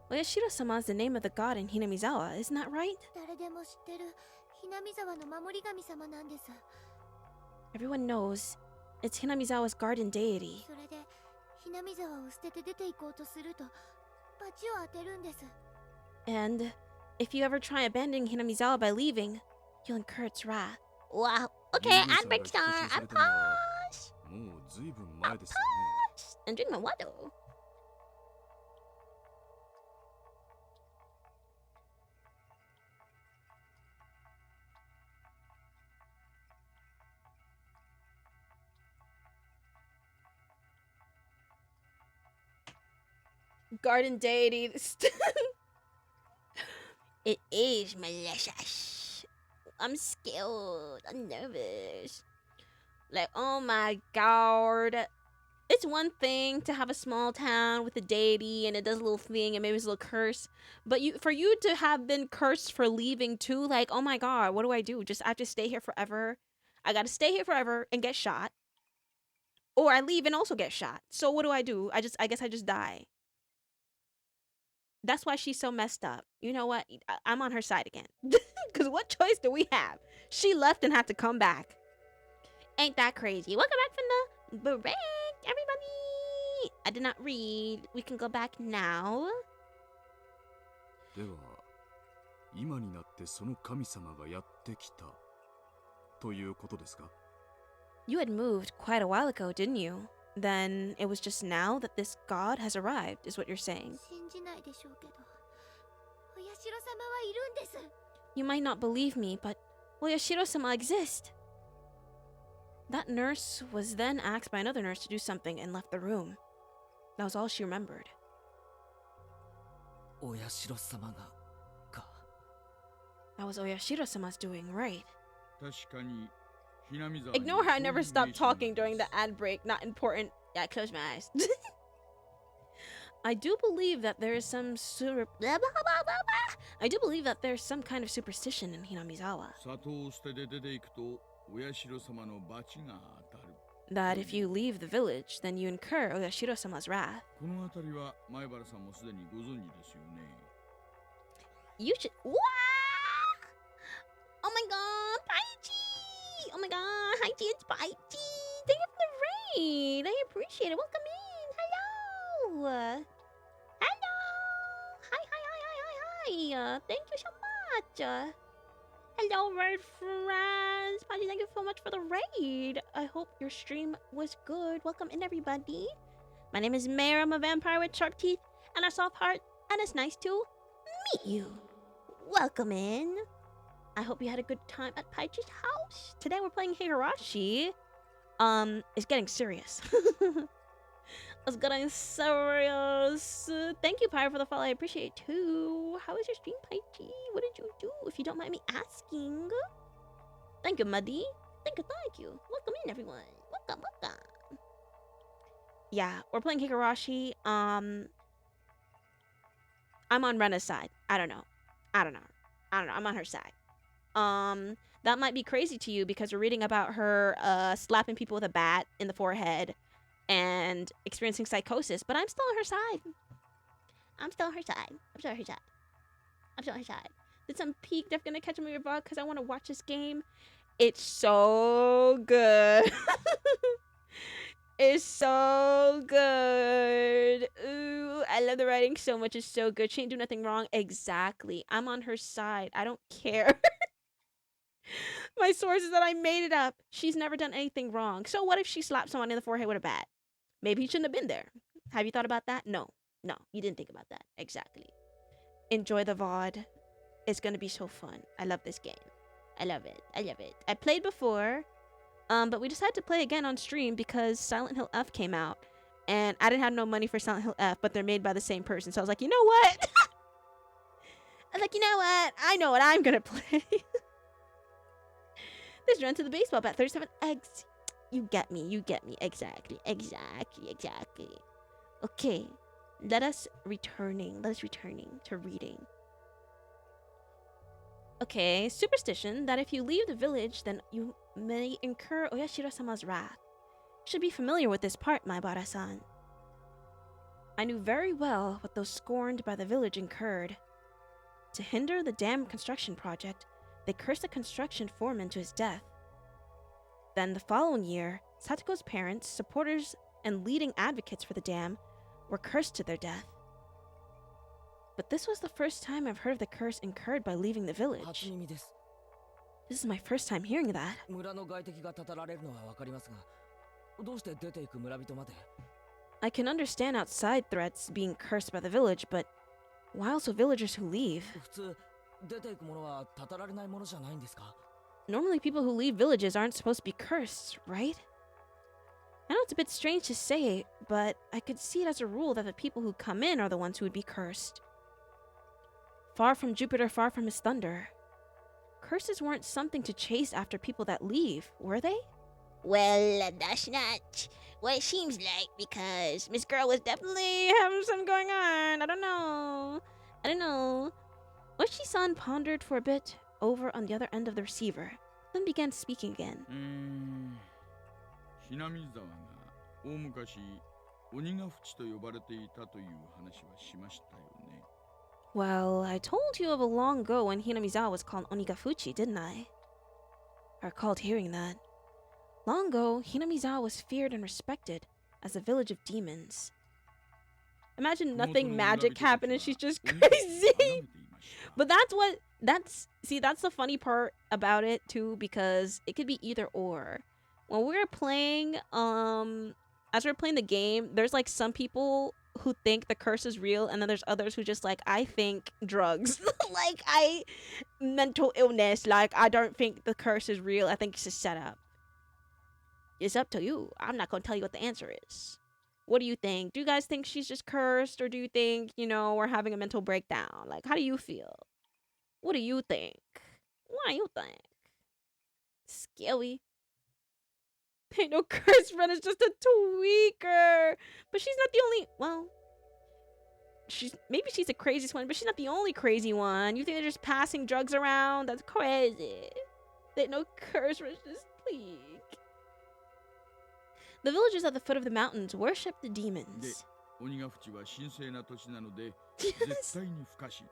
Oyashiro-sama is the name of the god in Hinamizawa, isn't that right? 誰でも知ってるひなみ沢の守り神様なんです。 Everyone knows it's Hinamizawa's garden deity. それでひなみ沢を捨てて出て行こうとすると罰を当てるんです。 And if you ever try abandoning Hinamizawa by leaving, you'll incur its wrath. Wow. Okay, 竜宮 ad さんが break 引っ star. 越しさ I'm れたのは posh. もうずいぶん前ですよね。 And drink my water. Garden deity. It is malicious. I'm scared. I'm nervous. Like, oh my god. It's one thing to have a small town with a deity and it does a little thing and maybe it's a little curse. But for you to have been cursed for leaving too, like, oh my god, what do I do? I have to stay here forever. I gotta stay here forever and get shot. Or I leave and also get shot. So what do? I guess I just die. That's why she's so messed up. You know what? I'm on her side again. Because what choice do we have? She left and had to come back. Ain't that crazy? Welcome back from the break. everybody! I did not read. We can go back now. では、今になってその神様がやってきたということですか？ You had moved quite a while ago, didn't you? Then it was just now that this god has arrived, is what you're saying. 信じないでしょうけど、お社様はいるんです。 You might not believe me, but Oyashiro-sama exists. That nurse was then asked by another nurse to do something and left the room. That was all she remembered. お社様がか。 That was Oyashiro-sama's doing, right? 確かに、ひなみ沢に Ignore how I そういう never 名 stopped 刺があ talking りま during す the ad break. Not important. Yeah, I closed my eyes. I do believe that there is some I do believe that there's some kind of superstition in Hinamizawa. 里を捨てて出ていくと、お社様の罰が当たる。 That if you leave the village, then you incur Oyashiro-sama's wrath. この辺りは前原さんもすでにご存知ですよね。 You should. What? Oh my god, Paichi! Oh my god, hi, it's Paichi! Thank you for the raid! I appreciate it. Welcome in! Hello! Hello! Hi! Thank you so much! Hello, raid friends! Paichi, thank you so much for the raid! I hope your stream was good. Welcome in, everybody! My name is Meira. I'm a vampire with sharp teeth and a soft heart, and it's nice to meet you. Welcome in. I hope you had a good time at Paichi's house. Today we're playing Higurashi. It's getting serious. It's getting serious. Thank you, Pyre, for the follow. I appreciate it too. How was your stream, Paichi? What did you do, if you don't mind me asking? Thank you, Muddy. Thank you. Welcome in, everyone. Welcome. Yeah, we're playing Higurashi. I'm on Rena's side. I don't know. I'm on her side. That might be crazy to you because we're reading about her slapping people with a bat in the forehead and experiencing psychosis, but I'm still on her side. I'm still on her side. Did some peek Def gonna catch me with your vlog because I want to watch this game? It's so good. It's so good. Ooh, I love the writing so much. It's so good. She ain't do nothing wrong. Exactly. I'm on her side. I don't care. My source is that I made it up. She's never done anything wrong. So what if she slapped someone in the forehead with a bat? Maybe he shouldn't have been there. Have you thought about that? No, you didn't think about that. Exactly. Enjoy the VOD. It's gonna be so fun. I love this game. I love it. I played before, but we decided to play again on stream because Silent Hill F came out, and I didn't have no money for Silent Hill F, but they're made by the same person. So I was like, you know what? I know what I'm gonna play. This run to the baseball bat, 37 eggs. You get me. Exactly. Okay. Let us returning to reading. Okay, superstition that if you leave the village, then you may incur Oyashiro-sama's wrath. You should be familiar with this part, Maibara-san. I knew very well what those scorned by the village incurred. To hinder the dam construction project, they cursed the construction foreman to his death. Then the following year, Satoko's parents, supporters, and leading advocates for the dam were cursed to their death. But this was the first time I've heard of the curse incurred by leaving the village. 初耳です。 This is my first time hearing that. 村の外敵がたたられるのはわかりますが、どうして出ていく村人まで？ I can understand outside threats being cursed by the village, but why also villagers who leave? 普通出ていくものはたたられないものじゃないんですか？ Normally people who leave villages aren't supposed to be cursed, right? I know it's a bit strange to say, but I could see it as a rule that the people who come in are the ones who would be cursed. Far from Jupiter, far from his thunder. Curses weren't something to chase after people that leave, were they? Well, that's not what it seems like, because Miss Girl was definitely having something going on. I don't know. Oishi-san pondered for a bit over on the other end of the receiver, then began speaking again. ひなみ沢が大昔鬼ヶ淵と呼ばれていたという話はしましたよね。 Well, I told you of a long ago when Hinamizawa was called Onigafuchi, didn't I? I recalled hearing that. Long ago, Hinamizawa was feared and respected as a village of demons. Imagine 麓 nothing の村 magic 人たちは happened and she's just 鬼たちを crazy. 崇めていました But that's the funny part about it too, because it could be either or. When we're playing, as we're playing the game, there's like some people who think the curse is real, and then there's others who just like, I think drugs. Like mental illness, like I don't think the curse is real. I think it's a setup. It's up to you. I'm not gonna tell you what the answer is. What do you think? Do you guys think she's just cursed, or do you think, we're having a mental breakdown? Like, how do you feel? What do you think? What do you think? Scary. Ain't no curse friend, is just a tweaker. But she's not the only, well, maybe she's the craziest one, but she's not the only crazy one. You think they're just passing drugs around? That's crazy. There ain't no curse friend, just tweak. The villagers at the foot of the mountains worship the demons. 鬼ヶ淵は神聖な土地なので絶対に不可侵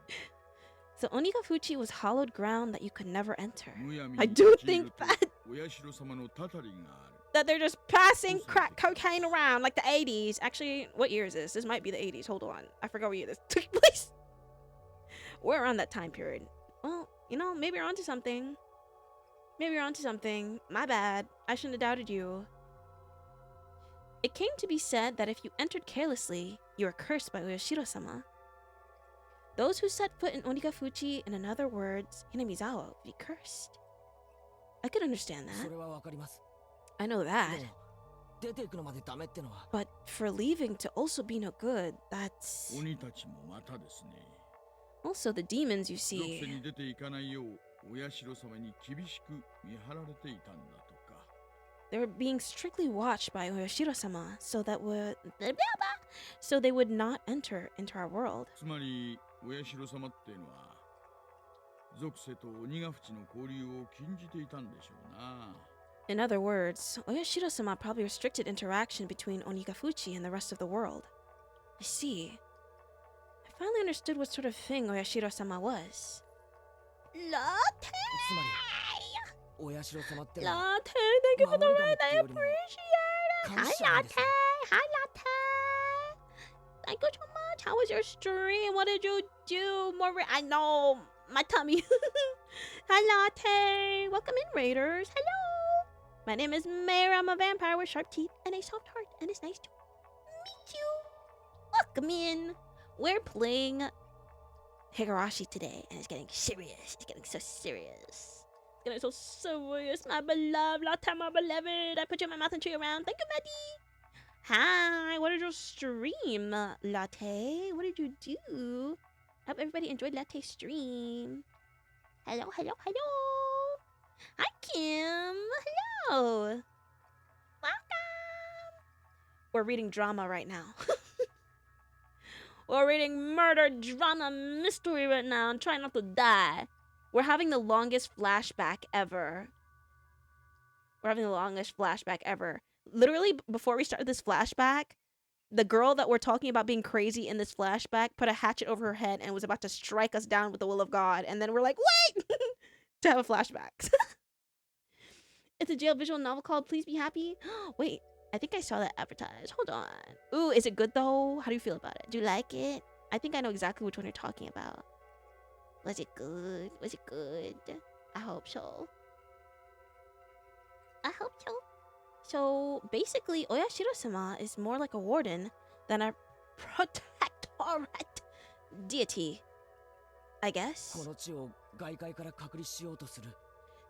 So Onigafuchi was hallowed ground that you could never enter. むやみ I に do 立ち入 think ると that お社様のたたりがある that they're just passing crack cocaine around like the 80s. Actually, what year is this? This might be the 80s. Hold on. I forgot what year this took place. We're around that time period. Well, maybe you're onto something. Maybe you're onto something. My bad. I shouldn't have doubted you. It came to be said that if you entered carelessly, you were cursed by Oyashiro-sama. Those who set foot in Onigafuchi, in other words, Hinamizawa, would be cursed. I could understand そ that. れはわかります I know で that. も出ていくのまでダメってのは But for leaving to also be no good, that's... 鬼たちもまたですね Also, the demons you 属性 see. に出ていかないようお社様に厳しく見張られていたんだとか They were being strictly watched by Oyashiro-sama so they would not enter into our world. つまりお社様っていうのは属性と鬼ヶ淵の交流を禁じていたんでしょうな In other words, Oyashiro-sama probably restricted interaction between Onigafuchi and the rest of the world. I see. I finally understood what sort of thing Oyashiro-sama was. Latte! つまりお社様ってのは Latte, thank you for the 守り神っ ride. て I いうよりも appreciate it. 感 Hi, 謝なんです Latte. ね Hi, Latte. Thank you so much. How was your stream? What did you do? I know. My tummy. Hi, Latte. Welcome in, Raiders. Hello. My name is Meira. I'm a vampire with sharp teeth and a soft heart. And it's nice to meet you. Welcome in. We're playing Higurashi today. And it's getting serious. It's getting so serious. It's getting so serious. My beloved. Latte, my beloved. I put you in my mouth and chew you around. Thank you, Maddie. Hi. What did you stream, Latte? What did you do? Hope everybody enjoyed Latte's stream. Hello, hello, hello. Hi, Kim. Hello. Welcome. We're reading drama right now. We're reading murder, drama, mystery right now. I'm trying not to die. We're having the longest flashback ever. Literally, before we started this flashback, the girl that we're talking about being crazy in this flashback put a hatchet over her head and was about to strike us down with the will of God. And then we're like, wait! To have a flashback. It's a jail visual novel called Please Be Happy. Wait, I think I saw that advertised. Hold on. Ooh, is it good though? How do you feel about it? Do you like it? I think I know exactly which one you're talking about. Was it good? Was it good? I hope so. I hope so. So basically, Oyashiro-sama is more like a warden than a protectorate deity, I guess. この地を外界から隔離しようとする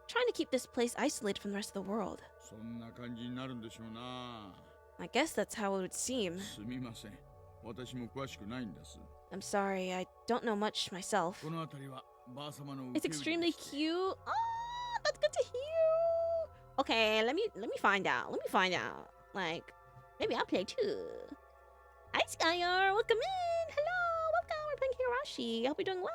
Trying to keep this place isolated from the rest of the world. そんな感じになるんでしょうな I guess that's how it would seem. すみません私も詳しくないんです I'm sorry, I don't know much myself. この辺りはばあ様の It's 受け売り extremely でして cute. Oh, that's good to hear. Okay, let me find out. Like, maybe I'll play too. Hi, Skyer. Welcome in. Hello. Welcome. We're playing Higurashi. I hope you're doing well.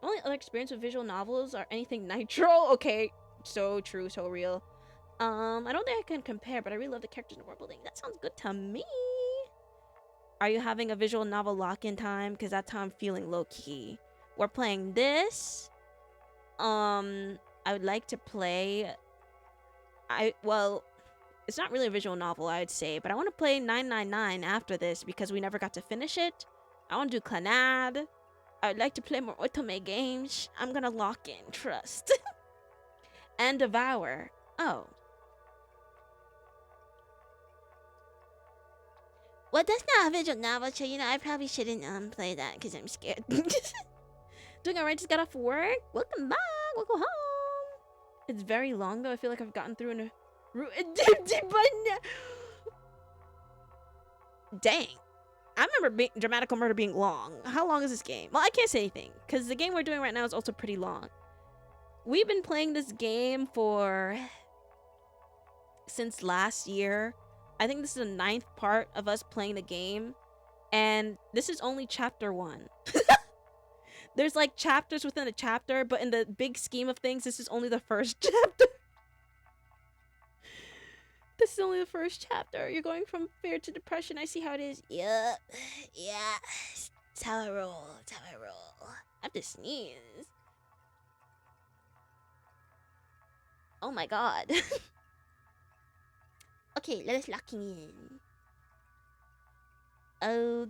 Only other experience with visual novels are anything Nitro. Okay, so true, so real. I don't think I can compare, but I really love the characters and world building. That sounds good to me. Are you having a visual novel lock-in time? Because that's how I'm feeling low-key. We're playing this. I would like to play... Well, It's not really a visual novel, I would say, but I want to play 999 after this because we never got to finish it. I want to do Clanad. I'd like to play more otome games. I'm gonna lock in, trust. And Devour. Oh. Well, that's not a visual novel, so, you know, I probably shouldn't play that because I'm scared. Doing alright, just got off work. Welcome back. Welcome home. It's very long, though. I feel like I've gotten through in a... Dang. I remember Dramatical Murder being long. How long is this game? Well, I can't say anything, because the game we're doing right now is also pretty long. We've been playing this game since last year. I think this is the 9th part of us playing the game, and this is only chapter 1. There's like chapters within a chapter, but in the big scheme of things, this is only the first chapter. This is only the first chapter. You're going from fear to depression. I see how it is. Yep. Yeah. It's how I roll. It's how I roll. I have to sneeze. Oh my god. Okay, let us locking in. Oh.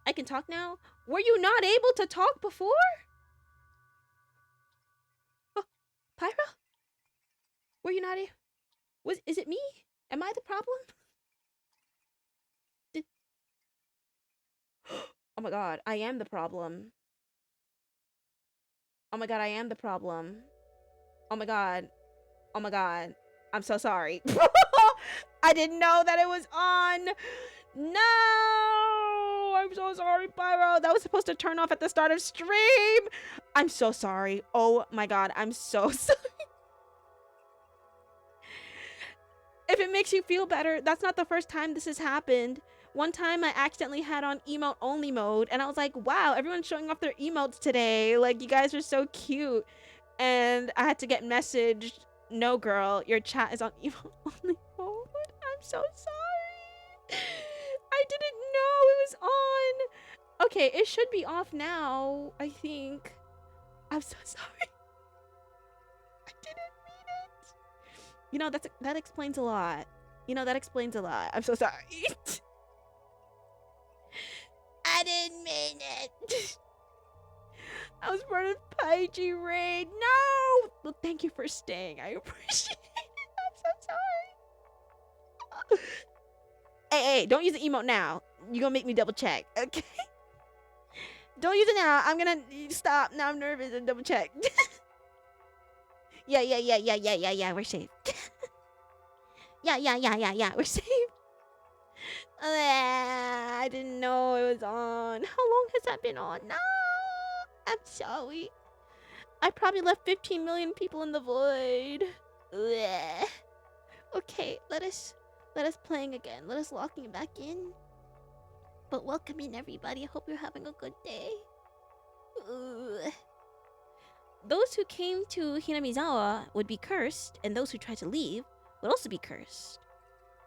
I can talk now? Were you not able to talk before? Oh, Pyro? Were you not able? Is it me? Am I the problem? Oh my god, I am the problem. Oh my god, I am the problem. Oh my god. Oh my god. I'm so sorry. I didn't know that it was on. No! I'm so sorry, Pyro. That was supposed to turn off at the start of stream. I'm so sorry. Oh my god, I'm so sorry. If it makes you feel better, that's not the first time this has happened. One time I accidentally had on emote only mode and I was like, wow, everyone's showing off their emotes today. Like, you guys are so cute. And I had to get messaged, no girl, your chat is on emote only mode. I'm so sorry. I didn't know it was on. Okay, it should be off now, I think. I'm so sorry. I didn't mean it. You know, that explains a lot. You know, that explains a lot. I'm so sorry. I didn't mean it. I was part of Paiji Raid. No! Well, thank you for staying. I appreciate it. I'm so sorry. Hey, don't use the emote now. You're gonna make me double check, okay? Don't use it now. I'm gonna stop. Now I'm nervous and double check. Yeah, we're safe. Yeah, we're safe. I didn't know it was on. How long has that been on? No! I'm sorry. I probably left 15 million people in the void. Okay, let us playing again. Let us locking back in. But welcome in, everybody. I hope you're having a good day. Those who came to Hinamizawa would be cursed, and those who tried to leave would also be cursed.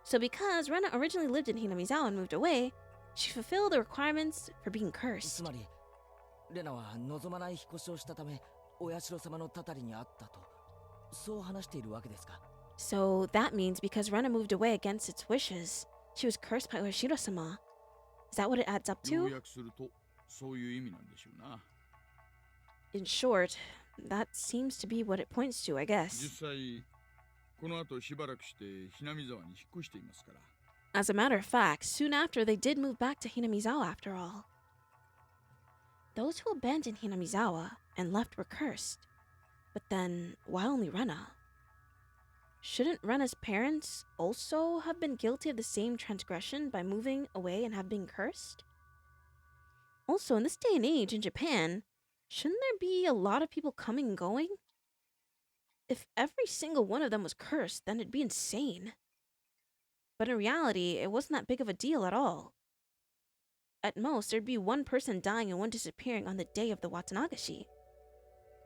So because Rena originally lived in Hinamizawa and moved away, she fulfilled the requirements for being cursed. つまりレナは望まない引っ越しをしたためお社様のたたりにあったとそう話しているわけですか So that means because Rena moved away against its wishes, she was cursed by Oyashiro-sama. Is that what it adds up 要 to? 約するとそういう意味なんでしょうな。 In short, that seems to be what it points to, I guess. 実際この後しばらくしてひなみ沢に引っ越していますから。 As a matter of fact, soon after they did move back to Hinamizawa after all. Those who abandoned Hinamizawa and left were cursed. But then, why only Rena? Shouldn't Rena's parents also have been guilty of the same transgression by moving away and have been cursed? Also, in this day and age in Japan, shouldn't there be a lot of people coming and going? If every single one of them was cursed, then it'd be insane. But in reality, it wasn't that big of a deal at all. At most, there'd be one person dying and one disappearing on the day of the Watanagashi.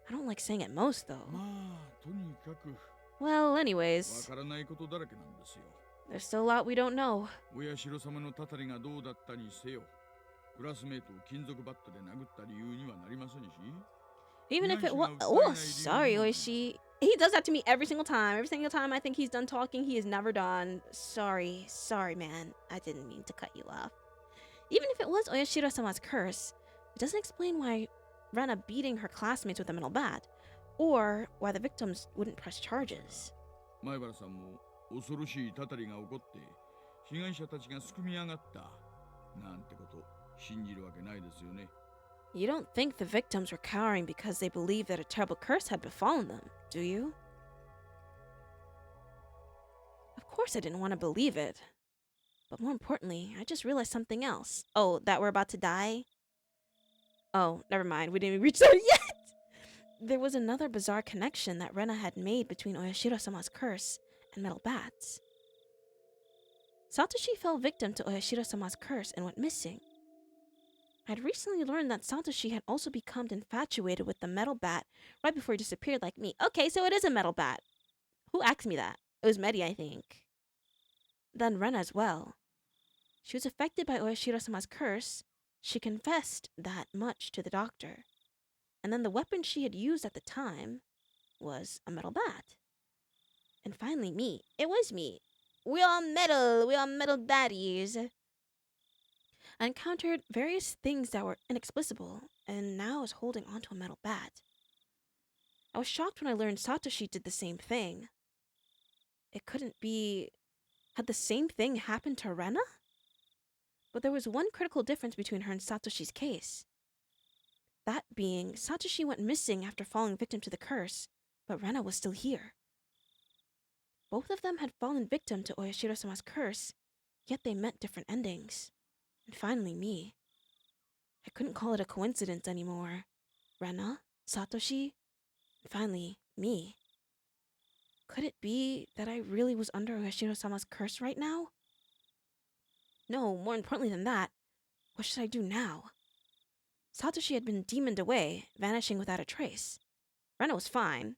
I don't like saying at most, though. まあとにかく Well, わ anyways, からないことだらけなんですよ。 there's still a lot we don't know. お社様のたたりがどうだったにせよ、クラスメートを金属バットで殴った理由にはなりませんし。 Even if it was... Oh, sorry, Oishi. He does that to me every single time. Every single time I think he's done talking, he is never done. Sorry, man. I didn't mean to cut you off. Even if it was Oyashiro-sama's curse, it doesn't explain why Rena beating her classmates with a metal bat, or why the victims wouldn't press charges. 前原さんも恐ろしいたたりが起こって被害者たちがすくみ上がったなんてこと信じるわけないですよね。 You don't think the victims were cowering because they believed that a terrible curse had befallen them, do you? Of course I didn't want to believe it. But more importantly, I just realized something else. Oh, that we're about to die? Oh, never mind. We didn't even reach that yet! There was another bizarre connection that Rena had made between Oyashiro-sama's curse and metal bats. Satoshi fell victim to Oyashiro-sama's curse and went missing. I'd recently learned that Satoshi had also become infatuated with the metal bat right before he disappeared like me. Okay, so it is a metal bat. Who asked me that? It was Medi, I think. Then Rena as well. She was affected by Oyashiro-sama's curse. She confessed that much to the doctor. And then the weapon she had used at the time was a metal bat. And finally me. It was me. We are metal baddies. I encountered various things that were inexplicable, and now I was holding onto a metal bat. I was shocked when I learned Satoshi did the same thing. It couldn't be... Had the same thing happened to Rena? But there was one critical difference between her and Satoshi's case. That being, Satoshi went missing after falling victim to the curse, but Rena was still here. Both of them had fallen victim to Oyashiro-sama's curse, yet they met different endings. And finally, me. I couldn't call it a coincidence anymore. Rena, Satoshi, and finally, me. Could it be that I really was under Oyashiro-sama's curse right now? No, more importantly than that, what should I do now? Satoshi had been demoned away, vanishing without a trace. Rena was fine.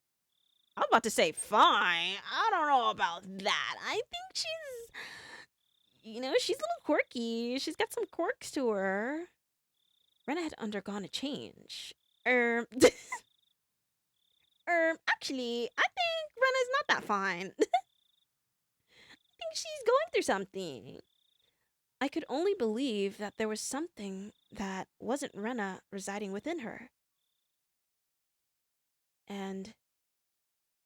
I was about to say fine. I don't know about that. I think she's... she's a little quirky. She's got some quirks to her. Rena had undergone a change. Actually, I think Rena's not that fine. I think she's going through something. I could only believe that there was something that wasn't Rena residing within her. And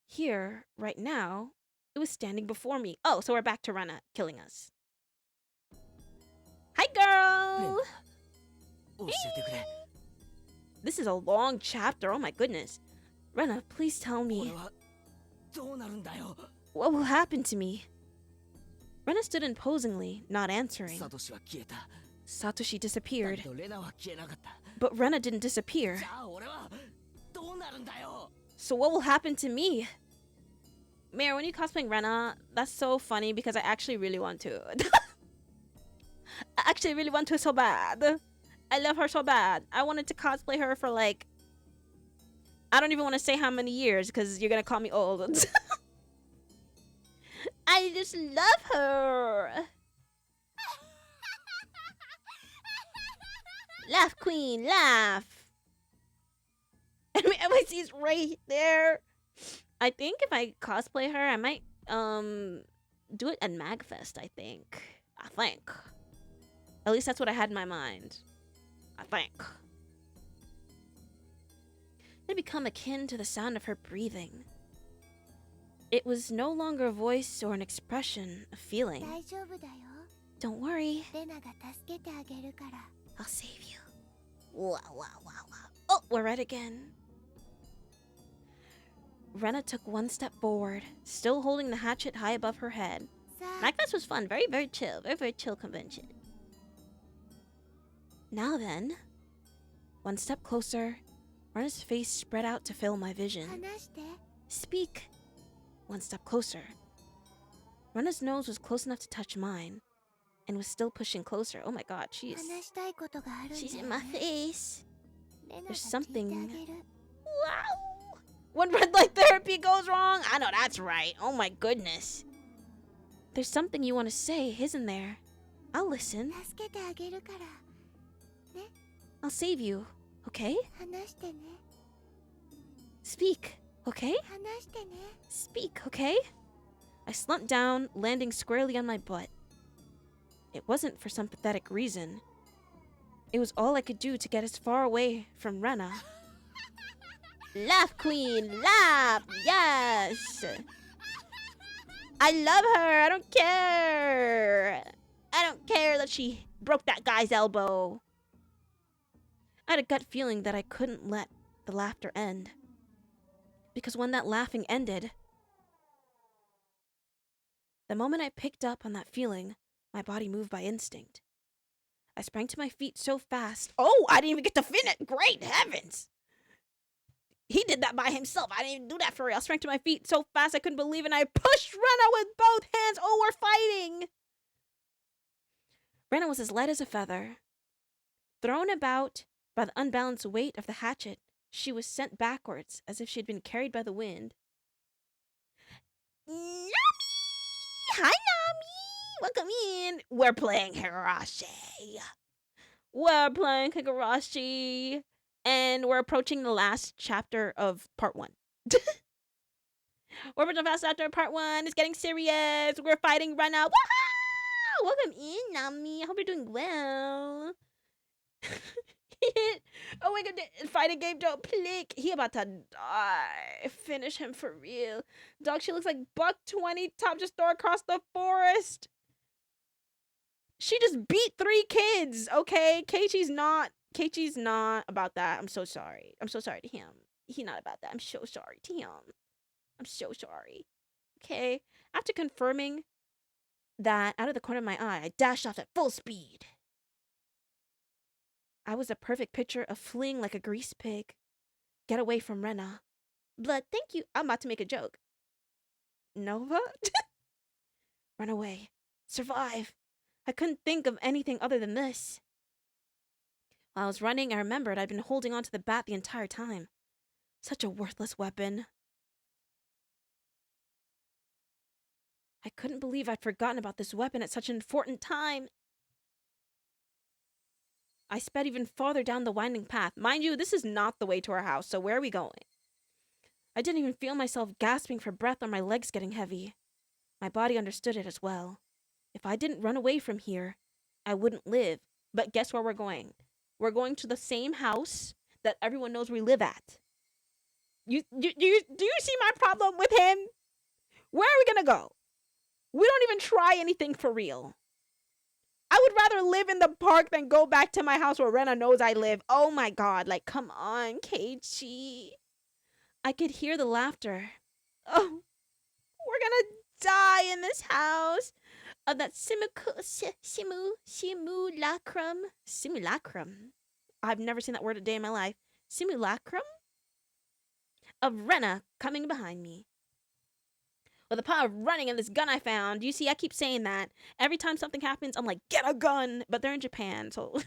here, right now, it was standing before me. Oh, so we're back to Rena killing us. Hi, girl! Hey. This is a long chapter. Oh my goodness. Rena, please tell me. What will happen to me? Rena stood imposingly, not answering. Satoshi disappeared. But Rena didn't disappear. So what will happen to me? Meira, when you cosplaying Rena, that's so funny because I actually really want to. I actually really want to so bad. I love her so bad. I wanted to cosplay her for like... I don't even want to say how many years because you're going to call me old. I just love her. Laugh, queen, laugh. I mean, MIC's right there. I think if I cosplay her, I might do it at MagFest, I think. At least that's what I had in my mind. I think. It become akin to the sound of her breathing. It was no longer a voice or an expression, a feeling. Don't worry. I'll save you. Wow. Oh, we're right again. Rena took one step forward, still holding the hatchet high above her head. MagFest was fun. Very, very chill. Very, very chill convention. Now then. One step closer. Rena's face spread out to fill my vision. Speak. One step closer. Rena's nose was close enough to touch mine, and was still pushing closer. Oh my god, she's in my face. There's something... Wow! When red light therapy goes wrong? I know that's right. Oh my goodness. There's something you want to say, isn't there? I'll listen. I'll save you, okay? Speak, okay? 話してね。 Speak, okay? I slumped down, landing squarely on my butt. It wasn't for some pathetic reason. It was all I could do to get as far away from Rena. Laugh, queen, laugh! Yes! I love her! I don't care! I don't care that she broke that guy's elbow. I had a gut feeling that I couldn't let the laughter end. Because when that laughing ended, the moment I picked up on that feeling, my body moved by instinct. I sprang to my feet so fast. Oh, I didn't even get to finish. Great heavens! He did that by himself. I didn't even do that for real. I sprang to my feet so fast I couldn't believe it, and I pushed Rena with both hands. Oh, we're fighting! Rena was as light as a feather. Thrown about by the unbalanced weight of the hatchet, she was sent backwards as if she had been carried by the wind. Nami! Hi, Nami! Welcome in. We're playing Higurashi. We're playing Higurashi. And we're approaching the last chapter of part 1. We're approaching the last chapter of part 1. It's getting serious. We're fighting Rena. Woohoo! Welcome in, Nami. I hope you're doing well. Oh my god, fighting game, don't click. He about to die. Finish him for real. Dog, she looks like Buck 20 top just throw across the forest. She just beat 3 kids, okay? Keiichi's not about that. I'm so sorry. I'm so sorry to him. He's not about that. I'm so sorry to him. I'm so sorry. Okay? After confirming that out of the corner of my eye, I dashed off at full speed. I was a perfect picture of fleeing like a grease pig. Get away from Rena. Blood, thank you. I'm about to make a joke. Nova? Run away. Survive. I couldn't think of anything other than this. While I was running, I remembered I'd been holding onto the bat the entire time. Such a worthless weapon. I couldn't believe I'd forgotten about this weapon at such an important time. I sped even farther down the winding path. Mind you, this is not the way to our house, so where are we going? I didn't even feel myself gasping for breath or my legs getting heavy. My body understood it as well. If I didn't run away from here, I wouldn't live. But guess where we're going? We're going to the same house that everyone knows we live at. Do you see my problem with him? Where are we gonna go? We don't even try anything for real. I would rather live in the park than go back to my house where Rena knows I live. Oh my god, like, come on, Keiichi. I could hear the laughter. Oh, we're gonna die in this house of that simulacrum. Simulacrum? I've never seen that word a day in my life. Simulacrum? Of Rena coming behind me. With the power of running and this gun I found. You see, I keep saying that. Every time something happens, I'm like, get a gun. But they're in Japan, so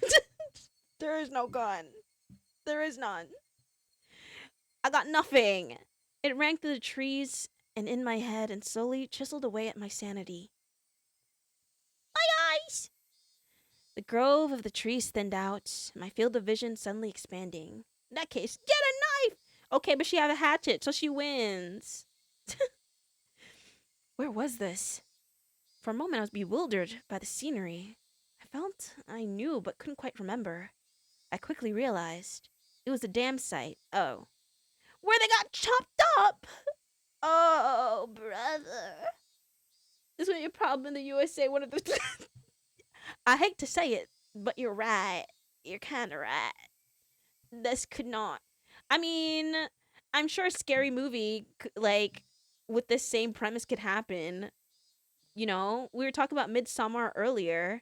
there is no gun. There is none. I got nothing. It rang through the trees and in my head and slowly chiseled away at my sanity. My eyes! The grove of the trees thinned out, my field of vision suddenly expanding. In that case, get a knife! Okay, but she had a hatchet, so she wins. Where was this? For a moment, I was bewildered by the scenery. I felt I knew, but couldn't quite remember. I quickly realized it was a dam site. Oh. Where they got chopped up! Oh, brother. This would be a problem in the USA. One of the... I hate to say it, but you're right. You're kind of right. This could not. I mean, I'm sure a scary movie, like, with this same premise could happen. You know, we were talking about Midsommar earlier.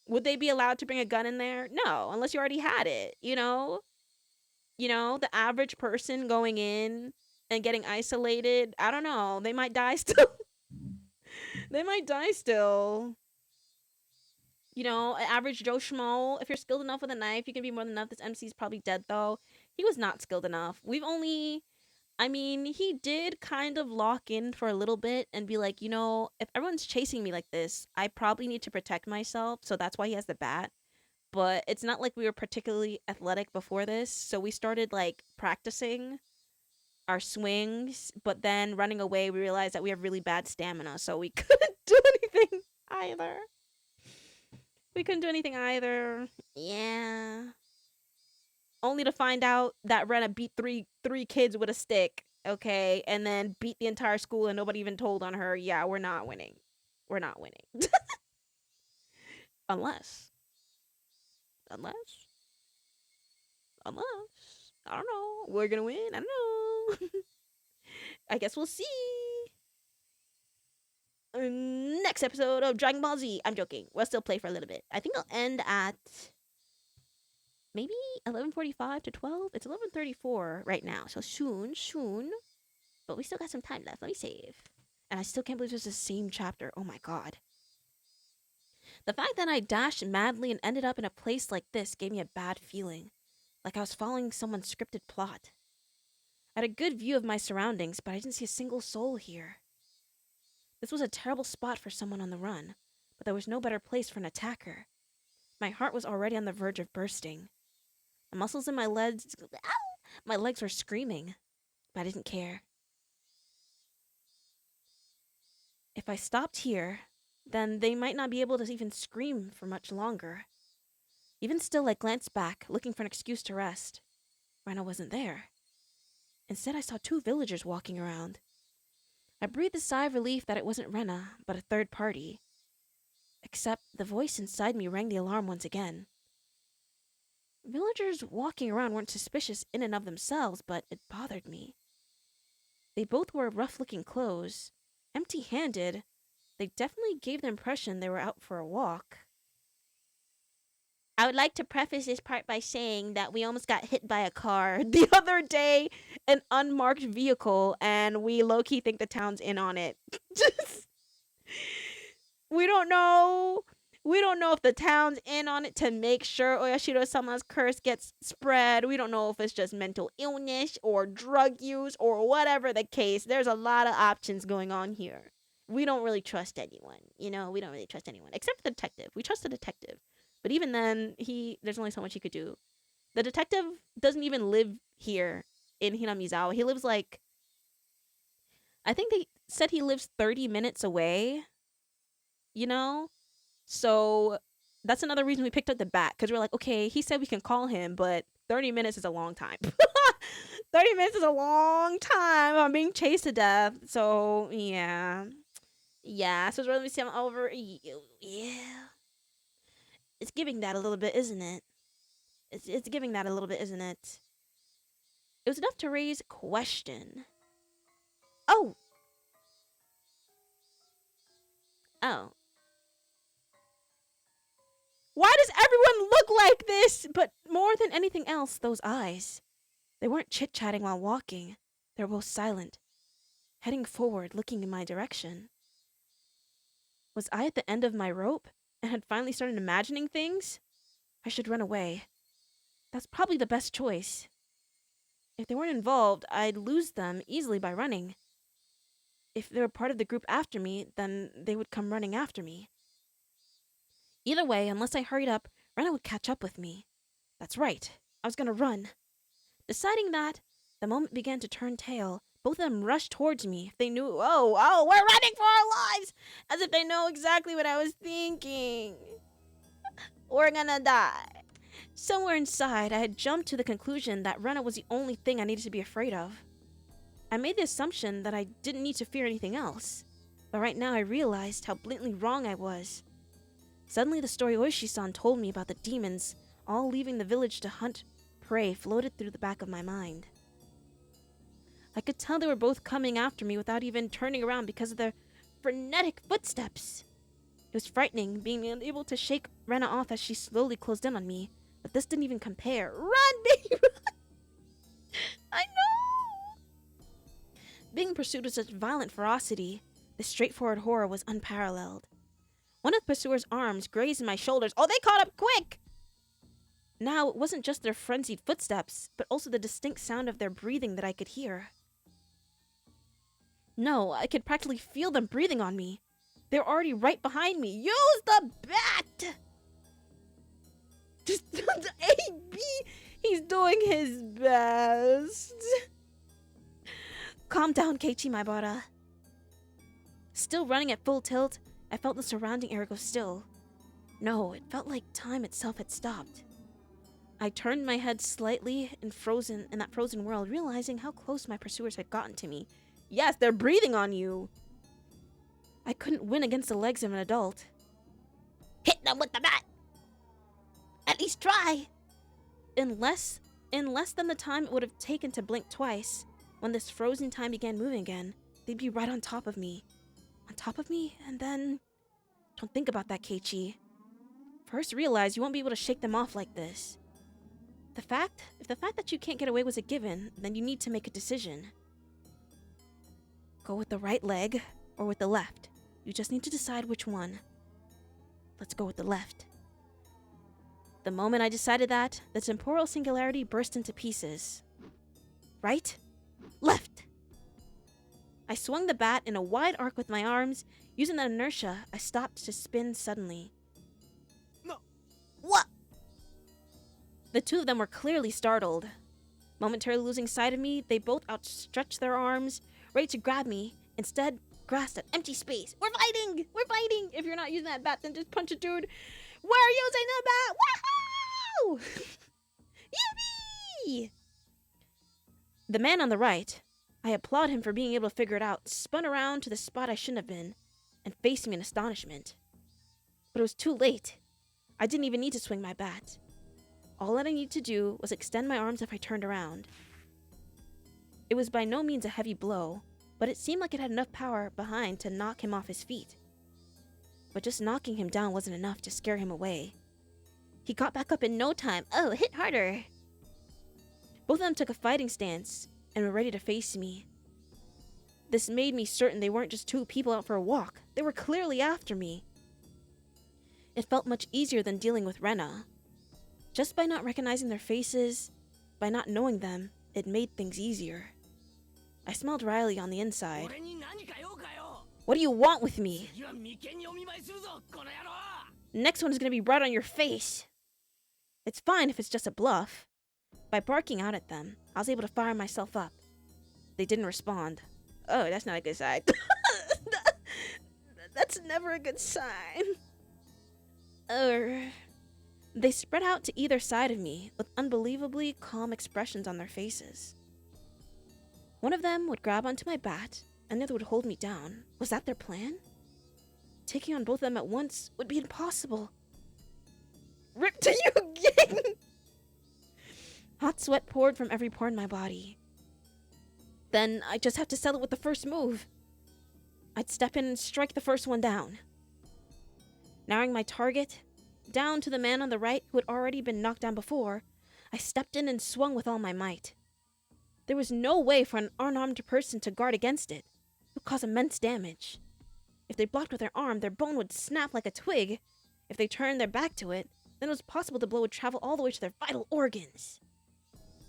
Would they be allowed to bring a gun in there? No, unless you already had it, you know? You know, the average person going in and getting isolated, I don't know, they might die still. They might die still. You know, an average Joe Schmo, if you're skilled enough with a knife, you can be more than enough. This MC's probably dead, though. He was not skilled enough. I mean, he did kind of lock in for a little bit and be like, you know, if everyone's chasing me like this, I probably need to protect myself. So that's why he has the bat. But it's not like we were particularly athletic before this. So we started, like, practicing our swings, but then running away, we realized that we have really bad stamina, so we couldn't do anything either. We couldn't do anything either. Yeah. Only to find out that Rena beat three kids with a stick, okay, and then beat the entire school and nobody even told on her. Yeah, we're not winning. We're not winning. Unless. Unless. I don't know. We're gonna win. I don't know. I guess we'll see. Next episode of Dragon Ball Z. I'm joking. We'll still play for a little bit. I think I'll end at maybe 11:45 to 12. It's 11:34 right now, so soon. But we still got some time left. Let me save. And I still can't believe it's the same chapter. Oh my god. The fact that I dashed madly and ended up in a place like this gave me a bad feeling, like I was following someone's scripted plot. I had a good view of my surroundings, but I didn't see a single soul here. This was a terrible spot for someone on the run, but there was no better place for an attacker. My heart was already on the verge of bursting. The muscles in my legs, my legs were screaming, but I didn't care. If I stopped here, then they might not be able to even scream for much longer. Even still, I glanced back, looking for an excuse to rest. Rena wasn't there. Instead, I saw 2 villagers walking around. I breathed a sigh of relief that it wasn't Rena, but a third party. Except the voice inside me rang the alarm once again. Villagers walking around weren't suspicious in and of themselves, but it bothered me. They both wore rough-looking clothes. Empty-handed, they definitely gave the impression they were out for a walk. I would like to preface this part by saying that we almost got hit by a car the other day, an unmarked vehicle, and we low-key think the town's in on it. We don't know. We don't know if the town's in on it to make sure Oyashiro-sama's curse gets spread. We don't know if it's just mental illness or drug use or whatever the case. There's a lot of options going on here. We don't really trust anyone. We don't really trust anyone. Except for the detective. We trust the detective. But even then, there's only so much he could do. The detective doesn't even live here in Hinamizawa. He lives I think they said he lives 30 minutes away. So that's another reason we picked up the bat, because we're like, okay, he said we can call him, but 30 minutes is a long time. 30 minutes is a long time. I'm being chased to death. So, yeah. Yeah, so let me see. I'm over. Yeah. It's giving that a little bit, isn't it? It's giving that a little bit, isn't it? It was enough to raise question. Oh. Why does everyone look like this? But more than anything else, those eyes. They weren't chit-chatting while walking. They were both silent, heading forward, looking in my direction. Was I at the end of my rope and had finally started imagining things? I should run away. That's probably the best choice. If they weren't involved, I'd lose them easily by running. If they were part of the group after me, then they would come running after me. Either way, unless I hurried up, Rena would catch up with me. That's right. I was gonna run. Deciding that, the moment began to turn tail. Both of them rushed towards me. They knew, we're running for our lives! As if they know exactly what I was thinking. We're gonna die. Somewhere inside, I had jumped to the conclusion that Rena was the only thing I needed to be afraid of. I made the assumption that I didn't need to fear anything else. But right now I realized how blatantly wrong I was. Suddenly the story Oishi-san told me about the demons all leaving the village to hunt prey floated through the back of my mind. I could tell they were both coming after me without even turning around because of their frenetic footsteps. It was frightening, being unable to shake Rena off as she slowly closed in on me, but this didn't even compare. Run, baby, run! I know! Being pursued with such violent ferocity, this straightforward horror was unparalleled. One of the pursuer's arms grazed my shoulders. Oh, they caught up quick! Now, it wasn't just their frenzied footsteps, but also the distinct sound of their breathing that I could hear. No, I could practically feel them breathing on me. They were already right behind me. Use the bat! Just A.B. He's doing his best. Calm down, Keiichi Maibara. Still running at full tilt, I felt the surrounding air go still. No, it felt like time itself had stopped. I turned my head slightly in that frozen world, realizing how close my pursuers had gotten to me. Yes, they're breathing on you! I couldn't win against the legs of an adult. Hit them with the bat! At least try! In less than the time it would have taken to blink twice, when this frozen time began moving again, they'd be right on top of me. On top of me, and then... Don't think about that, Keiichi. First realize you won't be able to shake them off like this. If the fact that you can't get away was a given, then you need to make a decision. Go with the right leg, or with the left. You just need to decide which one. Let's go with the left. The moment I decided that, the temporal singularity burst into pieces. Right? Left! I swung the bat in a wide arc with my arms. Using that inertia, I stopped to spin suddenly. No! What? The two of them were clearly startled. Momentarily losing sight of me, they both outstretched their arms, ready to grab me, instead grasped at empty space. We're fighting! We're fighting! If you're not using that bat, then just punch a dude. We're using the bat! Woohoo! Yippee! The man on the right, I applaud him for being able to figure it out, spun around to the spot I shouldn't have been, and faced me in astonishment. But it was too late. I didn't even need to swing my bat. All that I needed to do was extend my arms if I turned around. It was by no means a heavy blow, but it seemed like it had enough power behind to knock him off his feet. But just knocking him down wasn't enough to scare him away. He got back up in no time. Oh, hit harder! Both of them took a fighting stance and were ready to face me. This made me certain they weren't just two people out for a walk. They were clearly after me. It felt much easier than dealing with Rena. Just by not recognizing their faces, by not knowing them, it made things easier. I smelled Riley on the inside. What do you want with me? Next one is gonna be right on your face. It's fine if it's just a bluff. By barking out at them, I was able to fire myself up. They didn't respond. Oh, that's not a good sign. That's never a good sign. They spread out to either side of me with unbelievably calm expressions on their faces. One of them would grab onto my bat, and the other would hold me down. Was that their plan? Taking on both of them at once would be impossible. Rip to you again! Hot sweat poured from every pore in my body. Then I'd just have to settle with the first move. I'd step in and strike the first one down. Narrowing my target down to the man on the right who had already been knocked down before, I stepped in and swung with all my might. There was no way for an unarmed person to guard against it. It would cause immense damage. If they blocked with their arm, their bone would snap like a twig. If they turned their back to it, then it was possible the blow would travel all the way to their vital organs.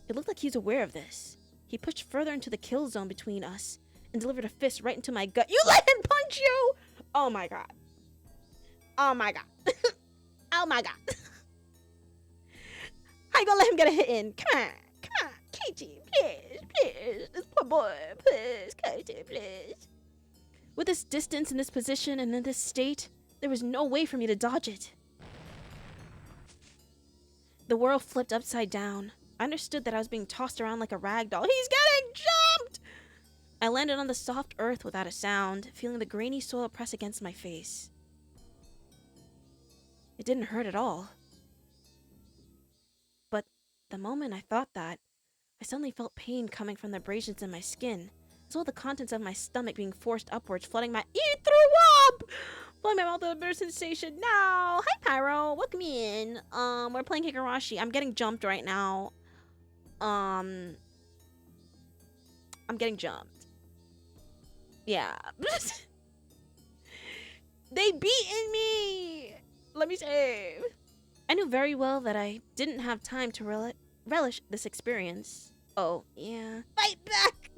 It looked like he was aware of this. He pushed further into the kill zone between us and delivered a fist right into my gut. You let him punch you! Oh my god. Oh my god. Oh my god. How you gonna let him get a hit in? Come on, Keiichi, please. This poor boy, please, Keiichi, please. With this distance in this position and in this state, there was no way for me to dodge it. The world flipped upside down. I understood that I was being tossed around like a rag doll. He's getting jumped! I landed on the soft earth without a sound, feeling the grainy soil press against my face. It didn't hurt at all. But the moment I thought that, I suddenly felt pain coming from the abrasions in my skin, as well as the contents of my stomach being forced upwards, flooding my— You threw up! Filling my mouth with a bitter sensation. No! Hi, Pyro! Welcome in. We're playing Higurashi. I'm getting jumped right now. I'm getting jumped. Yeah. They beaten me! Let me save. I knew very well that I didn't have time to relish this experience. Oh, yeah. Fight back!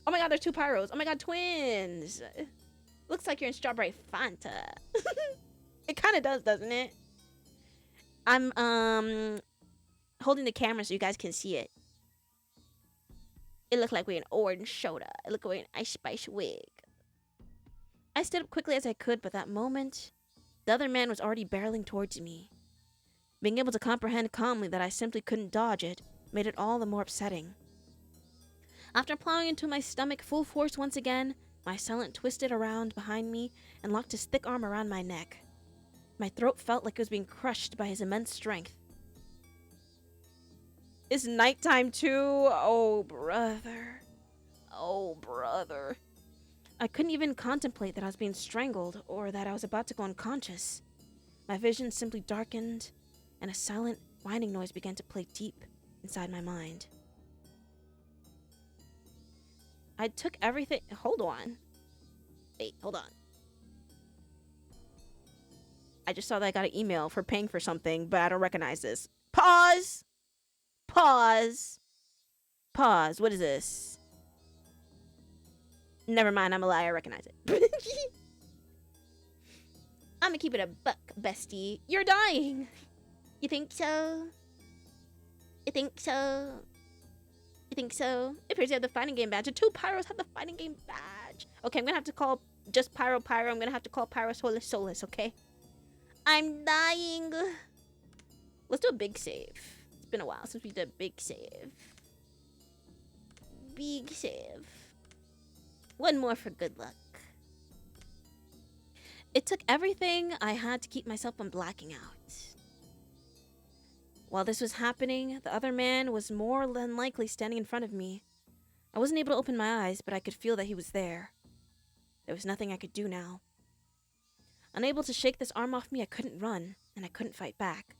Oh my god, there's two Pyros. Oh my god, twins. Looks like you're in Strawberry Fanta. It kind of does, doesn't it? I'm holding the camera so you guys can see it. It looked like we're an orange soda. It looked like we're an Ice Spice wig. I stood up quickly as I could, but that moment, the other man was already barreling towards me. Being able to comprehend calmly that I simply couldn't dodge it made it all the more upsetting. After plowing into my stomach full force once again, my assailant twisted around behind me and locked his thick arm around my neck. My throat felt like it was being crushed by his immense strength. It's nighttime too. Oh, brother. Oh, brother. I couldn't even contemplate that I was being strangled or that I was about to go unconscious. My vision simply darkened, and a silent, whining noise began to play deep inside my mind. I took everything. Hold on. Wait, hold on. I just saw that I got an email for paying for something, but I don't recognize this. Pause! Pause! Pause. What is this? Never mind, I'm a liar. I recognize it. I'm gonna keep it a buck, bestie. You're dying! You think so? You think so? You think so? It appears you have the fighting game badge. The two Pyros have the fighting game badge. Okay, I'm gonna have to call just Pyro. I'm gonna have to call Pyro Solus, okay? I'm dying. Let's do a big save. It's been a while since we did a big save. Big save. One more for good luck. It took everything I had to keep myself from blacking out. While this was happening, the other man was more than likely standing in front of me. I wasn't able to open my eyes, but I could feel that he was there. There was nothing I could do now. Unable to shake this arm off me, I couldn't run, and I couldn't fight back.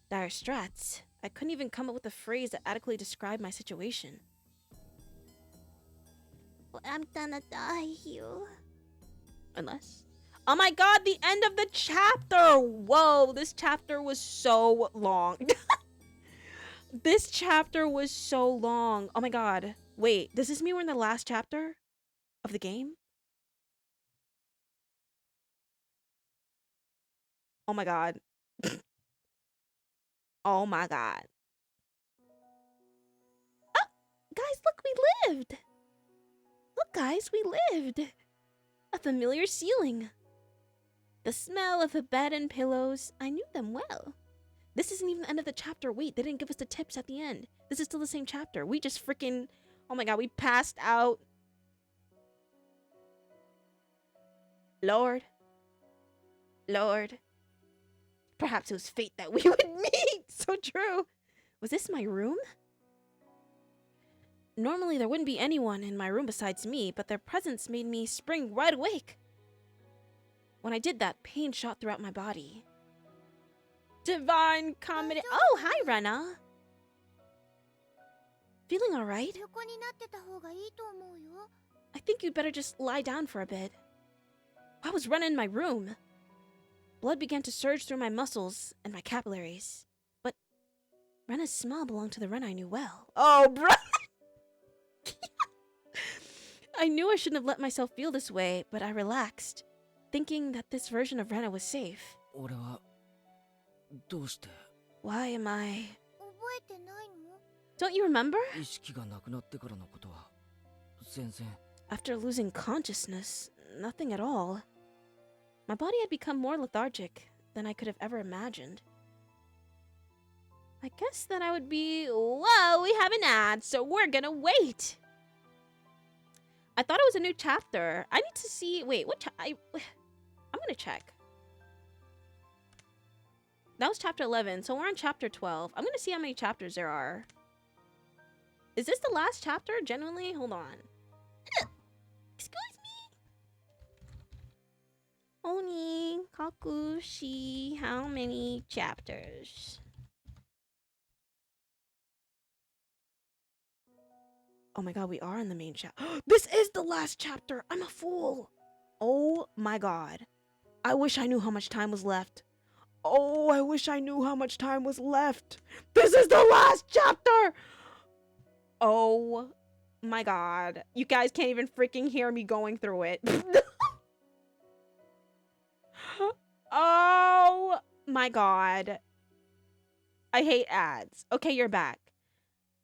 Dire strats. I couldn't even come up with a phrase that adequately described my situation. Well, I'm gonna die here. Unless... Oh my god, the end of the chapter! Whoa, this chapter was so long. This chapter was so long. Oh my god. Wait, does this mean we're in the last chapter of the game? Oh my god. Oh my god. Oh, guys, look, we lived. Look, guys, we lived. A familiar ceiling. The smell of a bed and pillows. I knew them well. This isn't even the end of the chapter. Wait, they didn't give us the tips at the end. This is still the same chapter. We just freaking... Oh my god, we passed out. Lord. Lord. Perhaps it was fate that we would meet. So true. Was this my room? Normally there wouldn't be anyone in my room besides me, but their presence made me spring wide awake. When I did that, pain shot throughout my body. Divine comedy. Oh, hi, Rena. Feeling all right? I think you'd better just lie down for a bit. I was running in my room. Blood began to surge through my muscles and my capillaries. But Rena's smell belonged to the Rena I knew well. Oh, bro! I knew I shouldn't have let myself feel this way, but I relaxed, thinking that this version of Rena was safe. Why am I... Don't you remember? After losing consciousness, nothing at all. My body had become more lethargic than I could have ever imagined. I guess that I would be... Whoa, we have an ad, so we're gonna wait. I thought it was a new chapter. I need to see... Wait, what I'm gonna check. That was chapter 11, so we're on chapter 12. I'm gonna see how many chapters there are. Is this the last chapter? Genuinely? Hold on. Excuse me? Oni, Kakushi, how many chapters? Oh my god, we are in the main chapter. This is the last chapter! I'm a fool! Oh my god. I wish I knew how much time was left. Oh, I wish I knew how much time was left. This is the last chapter! Oh my god. You guys can't even freaking hear me going through it. Oh my god. I hate ads. Okay, you're back.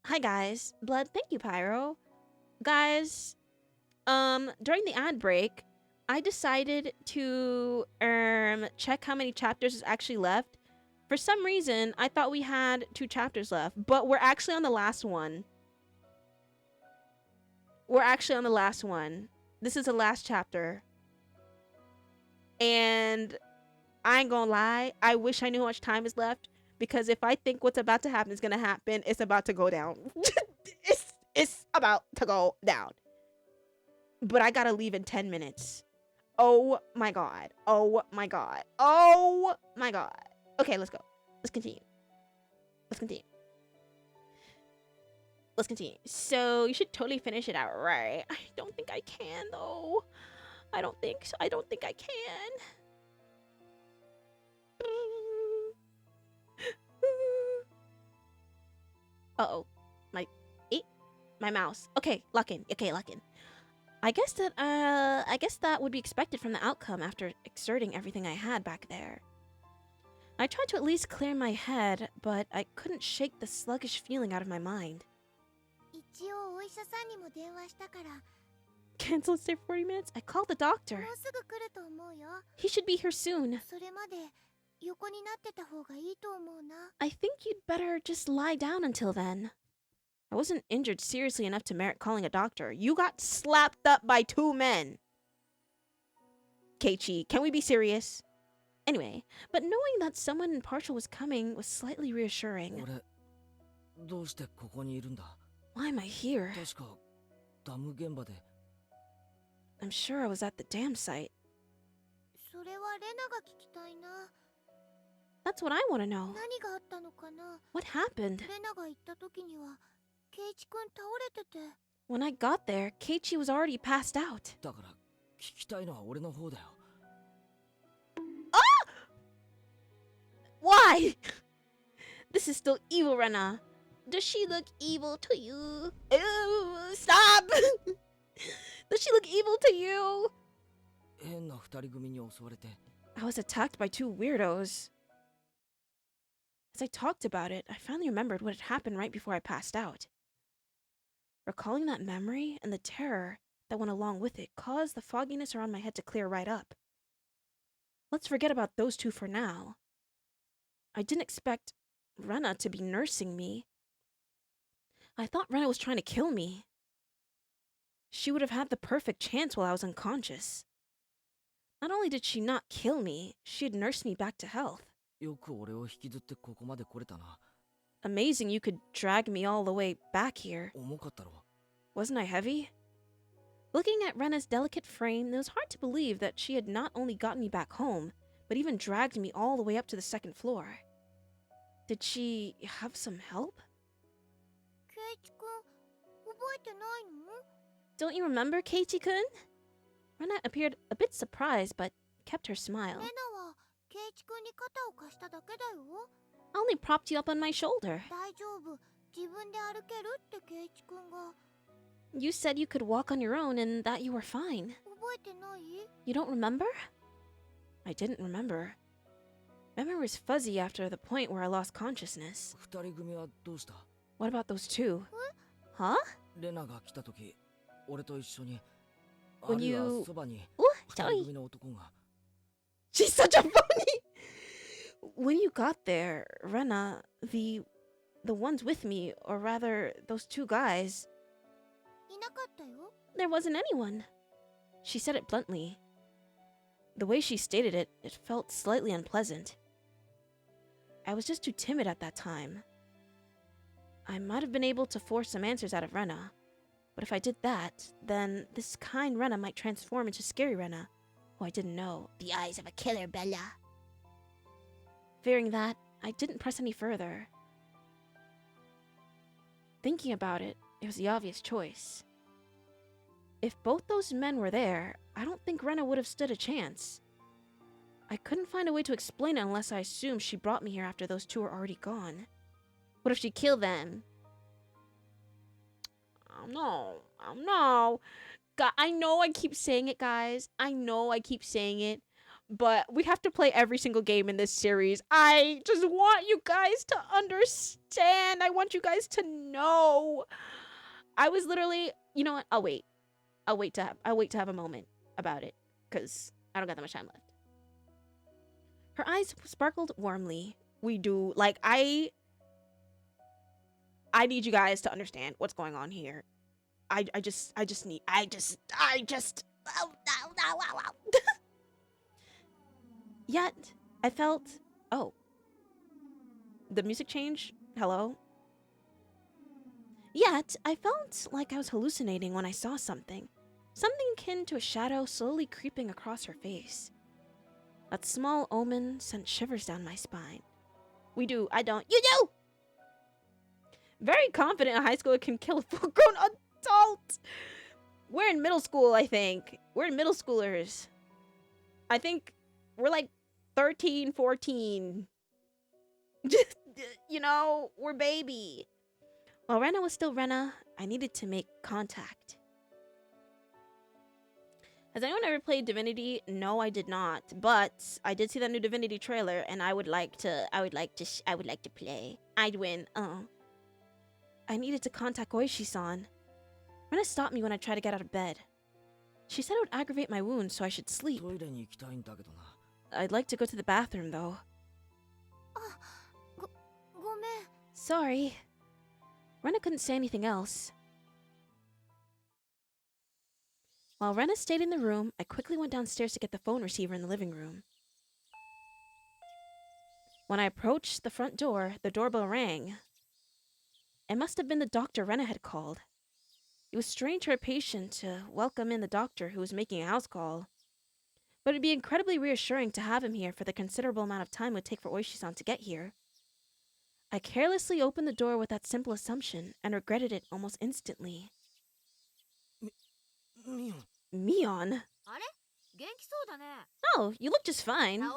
Hi guys. Blood, thank you, Pyro. Guys, during the ad break, I decided to check how many chapters is actually left. For some reason, I thought we had 2 chapters left, but we're actually on the last one. We're actually on the last one. This is the last chapter. And I ain't gonna lie, I wish I knew how much time is left, because if I think what's about to happen is gonna happen, it's about to go down. it's about to go down. But I gotta leave in 10 minutes. Oh my god. Oh my god. Oh my god. Okay, let's go. Let's continue. Let's continue. Let's continue. So you should totally finish it out, right? I don't think I can though. I don't think so. I don't think I can. Uh-oh. My mouse. Okay, lock in. Okay, lock in. I guess that would be expected from the outcome after exerting everything I had back there. I tried to at least clear my head, but I couldn't shake the sluggish feeling out of my mind. 一応お医者さんにも電話したから、 Cancel stay 40 minutes? I called the も doctor. うすぐ来ると思うよ。 He should be here soon. それまで横になってた方がいいと思うな。 I think you'd better just lie down until then. I wasn't injured seriously enough to merit calling a doctor. You got slapped up by 2 men. Keiichi, can we be serious? Anyway, but knowing that someone impartial was coming was slightly reassuring. 俺どうしてここにいるんだ？ Why am I here? 確かダム現場で。 I'm sure I was at the dam site. それはレナが聞きたいな。 That's what I want to know. 何があったのかな。 What happened? レナが行った時にはケイチくん倒れてて。 When I got there, Keiichi was already passed out. だから聞きたいのは俺の方だよ。 Why? This is still evil, Rena. Does she look evil to you? Ew, stop! Does she look evil to you? 変な二人組に襲われて。 I was attacked by 2 weirdos. As I talked about it, I finally remembered what had happened right before I passed out. Recalling that memory and the terror that went along with it caused the fogginess around my head to clear right up. Let's forget about those 2 for now. I didn't expect Rena to be nursing me. I thought Rena was trying to kill me. She would have had the perfect chance while I was unconscious. Not only did she not kill me, she had nursed me back to health. よく俺を引きずってここまで来れたな。 Amazing you could drag me all the way back here. 重かったろ。 Wasn't I heavy? Looking at Rena's delicate frame, it was hard to believe that she had not only gotten me back home, but even dragged me all the way up to the 2nd floor. Did she have some help? ケイチくん覚えてないの。 Don't you remember, Keiichi-kun? Rena appeared a bit surprised, but kept her smile. レナはケイチくんに肩を貸しただけだよ。 I only propped you up on my shoulder. 大丈夫。自分で歩けるってケイチくんが。 You said you could walk on your own and that you were fine. 覚えてない？ You don't remember? I didn't remember. Memory was fuzzy after the point where I lost consciousness. 二人組はどうした？ What about those 2? Huh? レナが来た時、俺と一緒に。 When あるい you- はそばに Oh, 二人 sorry. 組の男が。 She's such a phony! When you got there, Rena, the ones with me, or rather, those 2 guys, いなかったよ。 there wasn't anyone. She said it bluntly. The way she stated it, it felt slightly unpleasant. I was just too timid at that time. I might have been able to force some answers out of Rena, but if I did that, then this kind Rena might transform into scary Rena, who I didn't know. The eyes of a killer, Bella. Fearing that, I didn't press any further. Thinking about it, it was the obvious choice. If both those men were there, I don't think Rena would have stood a chance. I couldn't find a way to explain it unless I assumed she brought me here after those 2 were already gone. What if she killed them? No. I know I keep saying it, guys. I know I keep saying it. but we have to play every single game in this series. I just want you guys to understand. I want you guys to know. I was literally, you know what? I'll wait. I'll wait to have a moment about it, because I don't got that much time left. Her eyes sparkled warmly. We do, like, I need you guys to understand what's going on here. I just need, ow, ow, ow, ow, ow. Yet, I felt, oh, the music change? Hello? Yet, I felt like I was hallucinating when I saw something. Something akin to a shadow slowly creeping across her face. That small omen sent shivers down my spine. We do, I don't, you do! Very confident a high schooler can kill a full-grown adult! We're in middle school, I think. We're middle schoolers. I think we're like 13, 14. Just, you know, we're baby. While Rena was still Rena, I needed to make contact. Has anyone ever played Divinity? No, I did not. But I did see that new Divinity trailer, and I would like to play. I'd win. I needed to contact Oishi-san. Rena stopped me when I tried to get out of bed. She said it would aggravate my wounds, so I should sleep. I'd like to go to the bathroom, though. Sorry. Rena couldn't say anything else. While Rena stayed in the room, I quickly went downstairs to get the phone receiver in the living room. When I approached the front door, the doorbell rang. It must have been the doctor Rena had called. It was strange for a patient to welcome in the doctor who was making a house call. But it'd be incredibly reassuring to have him here for the considerable amount of time it would take for Oishi-san to get here. I carelessly opened the door with that simple assumption and regretted it almost instantly. Mion? Oh, you look just fine. I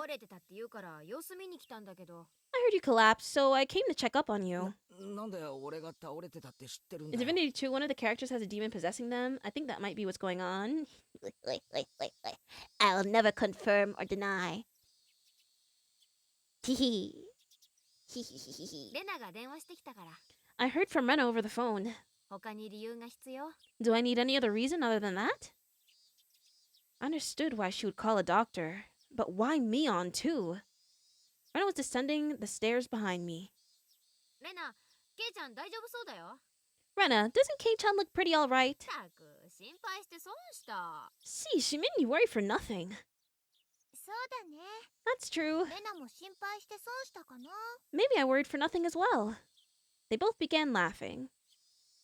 heard you collapsed, so I came to check up on you. In Divinity 2, one of the characters has a demon possessing them. I think that might be what's going on. I'll never confirm or deny. I heard from Rena over the phone. Do I need any other reason other than that? I understood why she would call a doctor, but why Mion too? Rena was descending the stairs behind me. Rena, doesn't Kei-chan look pretty alright? See, she made me worry for nothing. That's true. Maybe I worried for nothing as well. They both began laughing.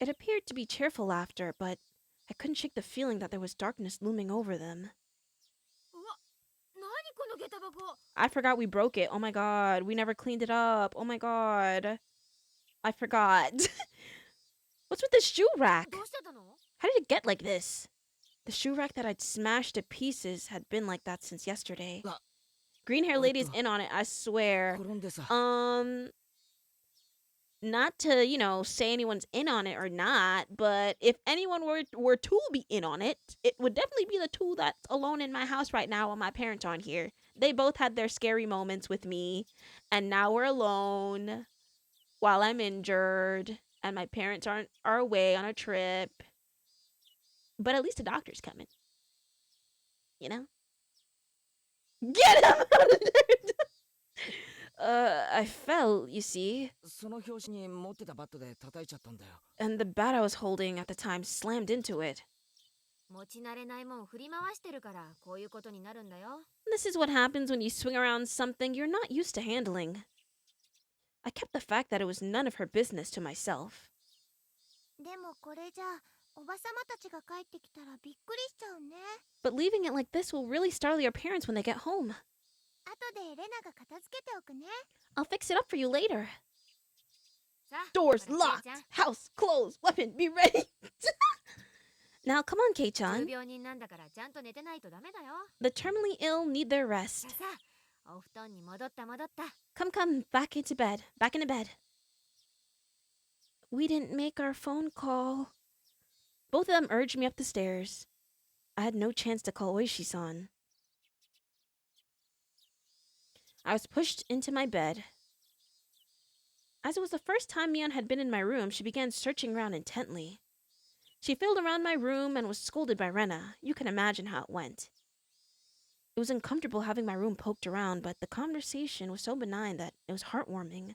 It appeared to be cheerful laughter, but I couldn't shake the feeling that there was darkness looming over them. I forgot we broke it. Oh my god. We never cleaned it up. Oh my god. I forgot. What's with the shoe rack? How did it get like this? The shoe rack that I'd smashed to pieces had been like that since yesterday. Green hair lady is in on it, I swear. Not to, you know, say anyone's in on it or not, but if anyone were to be in on it, it would definitely be the two that's alone in my house right now while my parents aren't here. They both had their scary moments with me, and now we're alone while I'm injured, and my parents are away on a trip. But at least the doctor's coming. You know? Get him out of there! I fell, you see. And the bat I was holding at the time slammed into it. This is what happens when you swing around something you're not used to handling. I kept the fact that it was none of her business to myself. But leaving it like this will really startle your parents when they get home. I'll fix it up for you later. Doors locked, house closed, weapon be ready. Now come on, Kei-chan. The terminally ill need their rest. Come, back into bed. We didn't make our phone call. Both of them urged me up the stairs. I had no chance to call Oishi-san. I was pushed into my bed. As it was the first time Mion had been in my room, she began searching around intently. She filled around my room and was scolded by Rena. You can imagine how it went. It was uncomfortable having my room poked around, but the conversation was so benign that it was heartwarming.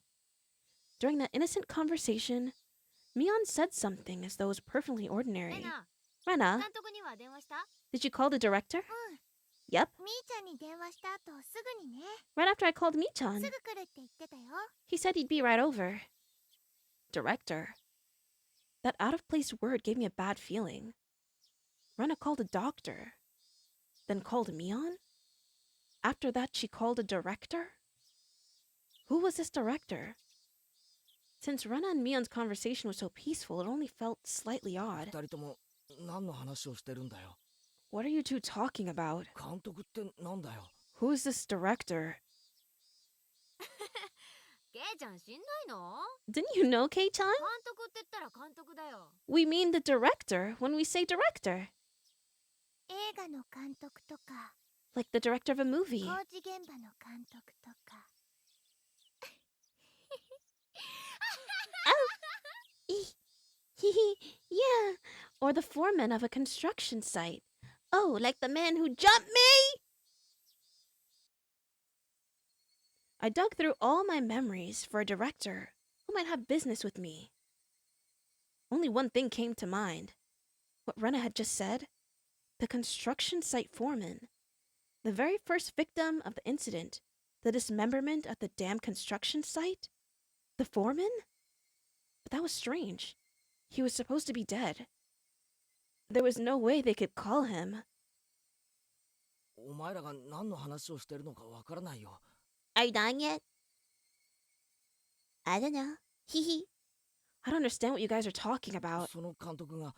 During that innocent conversation, Mion said something as though it was perfectly ordinary. Rena, 監督には電話した？ did you call the director? うん。 Yep. みーちゃんに電話した後すぐにね。 Right after I called す Michan. ぐ来るって言ってたよ。 He said he'd be right over. Director. That out-of-place word gave me a bad feeling. Rena called a doctor. Then called Mion? After that, she called a director? Who was this director? Since Rena and Mion's conversation was so peaceful, it only felt slightly odd. 二人とも何の話をしてるんだよ。 What are you two talking about? 監督ってなんだよ。 Who's this director? ケイちゃん知んないの？ Didn't you know, Kei-chan? 監督って言ったら監督だよ。 We mean the director when we say director. 映画の監督とか、 Like the director of a movie. 工事現場の監督とか。Yeah, or the foreman of a construction site. Oh, like the man who jumped me? I dug through all my memories for a director who might have business with me. Only one thing came to mind. What Rena had just said. The construction site foreman. The very first victim of the incident. The dismemberment at the damn construction site. The foreman? But that was strange. He was supposed to be dead. There was no way they could call him. お前らが何の話をしてるのかわからないよ。 Are you dying yet? I don't know. Hee. I don't understand what you guys are talking about. その監督が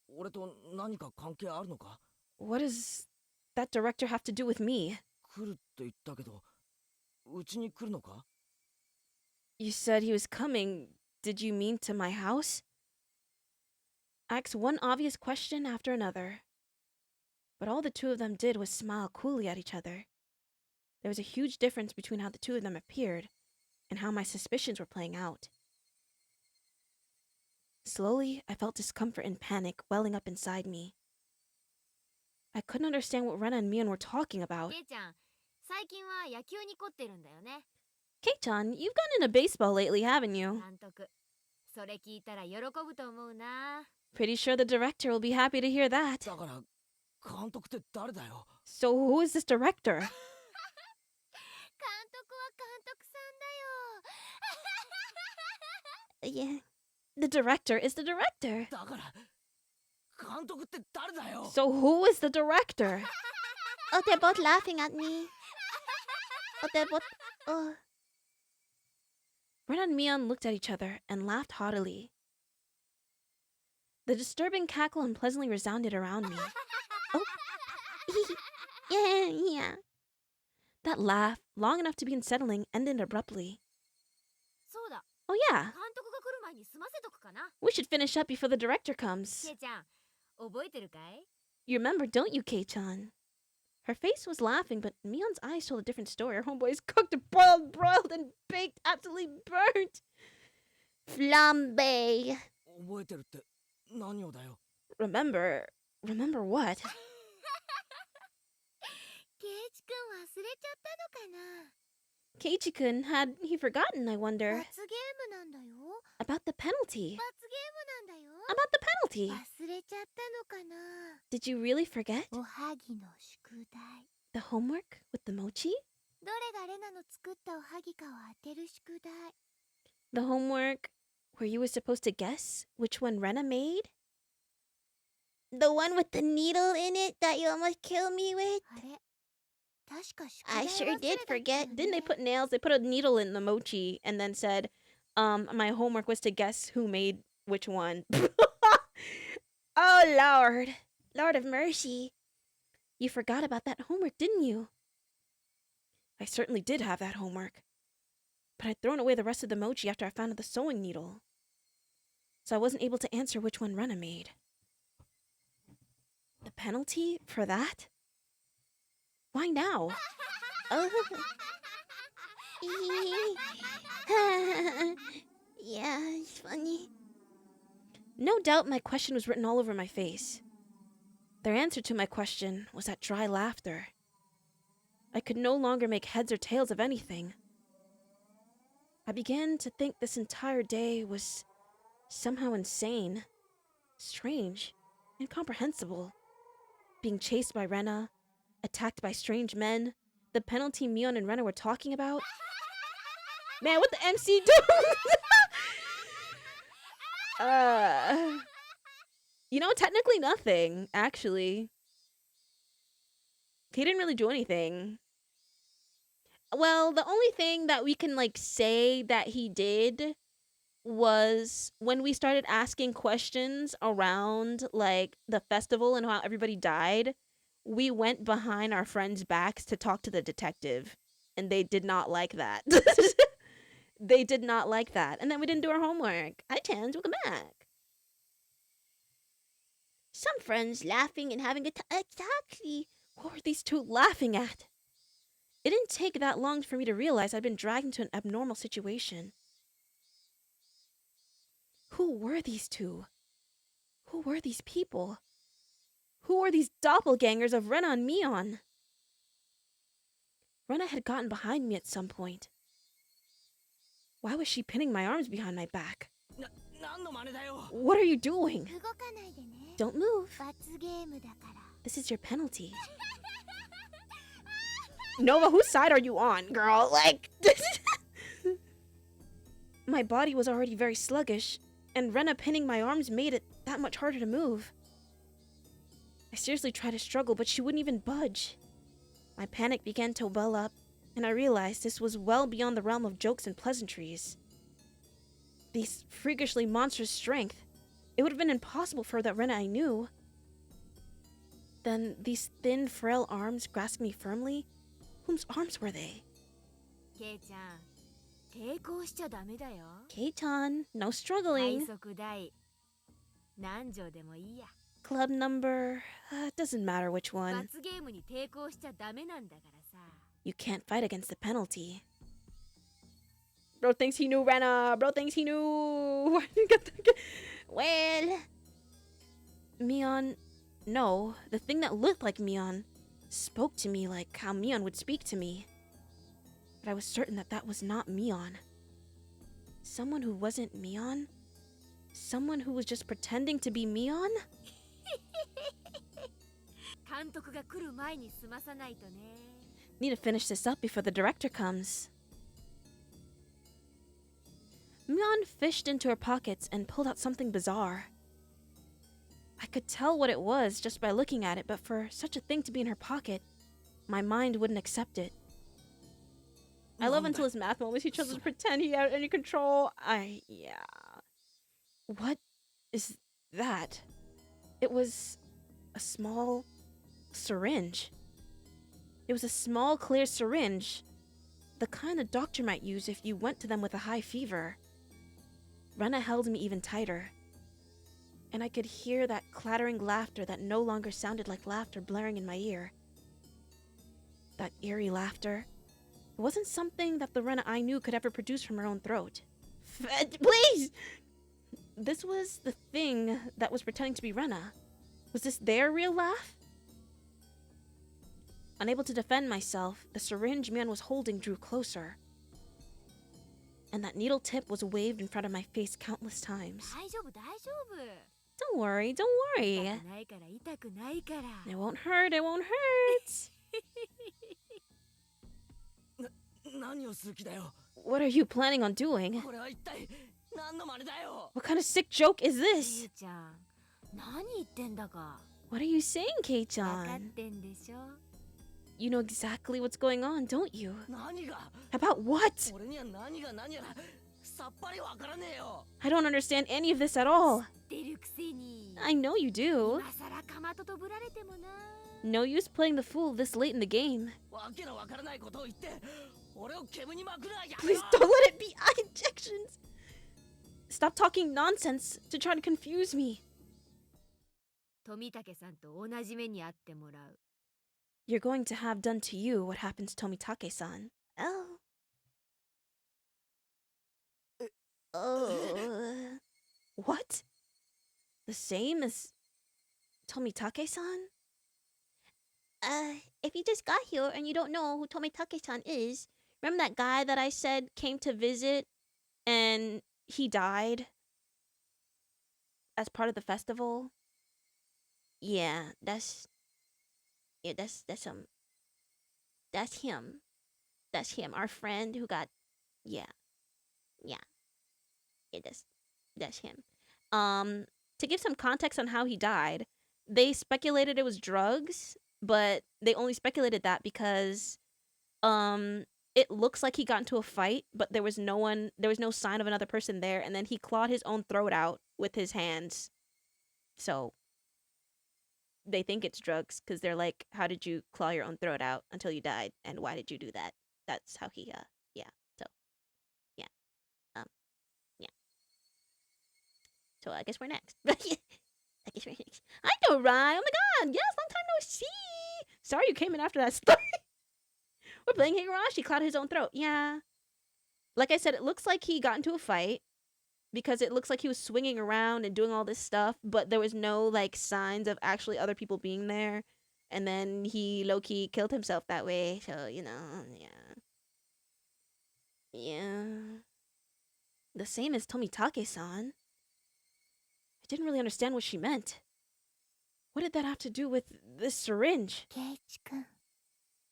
俺と何か関係あるのか？ What does that director have to do with me? 来るって言ったけど、うちに来るのか？ You said he was coming. Did you mean to my house? I asked one obvious question after another. But all the two of them did was smile coolly at each other. There was a huge difference between how the two of them appeared and how my suspicions were playing out. Slowly, I felt discomfort and panic welling up inside me. I couldn't understand what Rena and Mion were talking about. ケイちゃん、最近は野球に凝ってるんだよね。 Kei-chan, you've gotten into baseball lately, haven't you? 監督。それ聞いたら喜ぶと思うな。 Pretty sure the director will be happy to hear that. だから監督って誰だよ？ So who is this director? 監督は監督さんだよ。 Yeah, the director is the director. だから監督って誰だよ？ So who is the director? Oh, they're both laughing at me. Oh, they're both... Oh. Ren and Mion looked at each other and laughed haughtily. The disturbing cackle unpleasantly resounded around me. Oh. Yeah. That laugh, long enough to be unsettling, ended abruptly. そうだ。 Oh yeah, 監督が来る前に済ませとくかな。 we should finish up before the director comes. ケイちゃん、覚えてるかい？ You remember, don't you, Kei-chan? Her face was laughing, but Mion's eyes told a different story. Her homeboy is cooked, broiled, and baked, absolutely burnt. Flambe. 覚えてるって何をだよ？ Remember what? ケイチくん忘れちゃったのかな？ Keiichi-kun, had he forgotten, I 罰 wonder, ゲームなんだよ。 about the penalty? 罰ゲームなんだよ。 About the penalty? 忘れちゃったのかな？ Did you really forget? おはぎの宿題。 The homework with the mochi? どれがレナの作ったおはぎかを当てる宿題。 The homework where you were supposed to guess which one Rena made? The one with the needle in it that you almost killed me with? あれ確か宿題 I 忘 sure れた did んだよ forget. ね。 Didn't they put nails? They put a needle in the mochi and then said, my homework was to guess who made which one. Oh, Lord. Lord of mercy. You forgot about that homework, didn't you? I certainly did have that homework. But I'd thrown away the rest of the mochi after I found the sewing needle. So I wasn't able to answer which one Rena made. The penalty for that? Why now? Oh. Yeah, it's funny. No doubt my question was written all over my face. Their answer to my question was that dry laughter. I could no longer make heads or tails of anything. I began to think this entire day was somehow insane, strange, incomprehensible. Being chased by Rena, attacked by strange men, the penalty Mion and Rena were talking about. Man, what the MC do? Technically nothing, actually. He didn't really do anything. Well, the only thing that we can say that he did was when we started asking questions around the festival and how everybody died, we went behind our friends' backs to talk to the detective, and they did not like that. They did not like that. And then we didn't do our homework. Hi, Tans, welcome back. Some friends laughing and having a taxi. What were these two laughing at? It didn't take that long for me to realize I'd been dragged into an abnormal situation. Who were these two? Who were these people? Who were these doppelgangers of Rena and Mion? Rena had gotten behind me at some point. Why was she pinning my arms behind my back? What are you doing? Don't move. This is your penalty. Nova, whose side are you on, girl? My body was already very sluggish, and Rena pinning my arms made it that much harder to move. I seriously tried to struggle, but she wouldn't even budge. My panic began to well up, and I realized this was well beyond the realm of jokes and pleasantries. This freakishly monstrous strength. It would have been impossible for that Rena I knew. Then these thin, frail arms grasped me firmly. Whose arms were they? Keitan, no struggling. Club number, doesn't matter which one. You can't fight against the penalty. Bro thinks he knew Rena. Bro thinks he knew. Well, Mion, no, the thing that looked like Mion spoke to me like how Mion would speak to me. But I was certain that that was not Mion. Someone who wasn't Mion? Someone who was just pretending to be Mion? Need to finish this up before the director comes. Mion fished into her pockets and pulled out something bizarre. I could tell what it was just by looking at it, but for such a thing to be in her pocket, my mind wouldn't accept it. I love until his math moments he tries to pretend he had any control. Yeah. What is that? It was a small syringe. It was a small, clear syringe. The kind a doctor might use if you went to them with a high fever. Rena held me even tighter. And I could hear that clattering laughter that no longer sounded like laughter blaring in my ear. That eerie laughter. It wasn't something that the Rena I knew could ever produce from her own throat. Please! This was the thing that was pretending to be Rena. Was this their real laugh? Unable to defend myself, the syringe Mion was holding drew closer. And that needle tip was waved in front of my face countless times. Don't worry. It won't hurt, it won't hurt. What are you planning on doing? What kind of sick joke is this? What are you saying, Kei-chan? You know exactly what's going on, don't you? About what? I don't understand any of this at all. I know you do. No use playing the fool this late in the game. Please don't let it be eye injections. Stop talking nonsense to try to confuse me. You're going to have done to you what happens to Tomitake-san. Oh. Oh. What? The same as Tomitake-san? If you just got here and you don't know who Tomitake-san is, remember that guy that I said came to visit and he died as part of the festival? Yeah, that's that's him. That's him. Our friend who got yeah, yeah. Yeah, that's him. To give some context on how he died, they speculated it was drugs, but they only speculated that because um it looks like he got into a fight, but there was no sign of another person there, and then he clawed his own throat out with his hands. So they think it's drugs because they're like, how did you claw your own throat out until you died, and why did you do that? That's how he yeah. So yeah. Um yeah. So I guess we're next. I guess we're next. I know, right? Oh my god, yes, long time no see. Sorry you came in after that story. We're playing Higurashi, clawed his own throat. Yeah. Like I said, it looks like he got into a fight because it looks like he was swinging around and doing all this stuff, but there was no like signs of actually other people being there. And then he low-key killed himself that way. So, yeah. Yeah. The same as Tomitake-san. I didn't really understand what she meant. What did that have to do with this syringe? ケイチくん、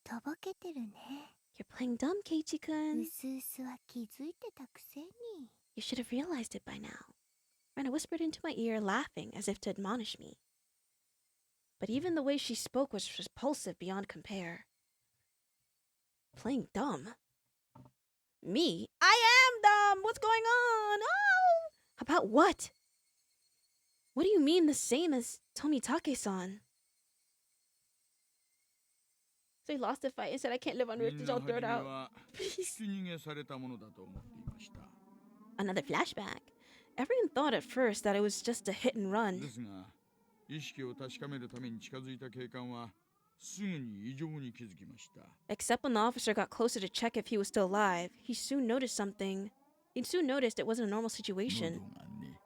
とぼけてるね。 You're playing dumb, う Keiichi-kun. すうすは気づいてたくせに。 You should have realized it by now. Rena whispered into my ear, laughing as if to admonish me. But even the way she spoke was repulsive beyond compare. Playing dumb? Me? I am dumb! What's going on? Oh! About what? What do you mean the same as Tomitake-san? So he lost the fight and said, I can't live under it, みん so な I'll throw it 初め out. は Please. ひき逃げされたものだと思っていました。 Another flashback. Everyone thought at first that it was just a hit and で run. すが、意識を確かめるために近づいた警官はすぐに異常に気づきました。 Except when the officer got closer to check if he was still alive, he soon noticed something. He soon noticed it wasn't a normal 喉 situation. がね、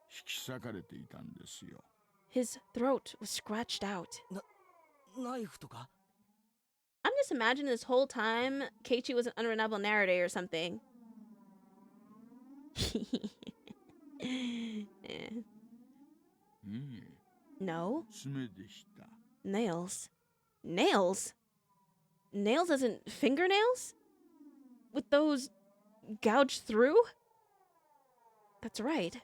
引き裂かれていたんですよ。 His throat was scratched out. ナイフとか I'm just imagining this whole time Keiichi was an unreliable narrator or something. Eh. いいえ、 No? 爪でした。 Nails. Nails? Nails as in fingernails? With those gouged through? That's right.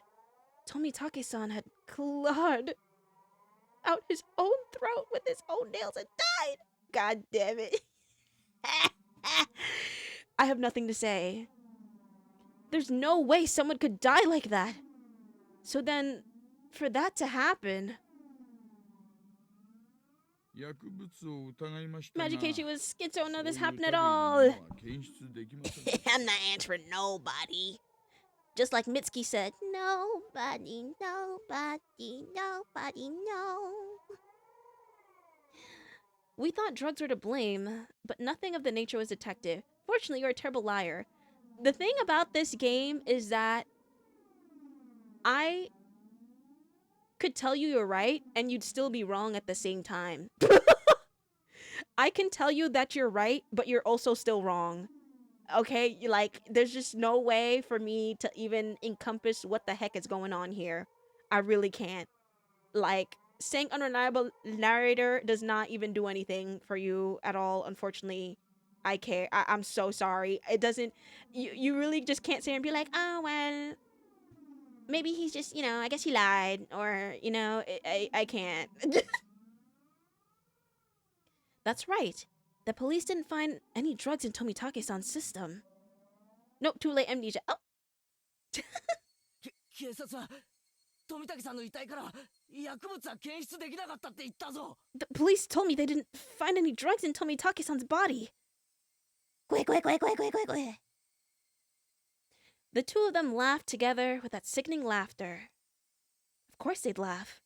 Tomitake-san had clawed out his own throat with his own nails and died. God damn it. I have nothing to say. There's no way someone could die like that. So then, for that to happen, 薬物を疑いましたが、 Magic Keiichi was schizo, none of this そういう happened at 類の all. ものは検出できませんでした。 I'm not answering nobody. Just like Mitsuki said, nobody, nobody, nobody, no. We thought drugs were to blame, but nothing of the nature was detected. Fortunately, you're a terrible liar. The thing about this game is that I could tell you you're right, and you'd still be wrong at the same time. I can tell you that you're right, but you're also still wrong. Okay, like there's just no way for me to even encompass what the heck is going on here. I really can't. Like saying unreliable narrator does not even do anything for you at all. Unfortunately, I'm so sorry. It doesn't. You really just can't sit here and be like, oh well, maybe he's just I guess he lied, or I can't. That's right. The police didn't find any drugs in Tomitake-san's system. Nope, too late, amnesia. Oh, 警察は富武さんの遺体から薬物は検出できなかったって言ったぞ the police told me they didn't find any drugs in Tomitake-san's body. Quick, quick, quick, quick, quick, quick, quick. The two of them laughed together with that sickening laughter. Of course they'd laugh.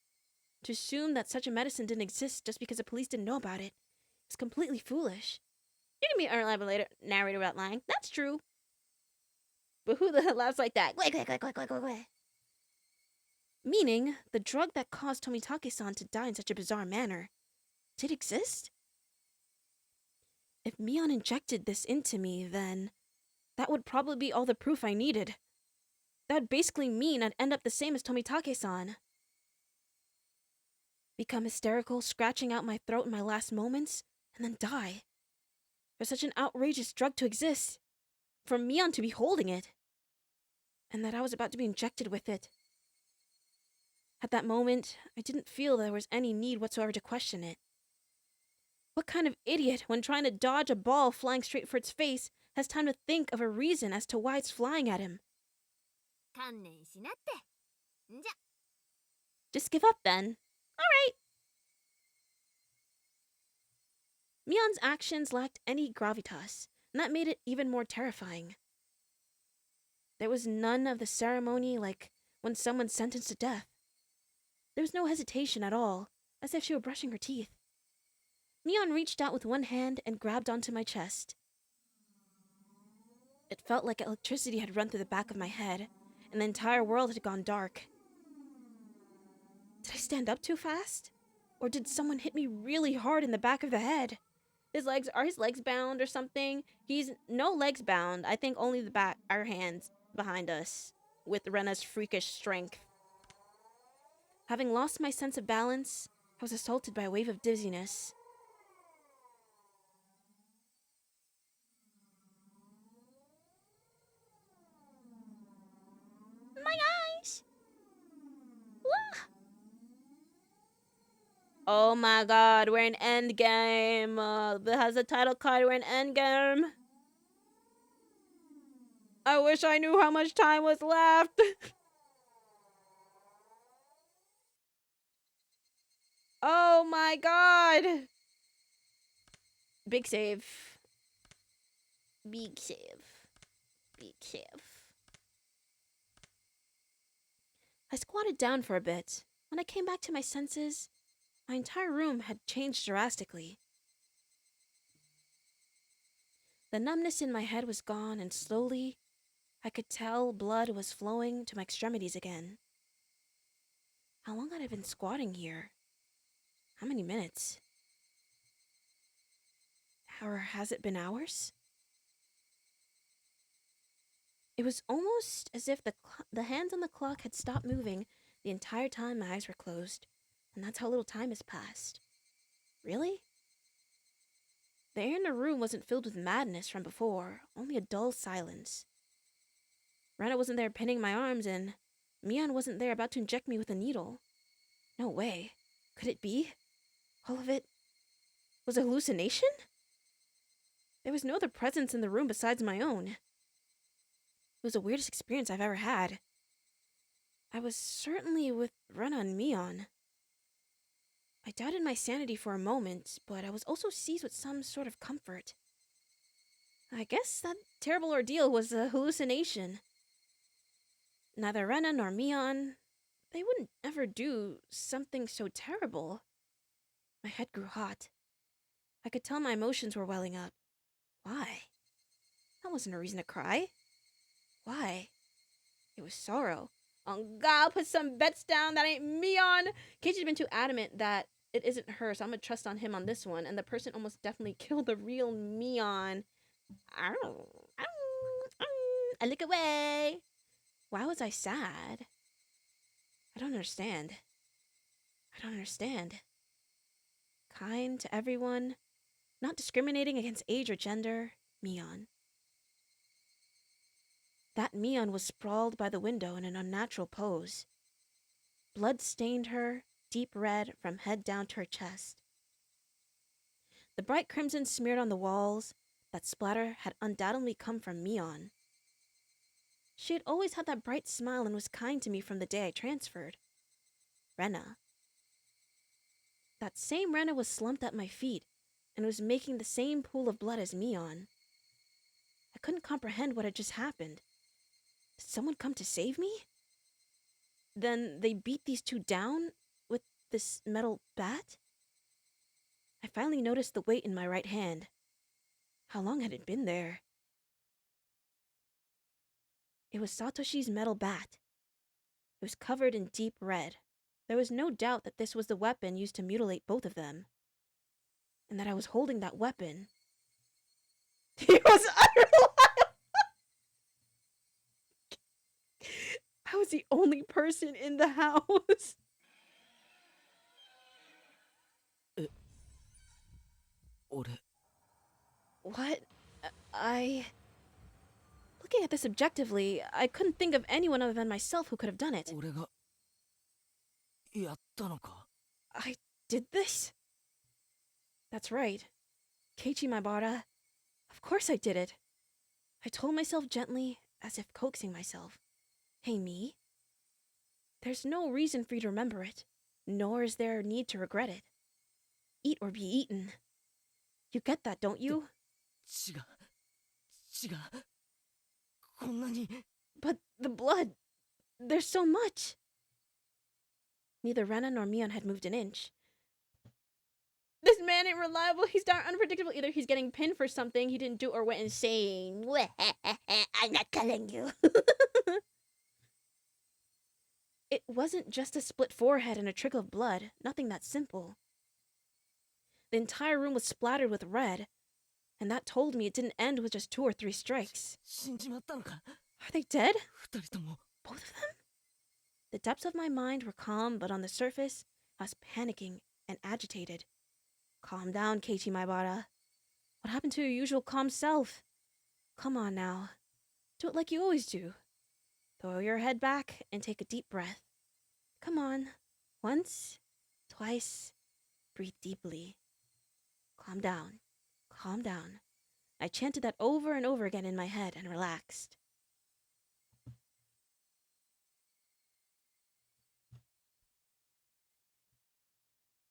To assume that such a medicine didn't exist just because the police didn't know about it is completely foolish. You can be an unreliable narrator without lying. That's true. But who the hell laughs like that? Meaning, the drug that caused Tomitake-san to die in such a bizarre manner did exist? If Mion injected this into me, then that would probably be all the proof I needed. That would basically mean I'd end up the same as Tomitake-san. Become hysterical, scratching out my throat in my last moments, and then die. For such an outrageous drug to exist. For Mion to be holding it. And that I was about to be injected with it. At that moment, I didn't feel there was any need whatsoever to question it. What kind of idiot, when trying to dodge a ball flying straight for its face, has time to think of a reason as to why it's flying at him? 観念しなって。んじゃ。 Just give up then. Alright. Mion's actions lacked any gravitas, and that made it even more terrifying. There was none of the ceremony like when someone's sentenced to death. There was no hesitation at all, as if she were brushing her teeth. Mion reached out with one hand and grabbed onto my chest. It felt like electricity had run through the back of my head, and the entire world had gone dark. Did I stand up too fast? Or did someone hit me really hard in the back of the head? Are his legs bound or something? He's no legs bound. I think only the back, our hands behind us, with Rena's freakish strength. Having lost my sense of balance, I was assaulted by a wave of dizziness. My eyes! Wah! Oh my god, we're in Endgame. That has a title card, we're in Endgame. I wish I knew how much time was left. Oh my god. Big save. Big save. Big save. I squatted down for a bit. When I came back to my senses, my entire room had changed drastically. The numbness in my head was gone, and slowly, I could tell blood was flowing to my extremities again. How long had I been squatting here? How many minutes? Or has it been hours? It was almost as if the hands on the clock had stopped moving the entire time my eyes were closed, and that's how little time has passed. Really? The air in the room wasn't filled with madness from before, only a dull silence. Rena wasn't there pinning my arms, and Mion wasn't there about to inject me with a needle. No way. Could it be? All of it was a hallucination? There was no other presence in the room besides my own. It was the weirdest experience I've ever had. I was certainly with Rena and Mion. I doubted my sanity for a moment, but I was also seized with some sort of comfort. I guess that terrible ordeal was a hallucination. Neither Rena nor Mion, they wouldn't ever do something so terrible. My head grew hot. I could tell my emotions were welling up. Why? That wasn't a reason to cry. Why? It was sorrow. Oh God, put some bets down. That ain't Mion. Keiichi's been too adamant that it isn't her, so I'm gonna trust on him on this one. And the person almost definitely killed the real Mion. I look away. Why was I sad? I don't understand. Kind to everyone, not discriminating against age or gender, Mion. That Mion was sprawled by the window in an unnatural pose. Blood stained her, deep red from head down to her chest. The bright crimson smeared on the walls, that splatter had undoubtedly come from Mion. She had always had that bright smile and was kind to me from the day I transferred. Rena. That same Rena was slumped at my feet and was making the same pool of blood as Mion. I couldn't comprehend what had just happened. Did someone come to save me? Then they beat these two down with this metal bat? I finally noticed the weight in my right hand. How long had it been there? It was Satoshi's metal bat. It was covered in deep red. There was no doubt that this was the weapon used to mutilate both of them. And that I was holding that weapon. He was unreliable! I was the only person in the house. What? Looking at this objectively, I couldn't think of anyone other than myself who could have done it. I did this? That's right. Keiichi Maibara. Of course I did it. I told myself gently, as if coaxing myself. Hey, me? There's no reason for you to remember it, nor is there a need to regret it. Eat or be eaten. You get that, don't you? But the blood, there's so much. Neither Rena nor Mion had moved an inch. This man ain't reliable. He's darn unpredictable. Either he's getting pinned for something he didn't do or went insane. I'm not telling you. It wasn't just a split forehead and a trickle of blood. Nothing that simple. The entire room was splattered with red, and that told me it didn't end with just 2 or 3 strikes. Are they dead? Both of them? The depths of my mind were calm, but on the surface, I was panicking and agitated. Calm down, Keiichi Maibara. What happened to your usual calm self? Come on now. Do it like you always do. Throw your head back and take a deep breath. Come on. Once, twice. Breathe deeply. Calm down. Calm down. I chanted that over and over again in my head and relaxed.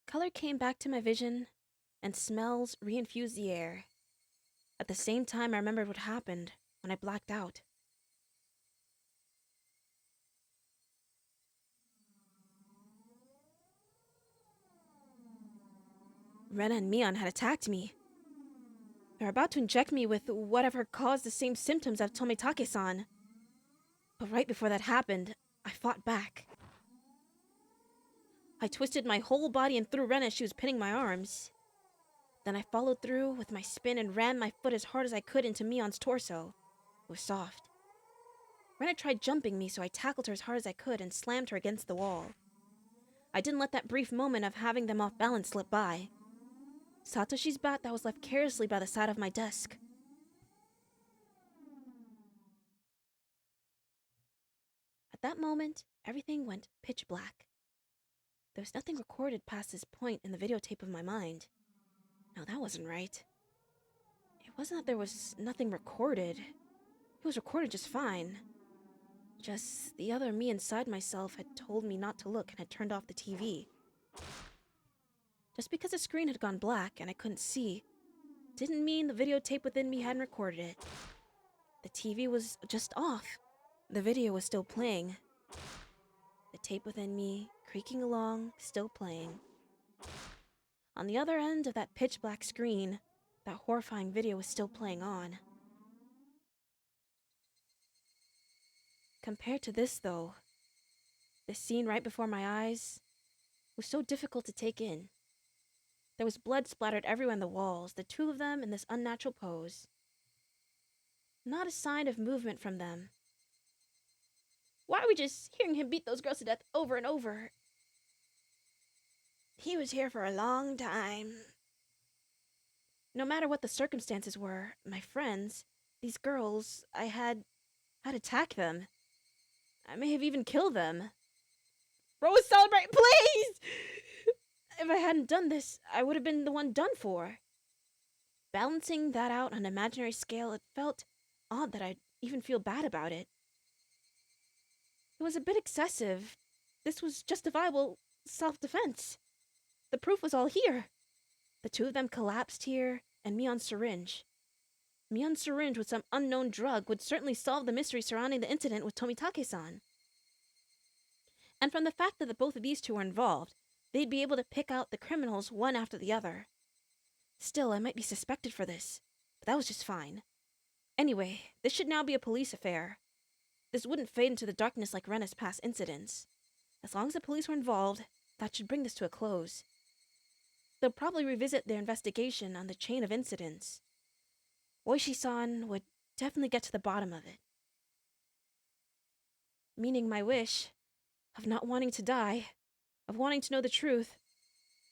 Color came back to my vision, and smells reinfused the air. At the same time, I remembered what happened when I blacked out. Rena and Mion had attacked me. They were about to inject me with whatever caused the same symptoms of Tomitake-san. But right before that happened, I fought back. I twisted my whole body and threw Rena as she was pinning my arms. Then I followed through with my spin and rammed my foot as hard as I could into Mion's torso. It was soft. Rena tried jumping me, so I tackled her as hard as I could and slammed her against the wall. I didn't let that brief moment of having them off balance slip by. Satoshi's bat that was left carelessly by the side of my desk. At that moment, everything went pitch black. There was nothing recorded past this point in the videotape of my mind. No, that wasn't right. It wasn't that there was nothing recorded. It was recorded just fine. Just the other me inside myself had told me not to look and had turned off the TV. Just because the screen had gone black and I couldn't see, didn't mean the videotape within me hadn't recorded it. The TV was just off. The video was still playing. The tape within me, creaking along, still playing. On the other end of that pitch black screen, that horrifying video was still playing on. Compared to this, though, this scene right before my eyes was so difficult to take in. There was blood splattered everywhere on the walls, the 2 of them in this unnatural pose. Not a sign of movement from them. Why are we just hearing him beat those girls to death over and over? He was here for a long time. No matter what the circumstances were, my friends, these girls, I had attacked them. I may have even killed them. Rose, celebrate, please! If I hadn't done this, I would have been the one done for. Balancing that out on an imaginary scale, it felt odd that I'd even feel bad about it. It was a bit excessive. This was justifiable self-defense. The proof was all here. The 2 of them collapsed here, and Mion's syringe. Mion's syringe with some unknown drug would certainly solve the mystery surrounding the incident with Tomitake-san. And from the fact that the both of these 2 were involved, they'd be able to pick out the criminals one after the other. Still, I might be suspected for this, but that was just fine. Anyway, this should now be a police affair. This wouldn't fade into the darkness like Rena's past incidents. As long as the police were involved, that should bring this to a close. They'll probably revisit their investigation on the chain of incidents. Oishi-san would definitely get to the bottom of it. Meaning my wish of not wanting to die, of wanting to know the truth,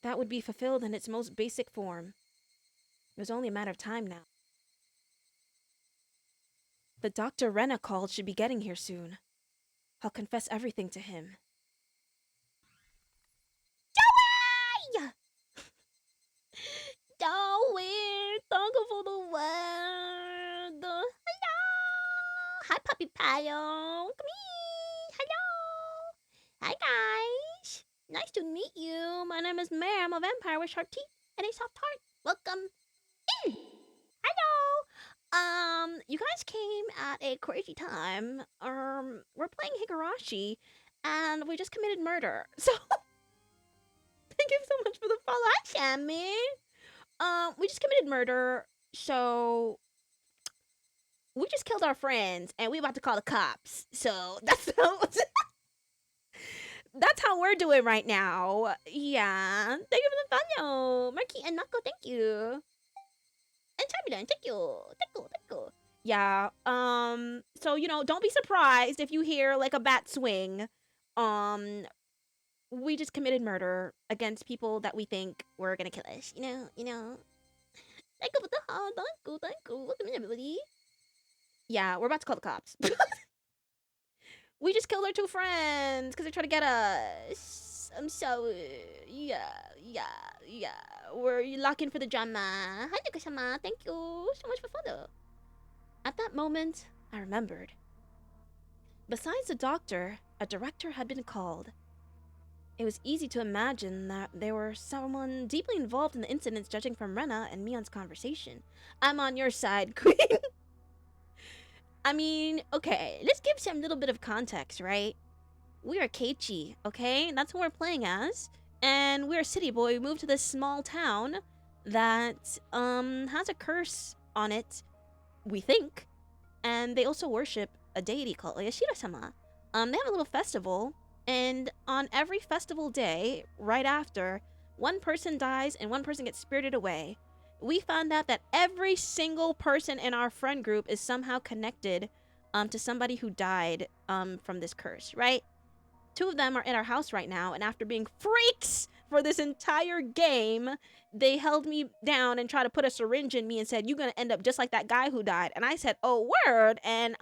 that would be fulfilled in its most basic form. It was only a matter of time now. The Dr. Rena called should be getting here soon. I'll confess everything to him. Joey! Joey, thank you for the word. Hello! Hi, Puppy Pio. Come here. Hello. Hi, guys. Nice to meet you. My name is Meira. I'm a vampire with sharp teeth and a soft heart. Welcome in. Hello. You guys came at a crazy time. We're playing Higurashi, and we just committed murder. So, thank you so much for the follow. Hi, Sammy. We just committed murder, so we just killed our friends, and we about to call the cops. So that's how we're doing right now. Yeah. Thank you for the follow, Marky and Knuckle. Thank you. And Tabby, thank you. Yeah. So don't be surprised if you hear like a bat swing. We just committed murder against people that we think were gonna kill us. You know. Thank you for the heart. Thank you. Welcome in, everybody. Yeah, we're about to call the cops. We just killed our two friends because they tried to get us. I'm sorry. Yeah. We're locking for the drama. Hi, Nuka-sama. Thank you so much for follow. At that moment, I remembered. Besides the doctor, a director had been called. It was easy to imagine that there was someone deeply involved in the incidents, judging from Rena and Mion's conversation. I'm on your side, Queen. I mean, okay, let's give some little bit of context, right? We are Keiichi, okay? That's who we're playing as. And we're a city boy. We moved to this small town that has a curse on it, we think. And they also worship a deity called Yashiro-sama. They have a little festival, and on every festival day, right after, one person dies and one person gets spirited away. We found out that every single person in our friend group is somehow connected to somebody who died from this curse, right? Two of them are in our house right now, and after being freaks for this entire game, they held me down and tried to put a syringe in me and said, "You're gonna end up just like that guy who died." And I said, "Oh, word!" And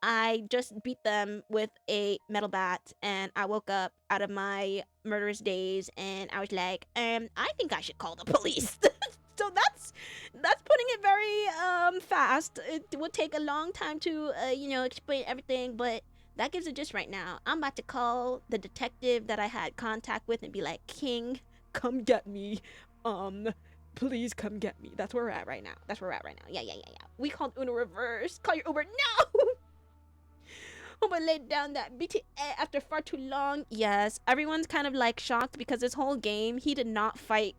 I just beat them with a metal bat, and I woke up out of my murderous daze, and I was like, I think I should call the police. So that's putting it very fast. It would take a long time to explain everything, but that gives a gist right now. I'm about to call the detective that I had contact with and be like, "King, come get me. Please come get me." That's where we're at right now. Yeah. We called Uno reverse. Call your Uber. No! I'm gonna lay down that BTA after far too long. Yes, everyone's kind of like shocked because this whole game, he did not fight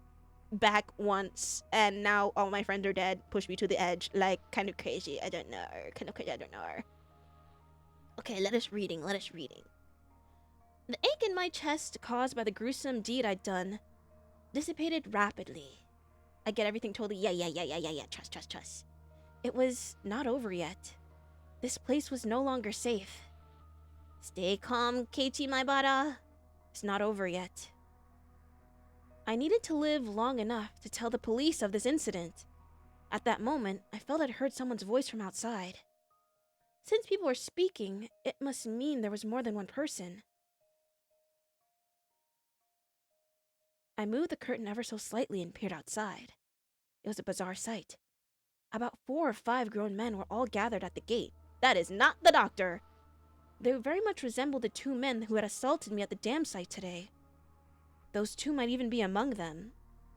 back once, and now all my friends are dead. Push me to the edge. Like, kind of crazy. I don't know. Okay, let us reading. The ache in my chest caused by the gruesome deed I'd done dissipated rapidly. I get everything totally. Yeah. Trust. It was not over yet. This place was no longer safe. Stay calm, Keiichi Maibara. It's not over yet. I needed to live long enough to tell the police of this incident. At that moment, I felt I'd heard someone's voice from outside. Since people were speaking, it must mean there was more than one person. I moved the curtain ever so slightly and peered outside. It was a bizarre sight. About 4 or 5 grown men were all gathered at the gate. That is not the doctor! They very much resembled the 2 men who had assaulted me at the dam site today. Those 2 might even be among them.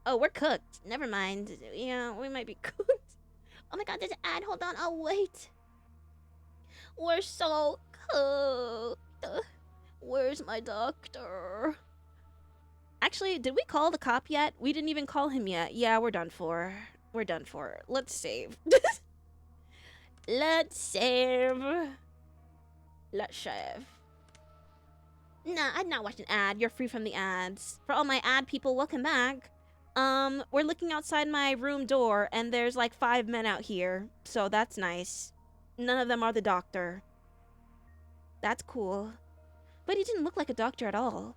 Oh, we're cooked. Never mind. Yeah, we might be cooked. Oh my god, there's an ad. Hold on. Oh, wait. We're so cooked. Where's my doctor? Actually, did we call the cop yet? We didn't even call him yet. Yeah, we're done for. Let's save. Let's save. Let's shave. Nah, I'd not watch an ad. You're free from the ads. For all my ad people, welcome back. We're looking outside my room door, and there's like 5 men out here, so that's nice. None of them are the doctor. That's cool. But he didn't look like a doctor at all.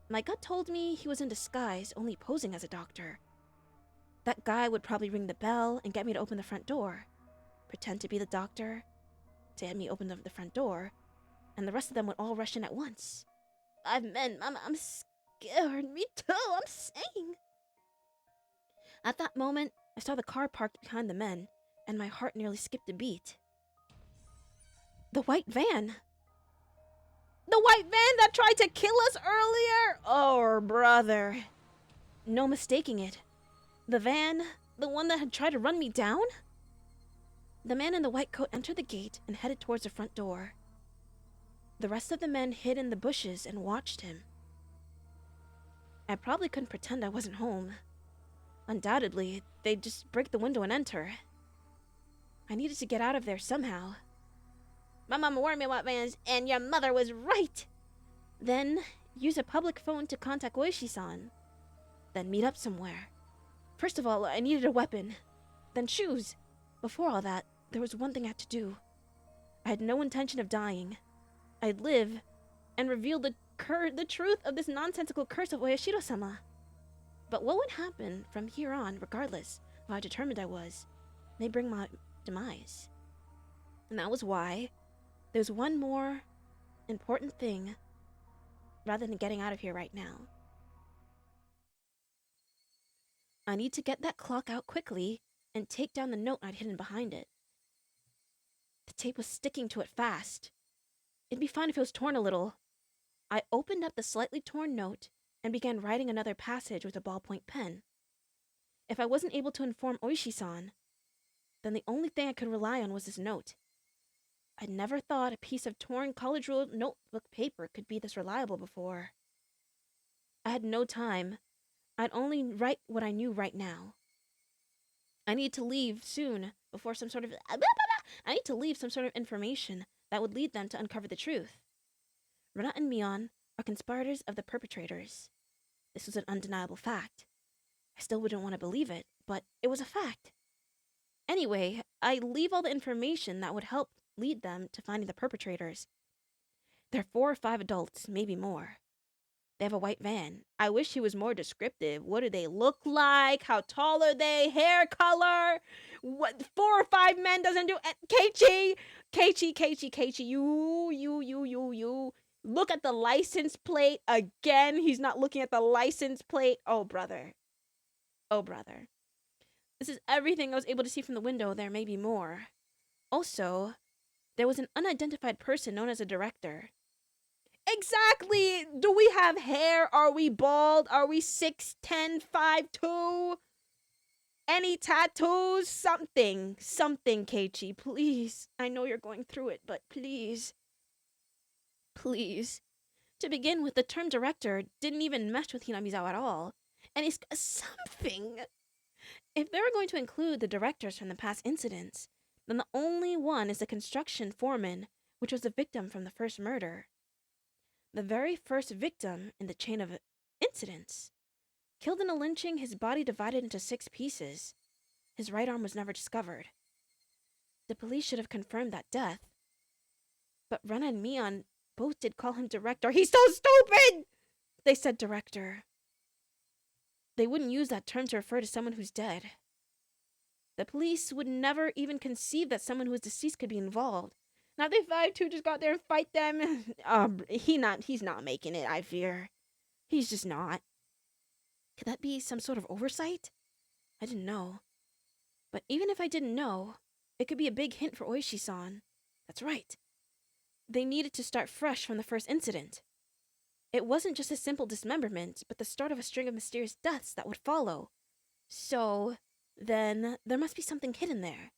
My gut told me he was in disguise, only posing as a doctor. That guy would probably ring the bell and get me to open the front door. Pretend to be the doctor, to have me open the front door, and the rest of them would all rush in at once. 5 men, Mama, I'm scared. Me too, I'm saying. At that moment, I saw the car parked behind the men, and my heart nearly skipped a beat. The white van! The white van that tried to kill us earlier! Oh, brother. No mistaking it. The van, the one that had tried to run me down? The man in the white coat entered the gate and headed towards the front door. The rest of the men hid in the bushes and watched him. I probably couldn't pretend I wasn't home. Undoubtedly, they'd just break the window and enter. I needed to get out of there somehow. My mama warned me about vans, and your mother was right! Then, use a public phone to contact Oishi-san. Then meet up somewhere. First of all, I needed a weapon. Then shoes. Before all that, there was one thing I had to do. I had no intention of dying. I'd live and reveal the truth of this nonsensical curse of Oyashiro-sama. But what would happen from here on, regardless of how determined I was, may bring my demise. And that was why there's one more important thing rather than getting out of here right now. I need to get that clock out quickly and take down the note I'd hidden behind it. The tape was sticking to it fast. It'd be fine if it was torn a little. I opened up the slightly torn note and began writing another passage with a ballpoint pen. If I wasn't able to inform Oishi-san, then the only thing I could rely on was this note. I'd never thought a piece of torn college-ruled notebook paper could be this reliable before. I had no time. I'd only write what I knew right now. I need to leave soon before I need to leave some sort of information that would lead them to uncover the truth. Rena and Mion are conspirators of the perpetrators. This was an undeniable fact. I still wouldn't want to believe it, but it was a fact. Anyway, I leave all the information that would help lead them to finding the perpetrators. There are 4 or 5 adults, maybe more. They have a white van. I wish he was more descriptive. What do they look like? How tall are they? Hair color? What 4 or 5 men doesn't do it. Keiichi, you. Look at the license plate again. He's not looking at the license plate. Oh, brother. This is everything I was able to see from the window. There may be more. Also, there was an unidentified person known as a director. Exactly! Do we have hair? Are we bald? Are we 6'10", 5'2"? Any tattoos? Something, Keiichi, please. I know you're going through it, but please. Please. To begin with, the term director didn't even mesh with Hinamizawa at all. And he's something. If they were going to include the directors from the past incidents, then the only one is the construction foreman, which was the victim from the first murder. The very first victim in the chain of incidents. Killed in a lynching, his body divided into 6 pieces. His right arm was never discovered. The police should have confirmed that death. But Rena and Mion both did call him director. He's so stupid! They said director. They wouldn't use that term to refer to someone who's dead. The police would never even conceive that someone who was deceased could be involved. Now they 5'2" just got there and fight them. He's not making it, I fear. He's just not. Could that be some sort of oversight? I didn't know. But even if I didn't know, it could be a big hint for Oishi-san. That's right. They needed to start fresh from the first incident. It wasn't just a simple dismemberment, but the start of a string of mysterious deaths that would follow. So, then, there must be something hidden there.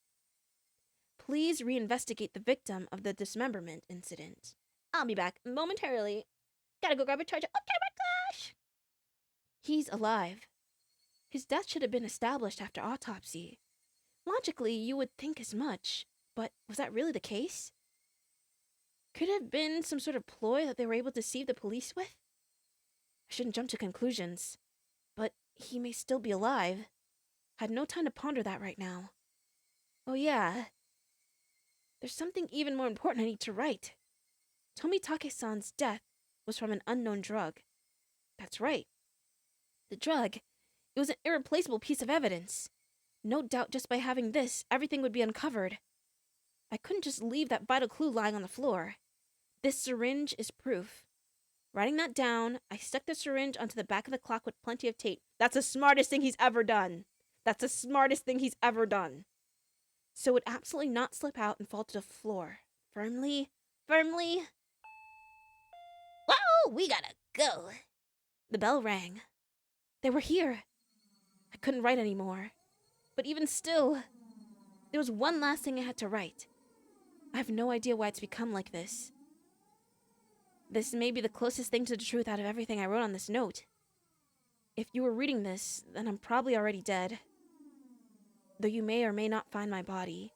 Please reinvestigate the victim of the dismemberment incident. I'll be back momentarily. Gotta go grab a charger. Okay, my gosh! He's alive. His death should have been established after autopsy. Logically, you would think as much, but was that really the case? Could it have been some sort of ploy that they were able to deceive the police with? I shouldn't jump to conclusions, but he may still be alive. I had no time to ponder that right now. Oh yeah, there's something even more important I need to write. Tomitake-san's death was from an unknown drug. That's right. The drug, it was an irreplaceable piece of evidence. No doubt just by having this, everything would be uncovered. I couldn't just leave that vital clue lying on the floor. This syringe is proof. Writing that down, I stuck the syringe onto the back of the clock with plenty of tape. That's the smartest thing he's ever done. That's the smartest thing he's ever done. So it would absolutely not slip out and fall to the floor. Firmly. Whoa, we gotta go. The bell rang. They were here. I couldn't write anymore. But even still, there was one last thing I had to write. I have no idea why it's become like this. This may be the closest thing to the truth out of everything I wrote on this note. If you were reading this, then I'm probably already dead. Though you may or may not find my body.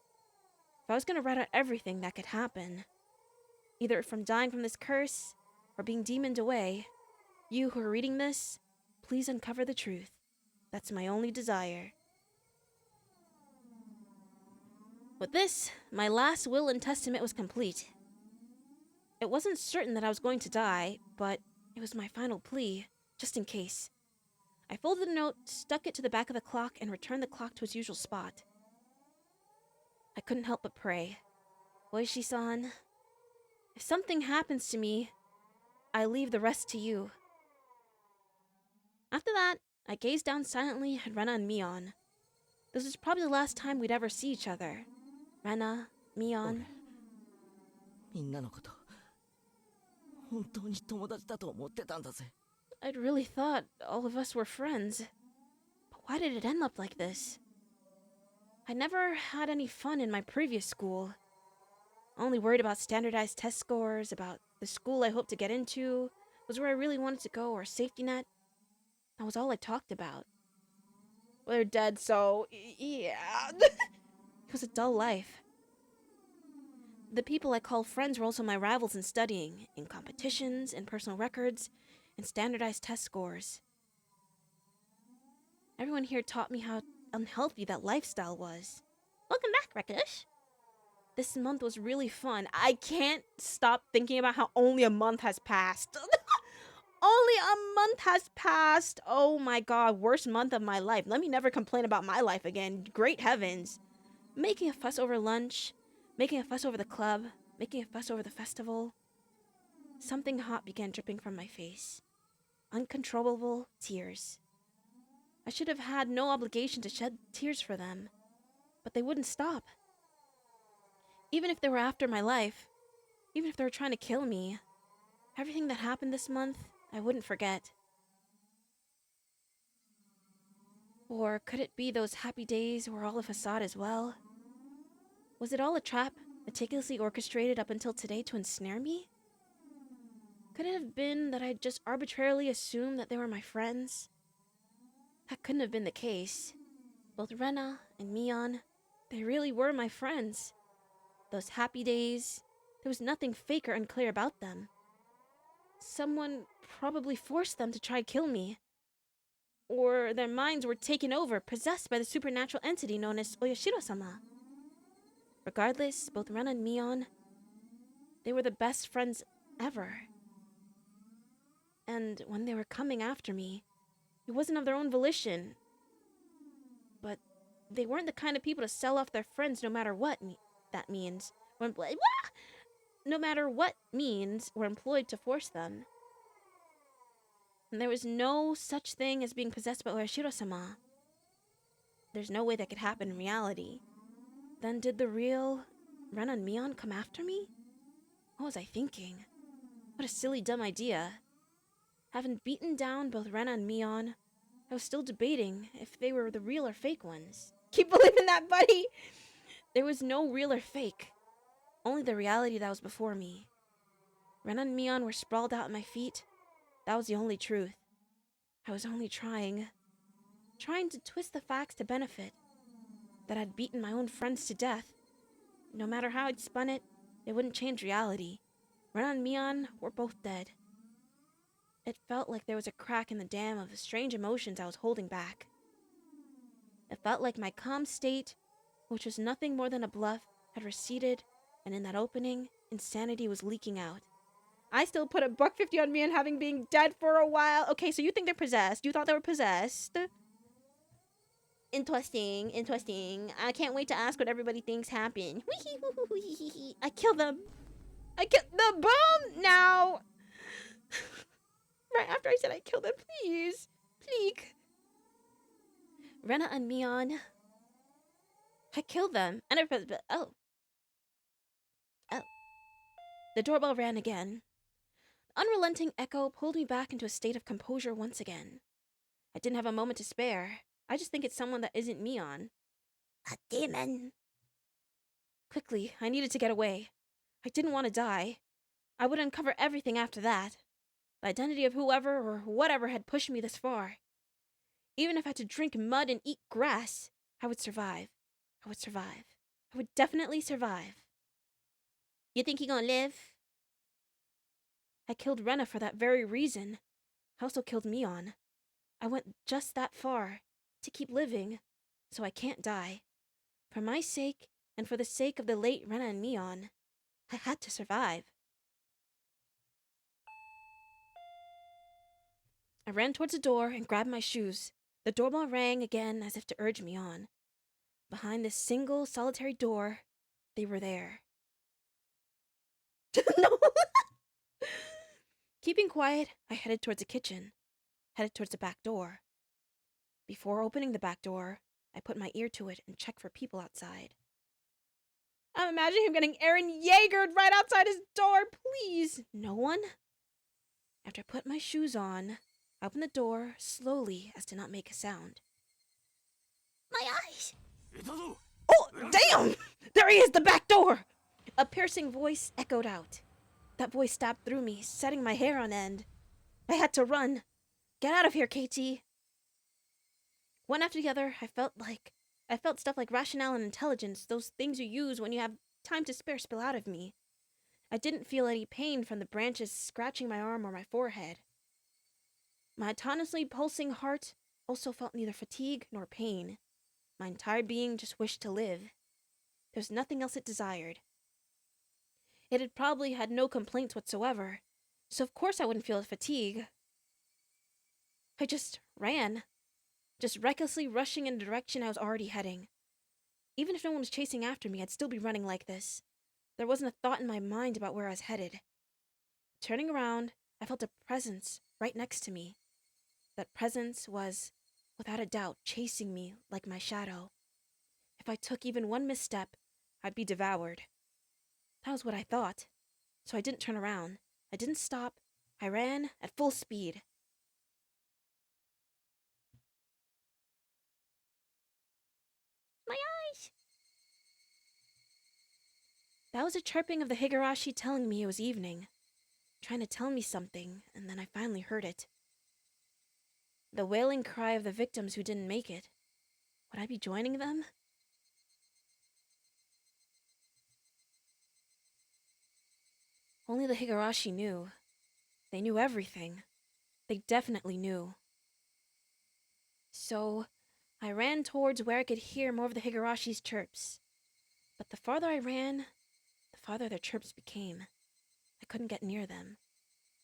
If I was gonna write out everything that could happen, either from dying from this curse, or being demoned away, you who are reading this, please uncover the truth. That's my only desire. With this, my last will and testament was complete. It wasn't certain that I was going to die, but it was my final plea, just in case. I folded the note, stuck it to the back of the clock, and returned the clock to its usual spot. I couldn't help but pray. Oishi-san, if something happens to me, I leave the rest to you. After that, I gazed down silently at Rena and Mion. This was probably the last time we'd ever see each other. Rena, Mion. みんなのこと本当に友達だと思ってたんだぜ。 I'd really thought all of us were friends. But why did it end up like this? I never had any fun in my previous school. Only worried about standardized test scores, about the school I hoped to get into, was where I really wanted to go, or a safety net. That was all I talked about. Well, they're dead, so yeah. It was a dull life. The people I called friends were also my rivals in studying, in competitions, in personal records, and standardized test scores. Everyone here taught me how unhealthy that lifestyle was. Welcome back, Rakush. This month was really fun. I can't stop thinking about how only a month has passed. Only a month has passed. Oh my god, worst month of my life. Let me never complain about my life again. Great heavens. Making a fuss over lunch, making a fuss over the club, making a fuss over the festival. Something hot began dripping from my face. Uncontrollable tears. I should have had no obligation to shed tears for them, but they wouldn't stop. Even if they were after my life, even if they were trying to kill me, everything that happened this month, I wouldn't forget. Or could it be those happy days were all a facade as well? Was it all a trap, meticulously orchestrated up until today to ensnare me? Could it have been that I just arbitrarily assumed that they were my friends? That couldn't have been the case. Both Rena and Mion, they really were my friends. Those happy days, there was nothing fake or unclear about them. Someone probably forced them to try to kill me. Or their minds were taken over, possessed by the supernatural entity known as Oyashiro-sama. Regardless, both Rena and Mion, they were the best friends ever. And when they were coming after me, it wasn't of their own volition. But they weren't the kind of people to sell off their friends no matter what that means. No matter what means were employed to force them. And there was no such thing as being possessed by Oyashiro-sama. There's no way that could happen in reality. Then did the real Rena and Mion come after me? What was I thinking? What a silly, dumb idea. Having beaten down both Rena and Mion, I was still debating if they were the real or fake ones. Keep believing that, buddy! There was no real or fake. Only the reality that was before me. Rena and Mion were sprawled out at my feet. That was the only truth. I was only trying to twist the facts to benefit. That I'd beaten my own friends to death. No matter how I'd spun it, it wouldn't change reality. Rena and Mion were both dead. It felt like there was a crack in the dam of strange emotions I was holding back. It felt like my calm state, which was nothing more than a bluff, had receded, and in that opening, insanity was leaking out. I still put a $150 on Mion having been dead for a while. Okay, so you think they're possessed. You thought they were possessed. Interesting, interesting. I can't wait to ask what everybody thinks happened. I killed them. I killed the boom now. Right after I said I killed them, please. Please. Rena and Mion. I killed them. And oh. Oh. The doorbell rang again. The unrelenting echo pulled me back into a state of composure once again. I didn't have a moment to spare. I just think it's someone that isn't Mion. A demon. Quickly, I needed to get away. I didn't want to die. I would uncover everything after that. The identity of whoever or whatever had pushed me this far. Even if I had to drink mud and eat grass, I would survive. I would survive. I would definitely survive. You think you're gonna live? I killed Rena for that very reason. I also killed Mion. I went just that far to keep living, so I can't die. For my sake, and for the sake of the late Rena and Mion, I had to survive. I ran towards the door and grabbed my shoes. The doorbell rang again as if to urge me on. Behind this single, solitary door, they were there. No! Keeping quiet, I headed towards the kitchen, headed towards the back door. Before opening the back door, I put my ear to it and checked for people outside. I'm imagining him getting Aaron Yeagered right outside his door, please. No one? After I put my shoes on, I opened the door slowly as to not make a sound. My eyes! Oh, damn! There he is, the back door! A piercing voice echoed out. That voice stabbed through me, setting my hair on end. I had to run. Get out of here, Katie. One after the other, I felt stuff like rationale and intelligence, those things you use when you have time to spare, spill out of me. I didn't feel any pain from the branches scratching my arm or my forehead. My autonomously pulsing heart also felt neither fatigue nor pain. My entire being just wished to live. There was nothing else it desired. It had probably had no complaints whatsoever, so of course I wouldn't feel fatigue. I just ran, just recklessly rushing in the direction I was already heading. Even if no one was chasing after me, I'd still be running like this. There wasn't a thought in my mind about where I was headed. Turning around, I felt a presence right next to me. That presence was, without a doubt, chasing me like my shadow. If I took even one misstep, I'd be devoured. That was what I thought. So I didn't turn around. I didn't stop. I ran at full speed. My eyes! That was a chirping of the Higurashi telling me it was evening. Trying to tell me something, and then I finally heard it. The wailing cry of the victims who didn't make it. Would I be joining them? Only the Higurashi knew. They knew everything. They definitely knew. So, I ran towards where I could hear more of the Higurashi's chirps. But the farther I ran, the farther their chirps became. I couldn't get near them.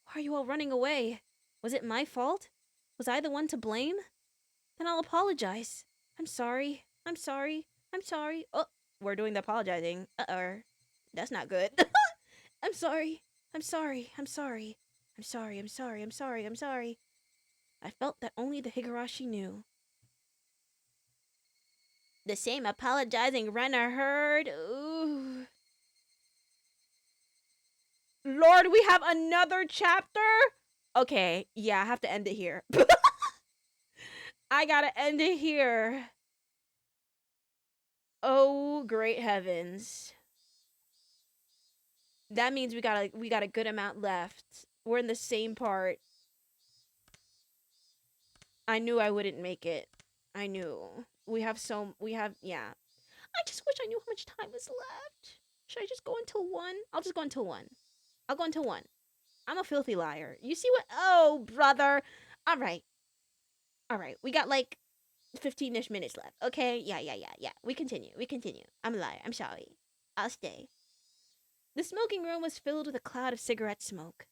Why are you all running away? Was it my fault? Was I the one to blame? Then I'll apologize. I'm sorry. I'm sorry. I'm sorry. Oh, we're doing the apologizing. Uh-oh. That's not good. I'm sorry. I'm sorry. I'm sorry. I'm sorry. I'm sorry. I'm sorry. I'm sorry. I felt that only the Higurashi knew. The same apologizing Renner heard. Ooh. Lord, we have another chapter? Okay, yeah, I have to end it here. I gotta end it here. Oh, great heavens. That means we got a good amount left. We're in the same part. I knew I wouldn't make it. I knew. Yeah. I just wish I knew how much time was left. Should I just go until 1? I'll just go until 1. I'll go until 1. I'm a filthy liar. You see what? Oh, brother. All right. All right. We got like 15-ish minutes left. Okay? Yeah. We continue. I'm a liar. I'm sorry. I'll stay. The smoking room was filled with a cloud of cigarette smoke.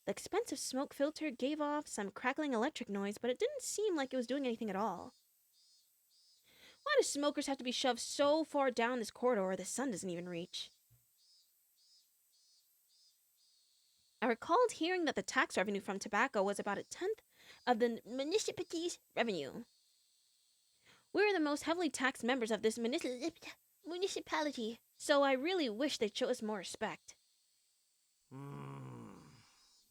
The expensive smoke filter gave off some crackling electric noise, but it didn't seem like it was doing anything at all. Why do smokers have to be shoved so far down this corridor the sun doesn't even reach? I recalled hearing that the tax revenue from tobacco was about 1/10 of the municipality's revenue. We're the most heavily taxed members of this municipality, so I really wish they'd show us more respect.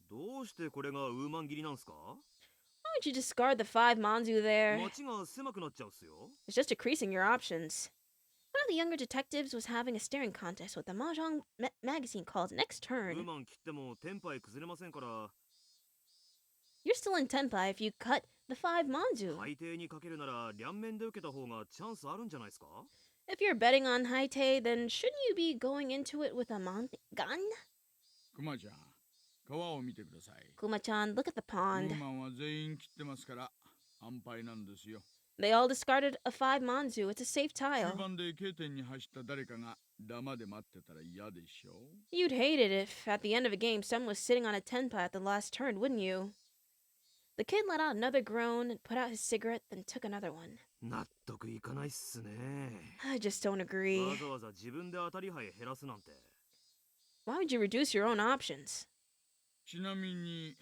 どうしてこれがウーマン切りなんすか？ Why would you discard the 5 Manzu there? 街が狭くなっちゃうっすよ。 It's just decreasing your options. One of the younger detectives was having a staring contest with a mahjong magazine called Next ウー Turn. マン切ってもテンパイ崩れませんから、 You're still in Tenpai if you cut the 5 Manzu. 海底にかけるなら両面で受けた方がチャンスあるんじゃないですか？ If you're betting on Haite, then shouldn't you be going into it with a gun? クマちゃん、川を見てください。 Kuma-chan, look at the ウ pond. ーマンは全員切ってますから安牌なんですよ。 They all discarded a 5 Manzu. It's a safe 中 tile. 盤で K 点に走った誰かがダマで待ってたら嫌でしょう。 You'd hate it if, at the end of a game, someone was sitting on a Tenpai at the last turn, wouldn't you? The kid let out another groan and put out his cigarette, then took another one. 納得いかないっすね。 I just don't わ agree. ざわざ自分で当たり牌減らすなんて。 Why would you reduce your own options? ちなみに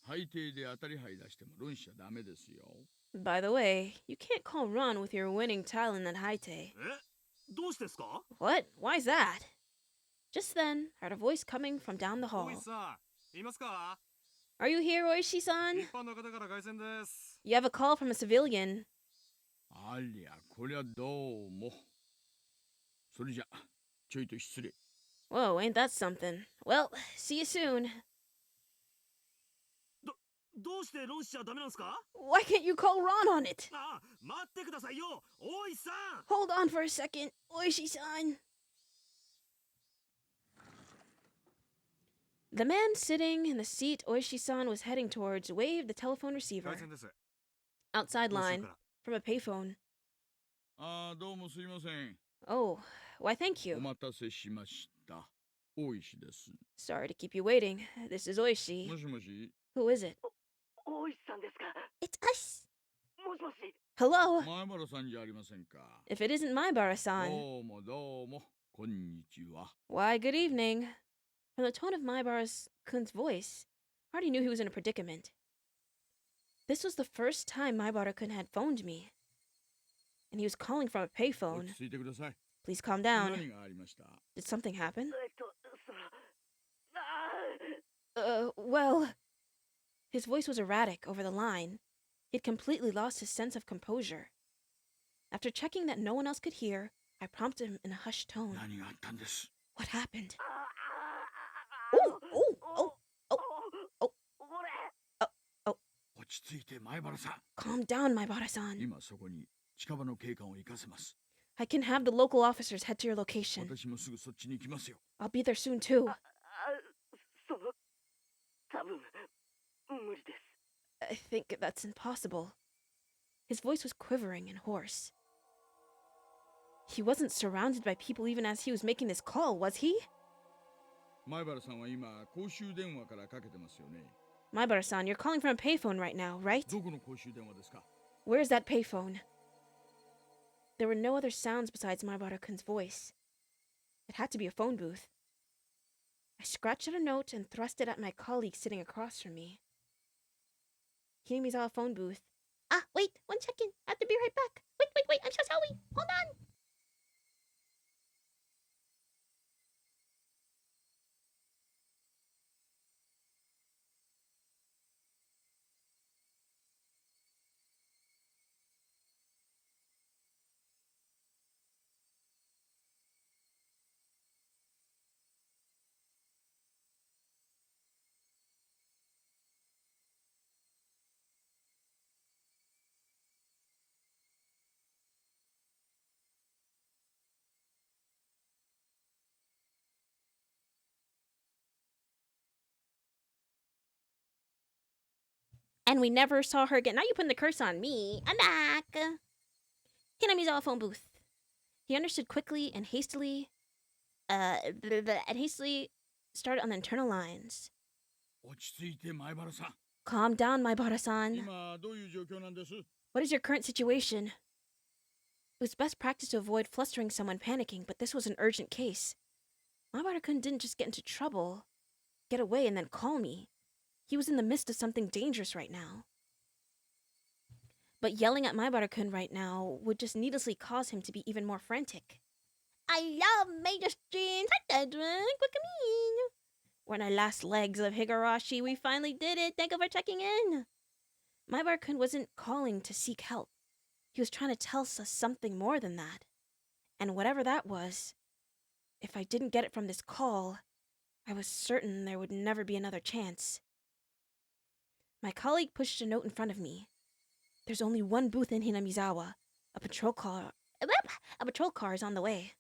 海底で当たり牌出しても論しちゃダメですよ。 By the way, you can't call run with your winning tile in that Haite. え？どうしてですか？ What? Why's that? Just then, I heard a voice coming from down the 大 hall. 石さん、いますか？ Are you here, Oishi-san? 一般の方から凱旋です。 You have a call from a civilian. ありゃこりゃどうも。それじゃちょいと失礼。 Whoa, ain't that something? Well, see you soon. どうして論しちゃダメなんすか？ Why can't you call Ron on it? あ、待ってくださいよ、大石さん。 Hold on for a second, Oishi-san. The man sitting in the seat Oishi-san was heading towards waved the telephone 凱 receiver. 旋です。 Outside どうしよう line かな。 from a payphone. ああどうもすいません。 Oh, why thank お you. 待たせしました。大石です。 Sorry to keep you waiting. This is Oishi. もしもし。 Who is it? 大石さんですか？ It's us. もしもし。 Hello. 前原さんじゃありませんか。 If it isn't Maibara-san. どうもどうも。こんにちは。 Why, good evening. From the tone of Maibara-kun's voice, I already knew he was in a predicament. This was the first time Maibara-kun had phoned me. And he was calling from a 落 payphone. ち着いてください。 Please calm down. 何がありました？ Did something happen? そら、Well... His voice was erratic over the line. He'd completely lost his sense of composure. After checking that no one else could hear, I prompted him in a hushed tone. 何があったんです？ What happened? 落ち着いて前原さん。 Calm down, Maibara-san. 今そこに近場の警官を行かせます。 I can have the local officers head to your location. 私もすぐそっちに行きますよ。 I'll be there soon, too. その、多分、無理です。 I think that's impossible. His voice was quivering and hoarse. He wasn't surrounded by people even as he was making this call, was he? 前原さんは今公衆電話からかけてますよね。 Maibara-san, you're calling from a payphone right now, right? どこの公衆電話ですか？ Where's that payphone? There were no other sounds besides Maibara-kun's voice. It had to be a phone booth. I scratched out a note and thrust it at my colleague sitting across from me. He saw a phone booth. Ah, wait, 1 second. I have to be right back. Wait, I'm so sorry. Hold on. And we never saw her again. Now you're putting the curse on me. I'm back. Hinamizawa phone booth. He understood quickly and hastily, started on the internal lines. 落ち着いて前原さん。 Calm down, Maibara-san. 今どういう状況なんです？ What is your current situation? It was best practice to avoid flustering someone panicking, but this was an urgent case. Maibara-kun didn't just get into trouble, get away, and then call me. He was in the midst of something dangerous right now. But yelling at Maibara-kun right now would just needlessly cause him to be even more frantic. I love major streams. Hi, Dedrick. What come in? We're in our last legs of Higurashi. We finally did it. Thank you for checking in. Maibara-kun wasn't calling to seek help. He was trying to tell us something more than that. And whatever that was, if I didn't get it from this call, I was certain there would never be another chance. My colleague pushed a note in front of me. There's only one booth in Hinamizawa. A patrol car is on the way.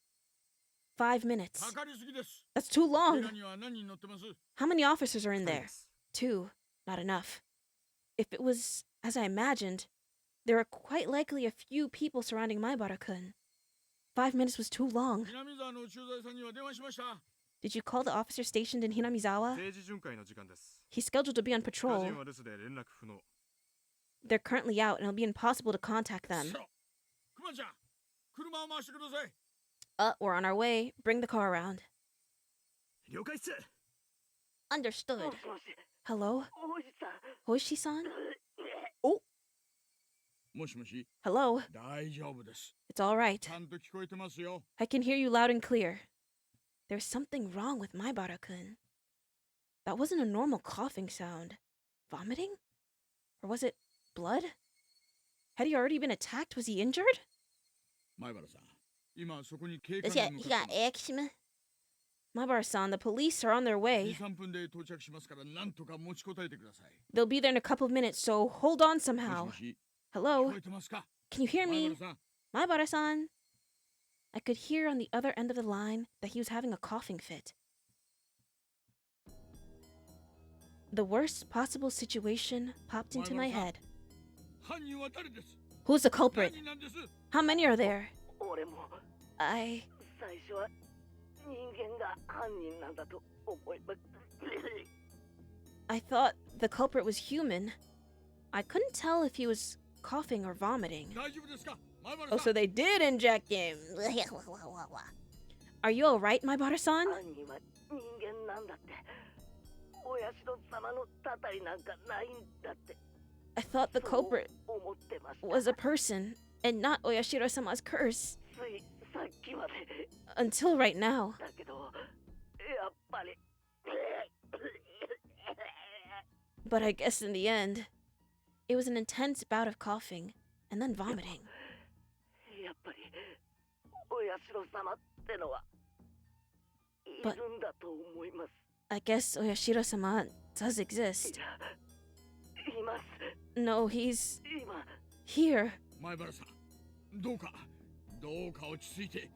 5 minutes. かかりすぎです。 That's too 部 long. 屋には何人乗ってます？ How many officers are in there? Thanks. 2. Not enough. If it was as I imagined, there were quite likely a few people surrounding Maibara-kun. 5 minutes was too long. 南沢の駐在さんには電話しました。 Did you call the officer stationed in Hinamizawa? 定時巡回の時間です。 He's scheduled to be on 家 patrol. 人は留守で連絡不能。 They're currently out, and it'll be impossible to contact them. そう。くまちゃん、車を回してください。 We're on our way. Bring the car around. 了解っす。 Understood. もしもし、 Hello? おじさん。 Hoishi-san? もしもし、 Hello? 大丈夫です。 It's all right. ちゃんと聞こえてますよ。 I can hear you loud and clear. There's something wrong with Maibara-kun. That wasn't a normal coughing sound. Vomiting? Or was it blood? Had he already been attacked? Was he injured? 前原さん、今そこに警官が向かってます。 Maibara-san, the police are on their 2、 way. 3分で到着しますからなんとか持ちこたえてください。 They'll be there in a couple of minutes, so hold on もし somehow. もし、聞 Hello? こえてますか？ Can you hear 前 me? 原さん、 Maibara-san? I could hear on the other end of the line that he was having a coughing fit. The worst possible situation popped into my head. 犯人は誰です？ Who's the 何 culprit? 人なんです？ How many are there? 俺も I 最初は人間が犯人なんだと思います。 thought the culprit was human. I couldn't tell if he was coughing or vomiting. 大丈夫ですか？前原 Oh, さ so ん。 they did inject him. Are you alright, my butter-san? 犯人は人間なんだって。お社様のたたりなんかないんだって。 I thought the culprit そう思ってました。 was a person and not Oyashiro-sama's curse. ついさっきまで Until right now. だけど、やっぱり。 But I guess in the end, it was an intense bout of coughing and then vomiting. やっぱりお社様ってのはいるんだと思います。 I guess Oyashiro-sama does exist. います。 No, he's 今 here. 前原さん、どうか落ち着いて。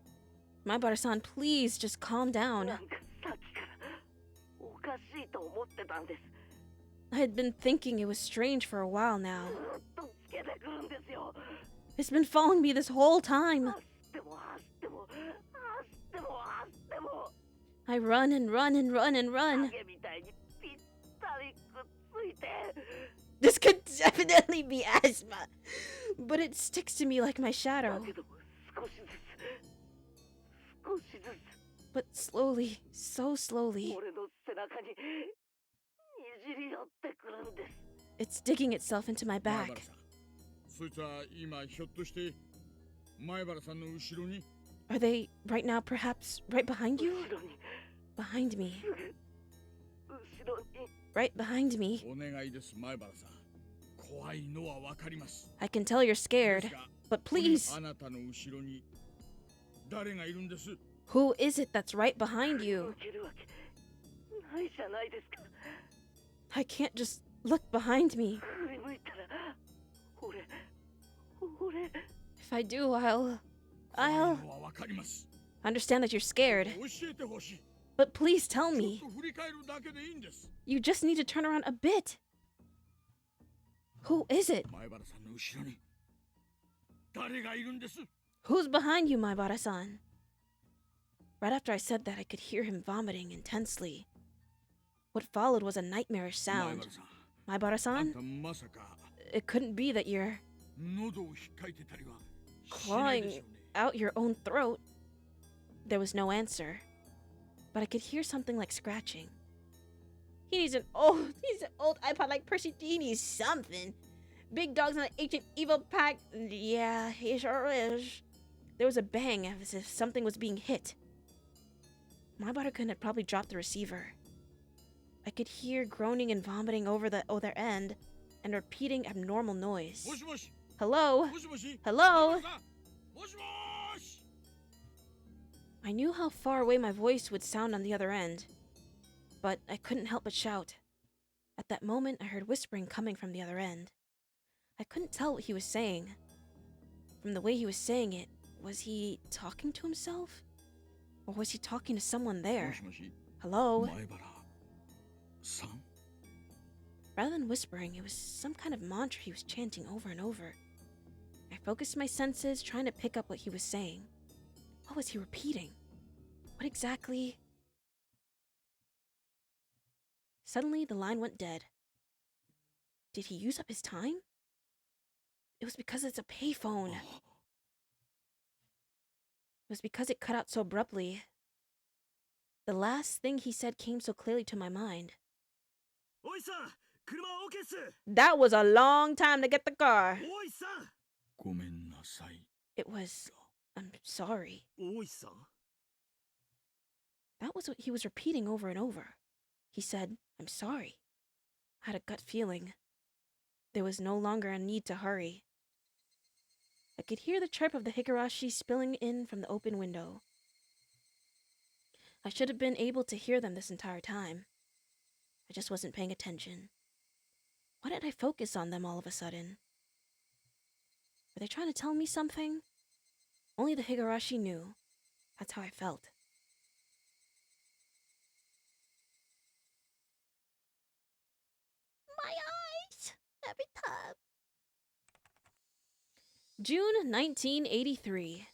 My butter-san, please just calm down. なんかさっきからおかしいと思ってたんです。 I had been thinking it was strange for a while now. ずっとつけてくるんですよ。 It's been following me this whole time. 走っても走っても走っても走っても I run and run and run and run. 影みたいにぴったりくっついて This could definitely be asthma. But it sticks to me like my だ shadow. けど少しずつ少しずつ But slowly, so slowly, 俺の背中ににじり寄ってくるんです it's digging itself into my 前 back. 原さん、そいつは今ひょっとして前原さんの後ろに？ Are they right now perhaps right behind 後 you? ろに Behind me. すぐ後ろに Right behind me. お願いです前原さん。怖いのはわかります。 I can tell you're で scared. すが But please, あなたの後ろに誰がいるんです？ who is it that's right behind 抜 you? けるわけないじゃないですか I can't just look behind me. 振り向いたら俺 If I do, 怖い I'll のはわかります。 understand that you're scared. 教えてほしい。 But please tell ちょっ me. と振り返るだけでいいんです。 You just need to turn around a bit. Who is it? 前原さんの後ろに誰がいるんです？ Who's behind you, Maibara-san? Right after I said that, I could hear him vomiting intensely. What followed was a nightmarish 前 sound. 原さん、あん Maibara-san? たまさか It couldn't be that you're 喉を引っかいてたりはしないでしょう clawing ね。 out your own throat. There was no answer, but I could hear something like scratching. He's an old iPod like Percy D needs something. Big dogs in an ancient evil pack. Yeah, he sure is. There was a bang as if something was being hit. My buttercun had probably dropped the receiver. I could hear groaning and vomiting over the other end and repeating abnormal noise. もしもし Hello? もしもし Hello? 前原さんもしもーし I knew how far away my voice would sound on the other end, but I couldn't help but shout. At that moment, I heard whispering coming from the other end. I couldn't tell what he was saying. From the way he was saying it, was he talking to himself? Or was he talking to someone も there? しもし Hello? 前原さん Rather than whispering, it was some kind of mantra he was chanting over and over. I focused my senses, trying to pick up what he was saying. What was he repeating? What exactly? Suddenly, the line went dead. Did he use up his time? It was because it's a payphone. It was because it cut out so abruptly. The last thing he said came so clearly to my mind. おいさん、車 OK っす。 That was a long time to get the car. おいさん。ごめんなさい。 It was, I'm sorry. おいさん。 That was what he was repeating over and over. He said, I'm sorry. I had a gut feeling. There was no longer a need to hurry. I could hear the chirp of the Higurashi spilling in from the open window. I should have been able to hear them this entire time. I just wasn't paying attention. Why did I focus on them all of a sudden? Were they trying to tell me something? Only the Higurashi knew. That's how I felt. My eyes! Every time. June 1983.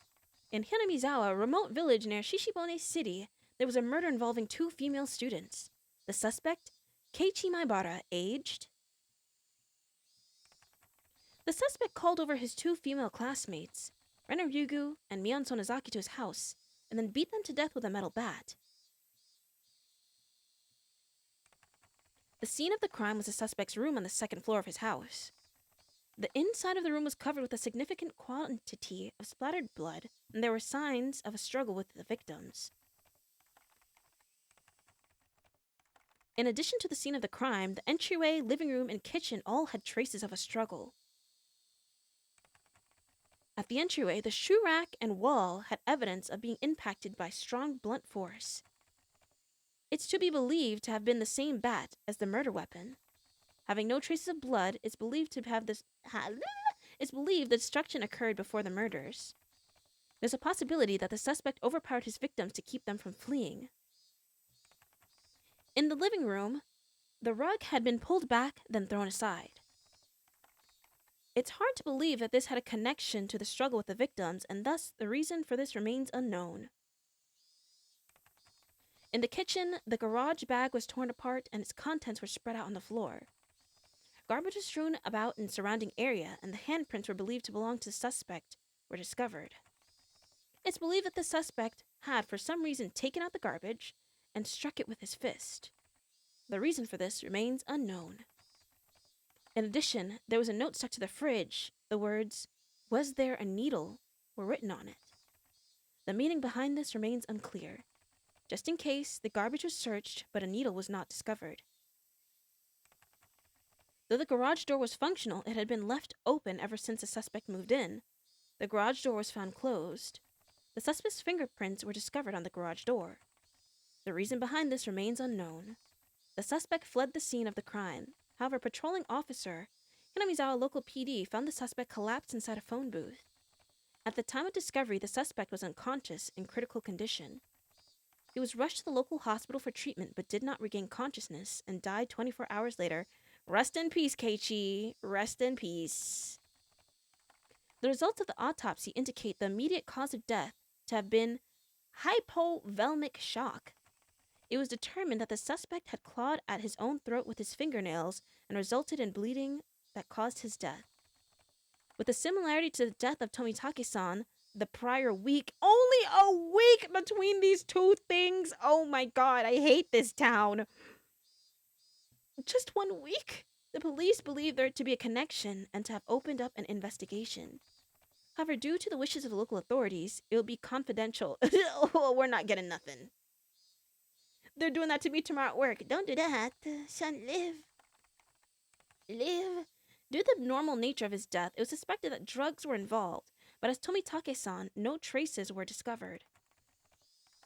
In Hinamizawa, a remote village near Shishibone City, there was a murder involving 2 female students. The suspect, Keiichi Maibara, aged... The suspect called over his 2 female classmates, Rena Ryugu and Mion Sonozaki, to his house, and then beat them to death with a metal bat. The scene of the crime was the suspect's room on the 2nd floor of his house. The inside of the room was covered with a significant quantity of splattered blood, and there were signs of a struggle with the victims. In addition to the scene of the crime, the entryway, living room, and kitchen all had traces of a struggle. At the entryway, the shoe rack and wall had evidence of being impacted by strong blunt force. It's to be believed to have been the same bat as the murder weapon. Having no traces of blood, it's believed the destruction occurred before the murders. There's a possibility that the suspect overpowered his victims to keep them from fleeing. In the living room, the rug had been pulled back, then thrown aside. It's hard to believe that this had a connection to the struggle with the victims, and thus the reason for this remains unknown. In the kitchen, the garage bag was torn apart and its contents were spread out on the floor. Garbage was strewn about in the surrounding area, and the handprints were believed to belong to the suspect were discovered. It's believed that the suspect had, for some reason, taken out the garbage and struck it with his fist. The reason for this remains unknown. In addition, there was a note stuck to the fridge. The words, "Was there a needle?" were written on it. The meaning behind this remains unclear. Just in case, the garbage was searched, but a needle was not discovered. Though the garage door was functional, it had been left open ever since the suspect moved in. The garage door was found closed. The suspect's fingerprints were discovered on the garage door. The reason behind this remains unknown. The suspect fled the scene of the crime. However, a patrolling officer, Hinamizawa local PD, found the suspect collapsed inside a phone booth. At the time of discovery, the suspect was unconscious in critical condition. He was rushed to the local hospital for treatment but did not regain consciousness and died 24 hours later Rest in peace, Keiichi. Rest in peace. The results of the autopsy indicate the immediate cause of death to have been hypovolemic shock. It was determined that the suspect had clawed at his own throat with his fingernails and resulted in bleeding that caused his death. With a similarity to the death of Tomitake-san the prior week, only a week between these two things. Oh my god, I hate this town. Just 1 week? The police believe there to be a connection and to have opened up an investigation. However, due to the wishes of the local authorities, it will be confidential. Oh, we're not getting nothing. They're doing that to me tomorrow at work. Don't do that. Son, live. Live. Due to the normal nature of his death, it was suspected that drugs were involved, but as Tomitake-san, no traces were discovered.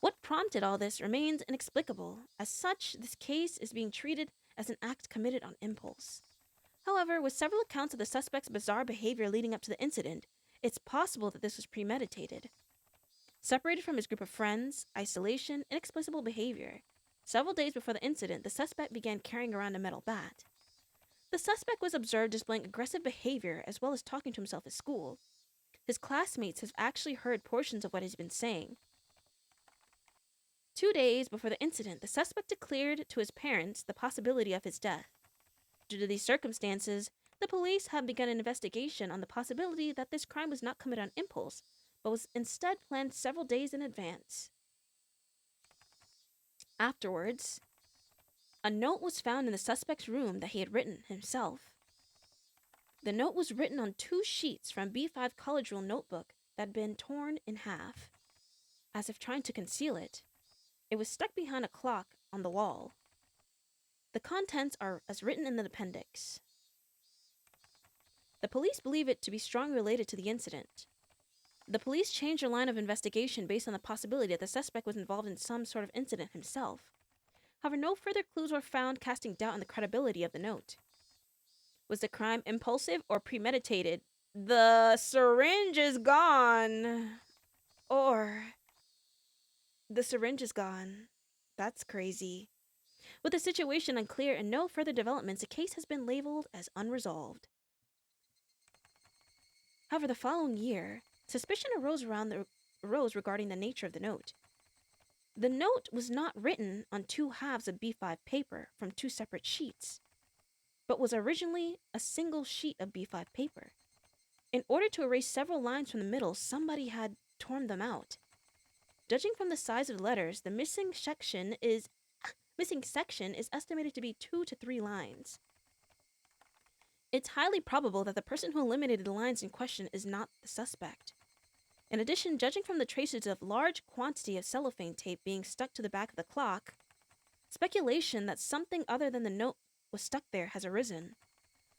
What prompted all this remains inexplicable. As such, this case is being treated as an act committed on impulse. However, with several accounts of the suspect's bizarre behavior leading up to the incident, it's possible that this was premeditated. Separated from his group of friends, isolation, inexplicable behavior. Several days before the incident, the suspect began carrying around a metal bat. The suspect was observed displaying aggressive behavior as well as talking to himself at school. His classmates have actually heard portions of what he's been saying. 2 days before the incident, the suspect declared to his parents the possibility of his death. Due to these circumstances, the police have begun an investigation on the possibility that this crime was not committed on impulse, but was instead planned several days in advance. Afterwards, a note was found in the suspect's room that he had written himself. The note was written on 2 sheets from B5 college rule notebook that had been torn in half. As if trying to conceal it, it was stuck behind a clock on the wall. The contents are as written in the appendix. The police believe it to be strongly related to the incident. The police changed their line of investigation based on the possibility that the suspect was involved in some sort of incident himself. However, no further clues were found, casting doubt on the credibility of the note. Was the crime impulsive or premeditated? The syringe is gone. Or the syringe is gone. That's crazy. With the situation unclear and no further developments, the case has been labeled as unresolved. However, the following year, suspicion arose regarding the nature of the note. The note was not written on 2 halves of B5 paper from 2 separate sheets, but was originally a single sheet of B5 paper. In order to erase several lines from the middle, somebody had torn them out. Judging from the size of the letters, the missing section is estimated to be 2 to 3 lines. It's highly probable that the person who eliminated the lines in question is not the suspect. In addition, judging from the traces of large quantity of cellophane tape being stuck to the back of the clock, speculation that something other than the note was stuck there has arisen.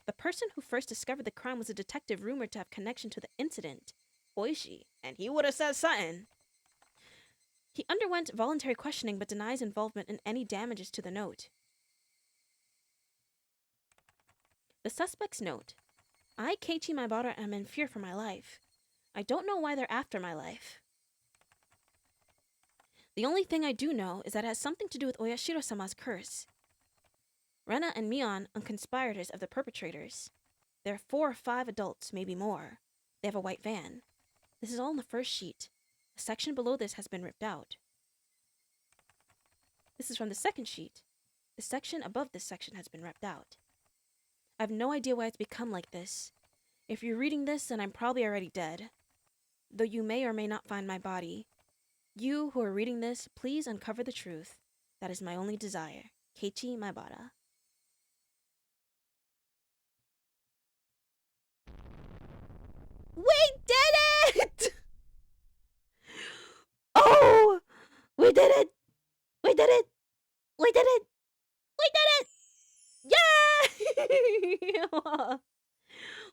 The person who first discovered the crime was a detective rumored to have connection to the incident, Oishi, and he would have said something. He underwent voluntary questioning but denies involvement in any damages to the note. The suspect's note. I, Keiichi Maibara, am in fear for my life. I don't know why they're after my life. The only thing I do know is that it has something to do with Oyashiro-sama's curse. Rena and Mion are conspirators of the perpetrators. There are 4 or 5 adults, maybe more. They have a white van. This is all in the first sheet. The section below this has been ripped out. This is from the second sheet. The section above this section has been ripped out. I have no idea why it's become like this. If you're reading this, then I'm probably already dead. Though you may or may not find my body. You who are reading this, please uncover the truth. That is my only desire. Keiichi Maibara. We did it! Oh! We did it! We did it! We did it! We did it! Yay!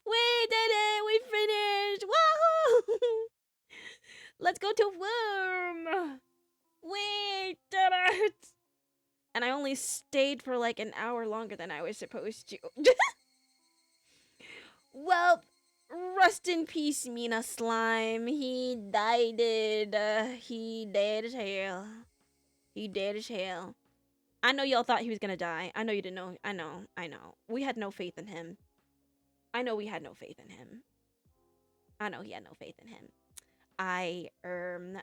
We did it! We finished! Woohoo! Let's go to Worm! We did it! And I only stayed for like an hour longer than I was supposed to. Well, rest in peace, Mina Slime. He died. He dead as hell. He dead as hell. I know y'all thought he was gonna die. I know you didn't know. I know. We had no faith in him. I know we had no faith in him. I know he had no faith in him.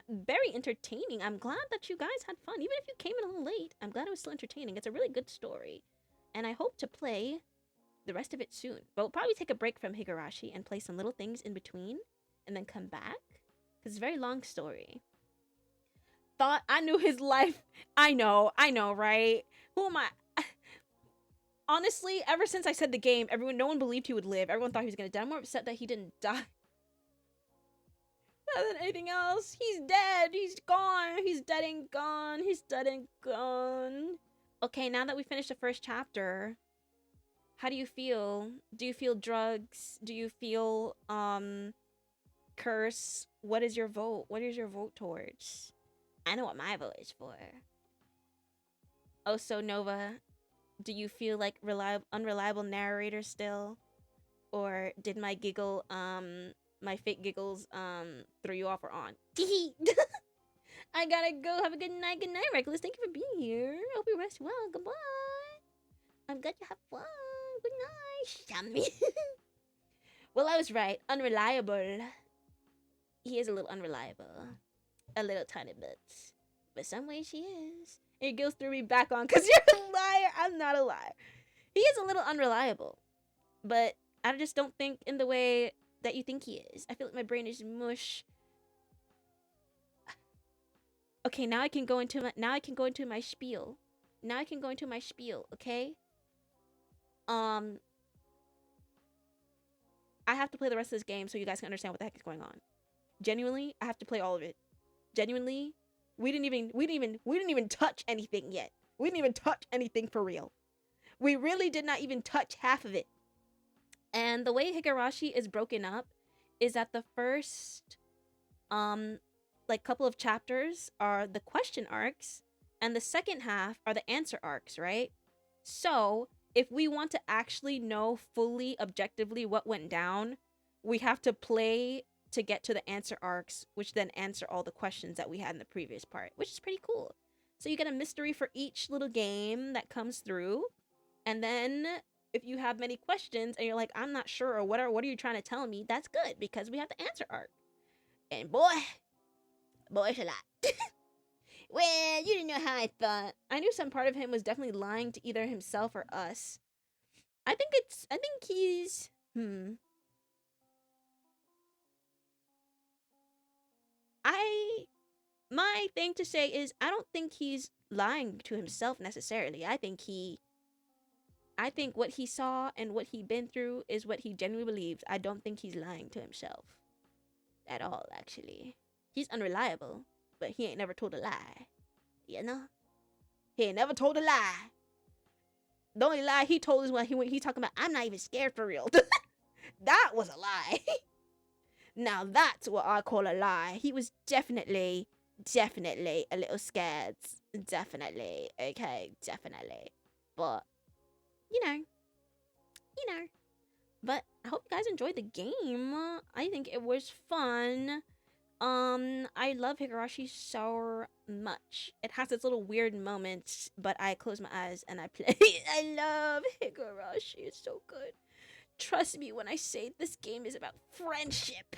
Very entertaining. I'm glad that you guys had fun. Even if you came in a little late, I'm glad it was still entertaining. It's a really good story. And I hope to play the rest of it soon. But we'll probably take a break from Higurashi and play some little things in between and then come back. Because it's a very long story. Thought I knew his life. I know, right? Who am I? Honestly, ever since I said the game, no one believed he would live. Everyone thought he was gonna die. I'm more upset that he didn't die than anything else. He's dead. He's gone. He's dead and gone. He's dead and gone. Okay, now that we finished the first chapter, how do you feel? Do you feel drugs? Do you feel curse? What is your vote? What is your vote towards? I know what my vote is for. Oh, so Nova, do you feel like unreliable narrator still? Or did my giggle, my fake giggles, throw you off or on? I gotta go. Have a good night. Good night, Reckless. Thank you for being here. Hope you rest well. Goodbye. I'm glad you have fun. Good night. Shammy. Well, I was right. Unreliable. He is a little unreliable. A little tiny bit. But some way she is. And your gills threw me back on because you're a liar. I'm not a liar. He is a little unreliable. But I just don't think in the way that you think he is. I feel like my brain is mush. Okay, now I can go into my spiel. Now I can go into my spiel, okay? I have to play the rest of this game so you guys can understand what the heck is going on. Genuinely, I have to play all of it. Genuinely, we didn't even touch anything yet. We didn't even touch anything for real. We really did not even touch half of it. And the way Higurashi is broken up is that the first like couple of chapters are the question arcs and the second half are the answer arcs, right? So if we want to actually know fully objectively what went down, we have to play to get to the answer arcs, which then answer all the questions that we had in the previous part, which is pretty cool. So you get a mystery for each little game that comes through. And then if you have many questions and you're like, I'm not sure, or what are you trying to tell me? That's good because we have the answer arc. And boy, it's a lot. Well, you didn't know how I thought. I knew some part of him was definitely lying to either himself or us. I think he's my thing to say is I don't think he's lying to himself necessarily. I think what he saw and what he'd been through is what he genuinely believes. I don't think he's lying to himself at all, actually. He's unreliable, but he ain't never told a lie. You know? He ain't never told a lie. The only lie he told is when he's talking about, I'm not even scared for real. That was a lie. Now that's what I call a lie. He was definitely a little scared. Definitely. Okay, definitely. But, you know. But I hope you guys enjoyed the game. I think it was fun. I love Higurashi so much. It has its little weird moments, but I close my eyes and I play. I love Higurashi. It's so good. Trust me when I say this game is about friendship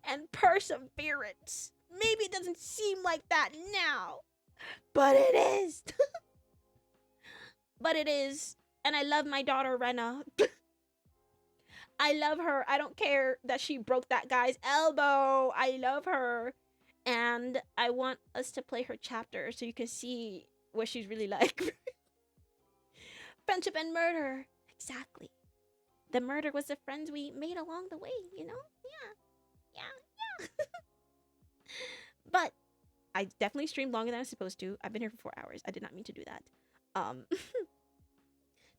and perseverance. Maybe it doesn't seem like that now, but it is. But it is. And I love my daughter, Rena. I love her. I don't care that she broke that guy's elbow. I love her. And I want us to play her chapter so you can see what she's really like. Friendship and murder. Exactly. The murder was the friends we made along the way, you know? Yeah. But I definitely streamed longer than I was supposed to. I've been here for 4 hours. I did not mean to do that.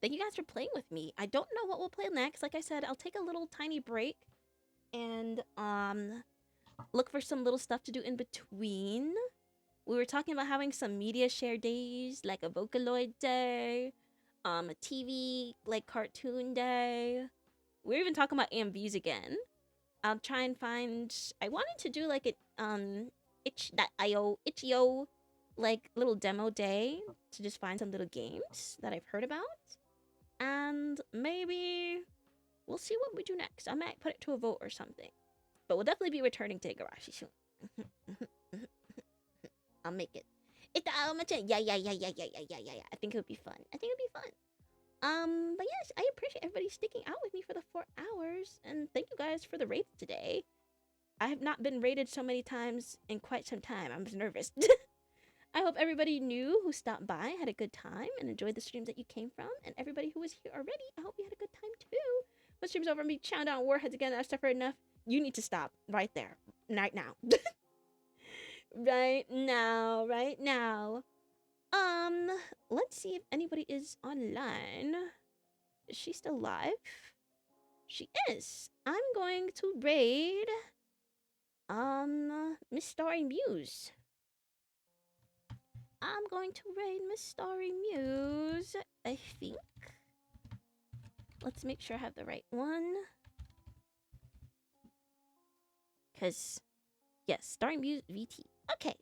Thank you guys for playing with me. I don't know what we'll play next. Like I said, I'll take a little tiny break and look for some little stuff to do in between. We were talking about having some media share days, like a Vocaloid day, a TV like cartoon day. We're even talking about AMVs again. I'll try and find. I wanted to do like an itch.io like little demo day to just find some little games that I've heard about, and maybe we'll see what we do next. I might put it to a vote or something, but we'll definitely be returning to Higurashi soon. I'll make it. Yeah. I think it would be fun. But yes, I appreciate everybody sticking out with me for the 4 hours, and thank you guys for the raids today. I have not been raided so many times in quite some time. I'm nervous. I hope everybody new who stopped by had a good time and enjoyed the streams that you came from, and everybody who was here already, I hope you had a good time too. But stream's over, me chowing down warheads again. I've suffered enough. You need to stop right there, right now. Right now. Let's see if anybody is online. Is she still live? She is. I'm going to raid Miss Starry Muse. I'm going to raid Miss Starry Muse, I think. Let's make sure I have the right one. Cause yes, Starry Muse VT. Okay.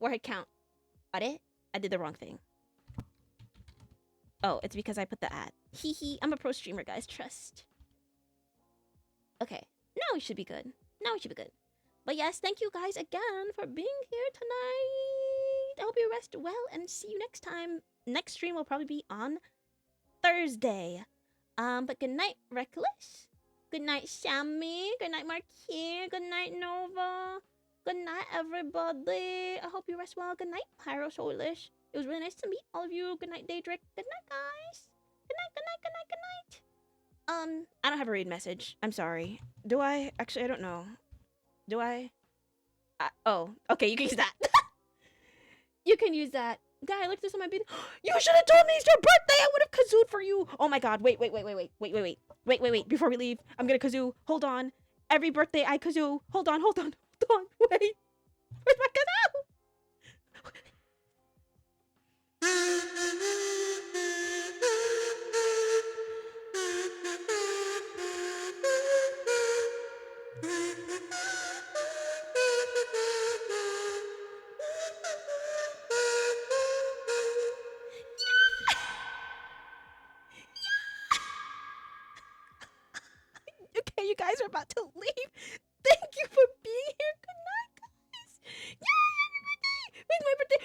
Warhead count. Got it? I did the wrong thing. Oh, it's because I put the ad. Hee. I'm a pro streamer, guys. Trust. Okay. Now we should be good. But yes, thank you guys again for being here tonight. I hope you rest well and see you next time. Next stream will probably be on Thursday. But good night, Reckless. Good night, Sammy. Good night, Marquis. Good night, Nova. Good night, everybody. I hope you rest well. Good night, Pyro Soulish. It was really nice to meet all of you. Good night, Daedric. Good night, guys. Good night. I don't have a raid message. I'm sorry. Do I? Actually, I don't know. Do I? Oh, okay, you can use that. You can use that. Guy, I looked this on my video. You should have told me it's your birthday. I would have kazooed for you. Oh my god. Wait. Before we leave, I'm gonna kazoo. Hold on. Every birthday I kazoo. Hold on. Wait. Where's my kazoo? Okay, you guys are about to leave. Thank you for being here. Good night, guys. Yay, happy birthday. When's my birthday?